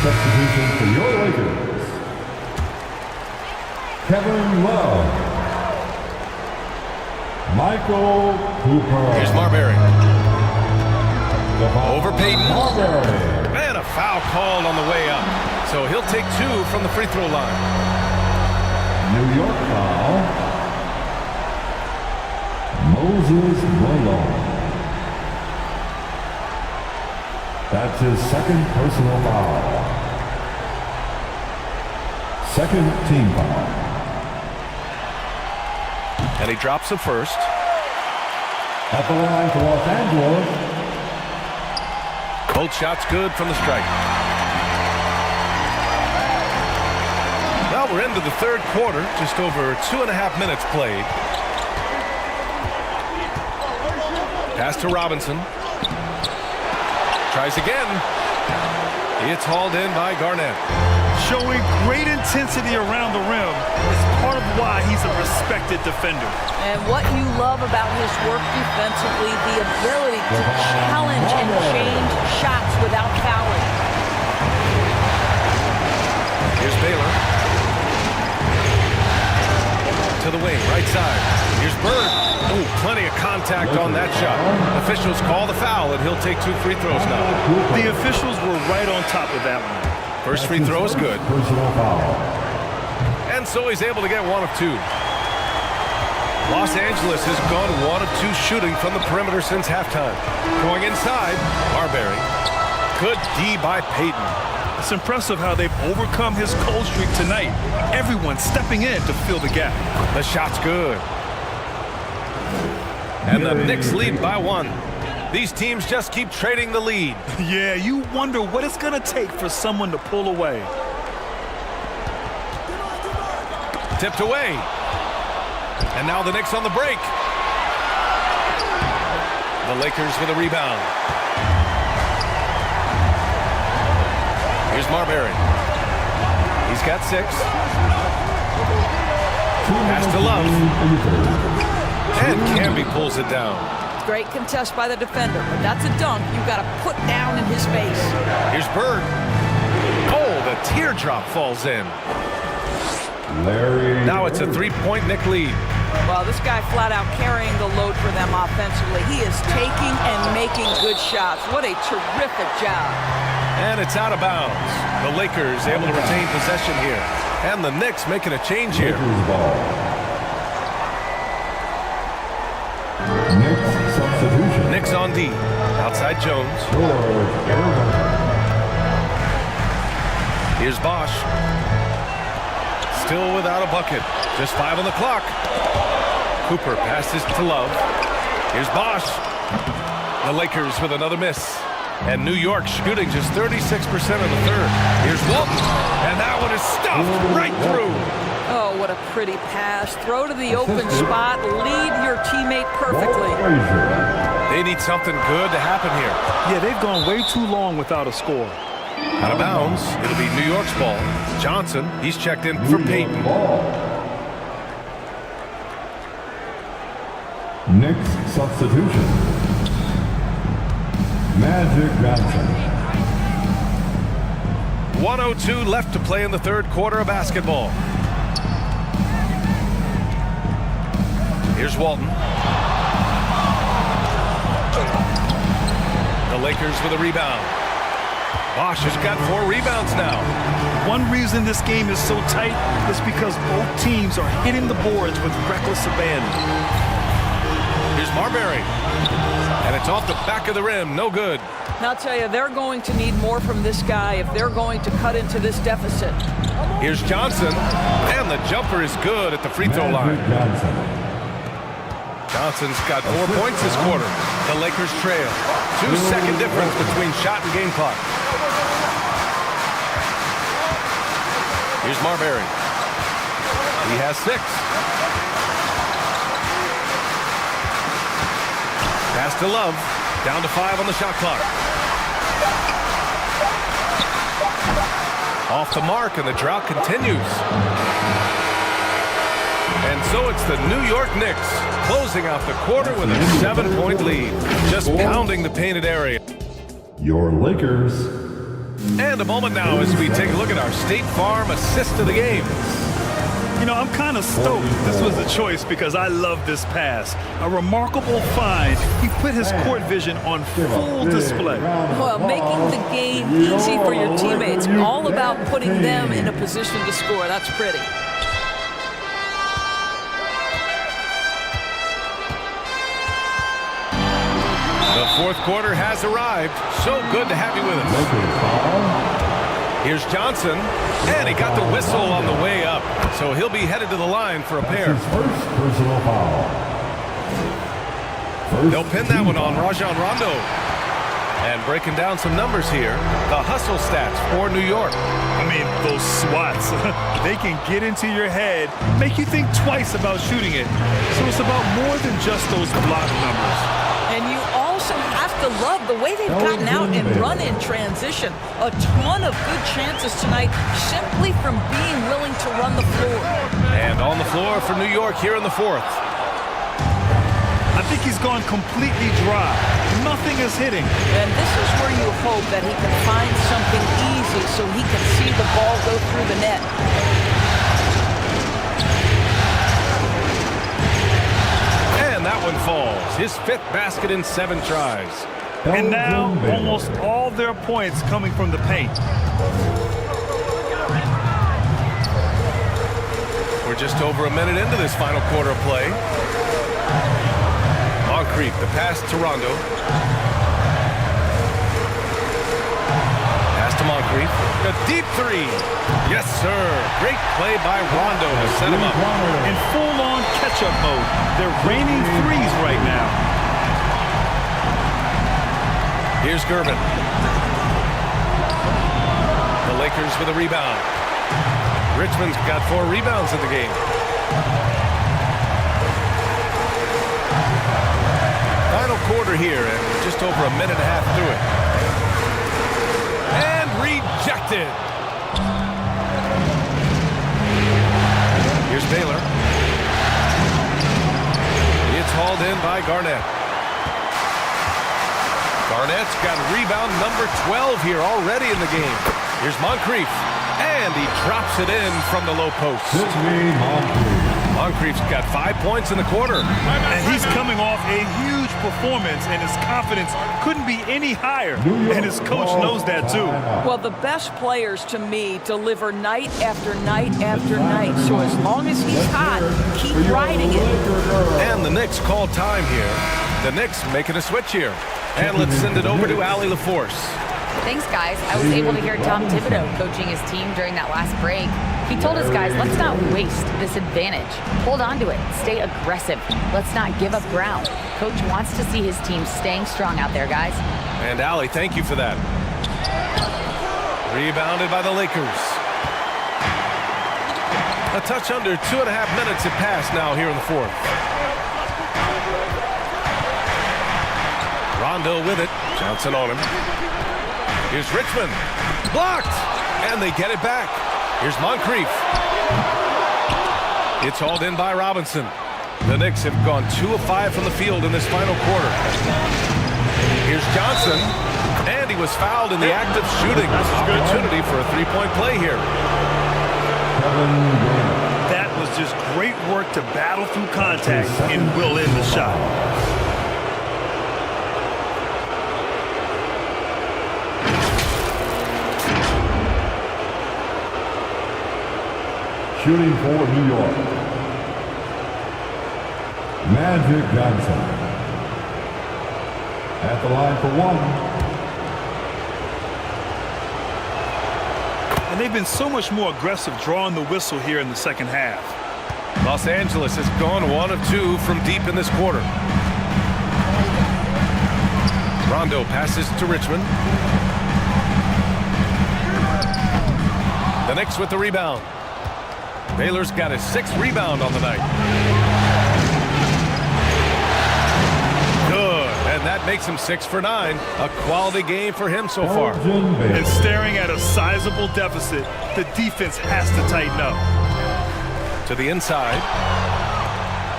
Substitution for your Lakers, Kevin Love, Michael Cooper. Here's Marbury. Over Payton. Marbury. And a foul called on the way up. So he'll take 2 from the free throw line. New York foul. Moses Malone. That's his second personal foul. Second team foul. And he drops the first. At the line for Los Angeles. Both shots good from the strike. Well, we're into the third quarter. Just over 2.5 minutes played. Pass to Robinson. Tries again. It's hauled in by Garnett. Showing great intensity around the rim is part of why he's a respected defender. And what you love about his work defensively, the ability to challenge and change shots without fouling. Here's Baylor. To the wing, right side. Here's Bird. Ooh, plenty of contact on that shot. Officials call the foul, and he'll take 2 free throws now. The officials were right on top of that one. First free throw is good. Personal foul. And so he's able to get 1 of 2. Los Angeles has gone 1 of 2 shooting from the perimeter since halftime. Going inside, Marbury. Good D by Payton. It's impressive how they've overcome his cold streak tonight. Everyone stepping in to fill the gap. The shot's good. And the Knicks lead by 1. These teams just keep trading the lead. Yeah, you wonder what it's going to take for someone to pull away. Tipped away. And now the Knicks on the break. The Lakers with a rebound. Here's Marbury. He's got 6. Pass to Love. And Camby pulls it down. Great contest by the defender, but that's a dunk you've got to put down in his face. Here's Bird. Oh, the teardrop falls in. Larry. Now it's a 3-point Knick lead. Well, this guy flat out carrying the load for them offensively. He is taking and making good shots. What a terrific job. And it's out of bounds. The Lakers able to retain possession here. And the Knicks making a change here. Knicks substitution. Knicks on D. Outside Jones. Here's Bosch. Still without a bucket. Just 5 on the clock. Cooper passes to Love. Here's Bosch. The Lakers with another miss. And New York shooting just 36% of the third. Here's Walton. And that one is stuffed right through. Oh, what a pretty pass. Throw to the open spot. Lead your teammate perfectly. They need something good to happen here. Yeah, they've gone way too long without a score. Out of bounds. It'll be New York's ball. Johnson, he's checked in for Payton. Knicks substitution. Magic Johnson. 1:02 left to play in the third quarter of basketball. Here's Walton. The Lakers with a rebound. Bosch has got 4 rebounds now. One reason this game is so tight is because both teams are hitting the boards with reckless abandon. Here's Marbury. And it's off the back of the rim. No good. And I'll tell you, they're going to need more from this guy if they're going to cut into this deficit. Here's Johnson. And the jumper is good at the free throw line. Johnson's got 4 points this quarter. The Lakers trail. 2-second difference between shot and game clock. Here's Marbury. He has 6. Pass to Love. Down to 5 on the shot clock. Off the mark, and the drought continues. And so it's the New York Knicks closing out the quarter with a 7-point lead. Just pounding the painted area. Your Lakers. And a moment now as we take a look at our State Farm assist of the game. You know, I'm kind of stoked this was a choice because I love this pass. A remarkable find. He put his court vision on full display. Well, making the game easy for your teammates, all about putting them in a position to score. That's pretty. The fourth quarter has arrived. So good to have you with us. Here's Johnson, and he got the whistle on the way up, so he'll be headed to the line for a pair. First personal foul. They'll pin that one on Rajon Rondo. And breaking down some numbers here, the hustle stats for New York. I mean, those swats, they can get into your head, make you think twice about shooting it. So it's about more than just those block numbers. And you also have to love the way they've gotten out and run in transition. A ton of good chances tonight simply from being willing to run the floor. And on the floor for New York here in the fourth. I think he's gone completely dry. Nothing is hitting. And this is where you hope that he can find something easy so he can see the ball go through the net. And that one falls. His fifth basket in 7 tries. And now almost all their points coming from the paint. We're just over a minute into this final quarter of play. Moncrief, the pass to Rondo. Pass to Moncrief. A deep three. Yes, sir. Great play by Rondo to set him up. In full-on catch-up mode. They're raining threes right now. Here's Gervin. The Lakers with a rebound. Richmond's got 4 rebounds in the game. Final quarter here, and we're just over a minute and a half through it. And rejected. Here's Baylor. It's hauled in by Garnett. Garnett's got rebound number 12 here already in the game. Here's Moncrief. And he drops it in from the low post. Moncrief's got 5 points in the quarter. And he's coming off a huge performance, and his confidence couldn't be any higher. And his coach knows that, too. Well, the best players, to me, deliver night after night after night. So as long as he's hot, keep riding it. And the Knicks call time here. The Knicks making a switch here. And let's send it over to Allie LaForce. Thanks, guys. I was able to hear Tom Thibodeau coaching his team during that last break. He told his guys, let's not waste this advantage. Hold on to it. Stay aggressive. Let's not give up ground. Coach wants to see his team staying strong out there, guys. And Allie, thank you for that. Rebounded by the Lakers. A touch under 2.5 minutes have passed now here in the fourth. Rondo with it. Johnson on him. Here's Richmond. Blocked. And they get it back. Here's Moncrief. It's hauled in by Robinson. The Knicks have gone 2 of 5 from the field in this final quarter. Here's Johnson. And he was fouled in the act of shooting. Opportunity for a 3-point play here. That was just great work to battle through contact and will end the shot. Shooting for New York, Magic Johnson. At the line for 1. And they've been so much more aggressive drawing the whistle here in the second half. Los Angeles has gone 1 of 2 from deep in this quarter. Rondo passes to Richmond. The Knicks with the rebound. Baylor's got his 6th rebound on the night. Good, and that makes him 6 for 9. A quality game for him so far. And staring at a sizable deficit, the defense has to tighten up. To the inside.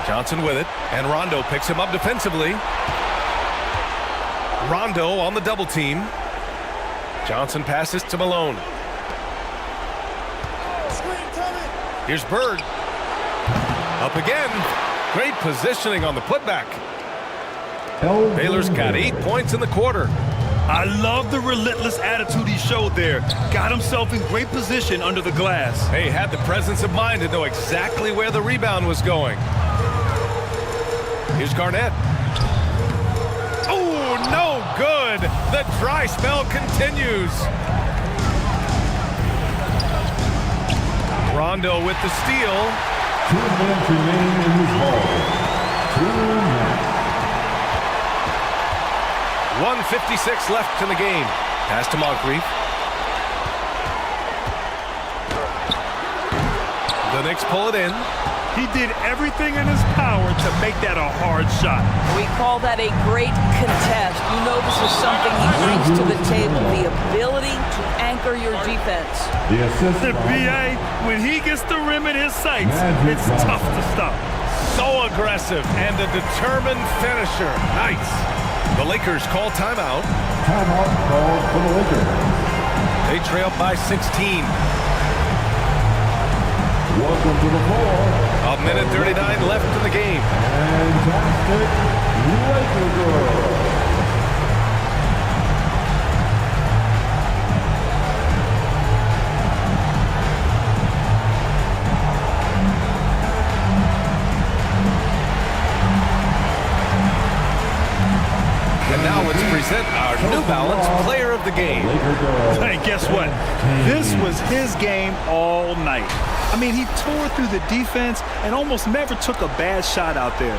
Johnson with it, and Rondo picks him up defensively. Rondo on the double team. Johnson passes to Malone. Here's Bird. Up again. Great positioning on the putback. Baylor's got 8 points in the quarter. I love the relentless attitude he showed there. Got himself in great position under the glass. He had the presence of mind to know exactly where the rebound was going. Here's Garnett. Oh, no good. The dry spell continues. Rondo with the steal. 2 minutes remain in this ball. 2 minutes. 1:56 left in the game. Pass to Moncrief. The Knicks pull it in. He did everything in his power to make that a hard shot. We call that a great contest. You know this is something he brings to the table, the ability to anchor your defense. The BA, when he gets the rim in his sights, it's tough to stop. So aggressive and a determined finisher. Nice. The Lakers call timeout. Timeout called for the Lakers. They trail by 16. Welcome to the floor. A minute 39 left in the game. Fantastic Laker girl. And now let's present our New Balance Player of the Game. Hey, guess what? This was his game all night. I mean, he tore through the defense and almost never took a bad shot out there.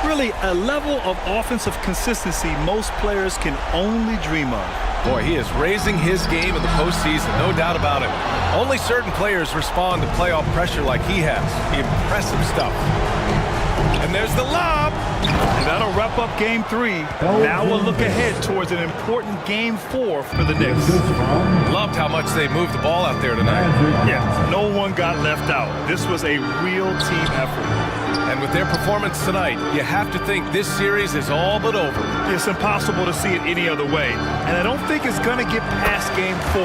Really, a level of offensive consistency most players can only dream of. Boy, he is raising his game in the postseason, no doubt about it. Only certain players respond to playoff pressure like he has. Impressive stuff. And there's the lob. And that'll wrap up Game 3. Now we'll look ahead towards an important Game 4 for the Knicks. Loved how much they moved the ball out there tonight. Yeah, no one got left out. This was a real team effort. And with their performance tonight, you have to think this series is all but over. It's impossible to see it any other way. And I don't think it's going to get past Game 4.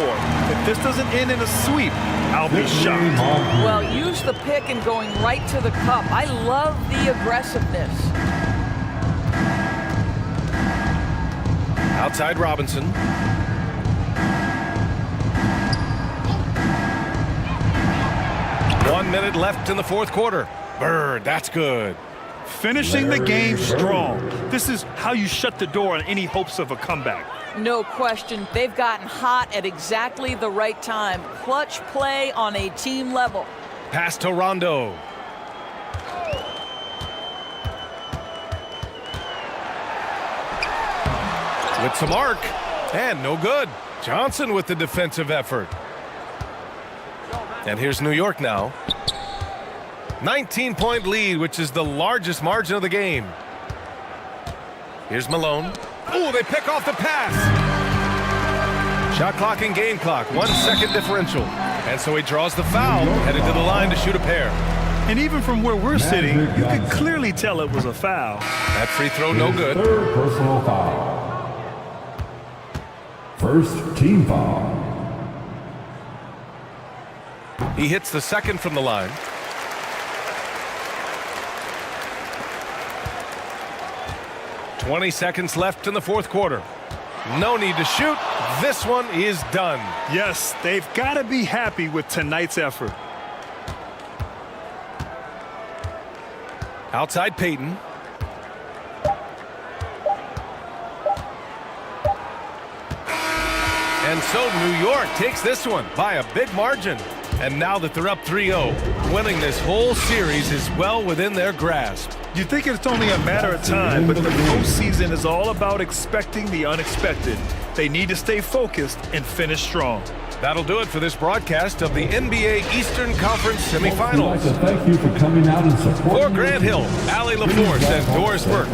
If this doesn't end in a sweep, I'll be shocked. Well, use the pick and going right to the cup. I love the aggressiveness. Outside Robinson. One minute left in the fourth quarter. Bird, that's good. Finishing the game strong. This is how you shut the door on any hopes of a comeback. No question. They've gotten hot at exactly the right time. Clutch play on a team level. Pass to Rondo. With some arc. And no good. Johnson with the defensive effort. And here's New York now. 19-point lead, which is the largest margin of the game. Here's Malone. Oh, they pick off the pass. Shot clock and game clock, 1 second differential. And so he draws the foul, headed to the line to shoot a pair. And even from where we're sitting, you could clearly tell it was a foul. That free throw no good. Third personal foul. First team foul. He hits the second from the line. $20 left in the fourth quarter. No need to shoot. This one is done. Yes, they've got to be happy with tonight's effort. Outside Peyton. And so New York takes this one by a big margin. And now that they're up 3-0, winning this whole series is well within their grasp. You think it's only a matter of time, but the postseason is all about expecting the unexpected. They need to stay focused and finish strong. That'll do it for this broadcast of the NBA Eastern Conference semifinals. We'd like to thank you for coming out and supporting. For Grant Hill, Allie LaForce, and Doris Burke,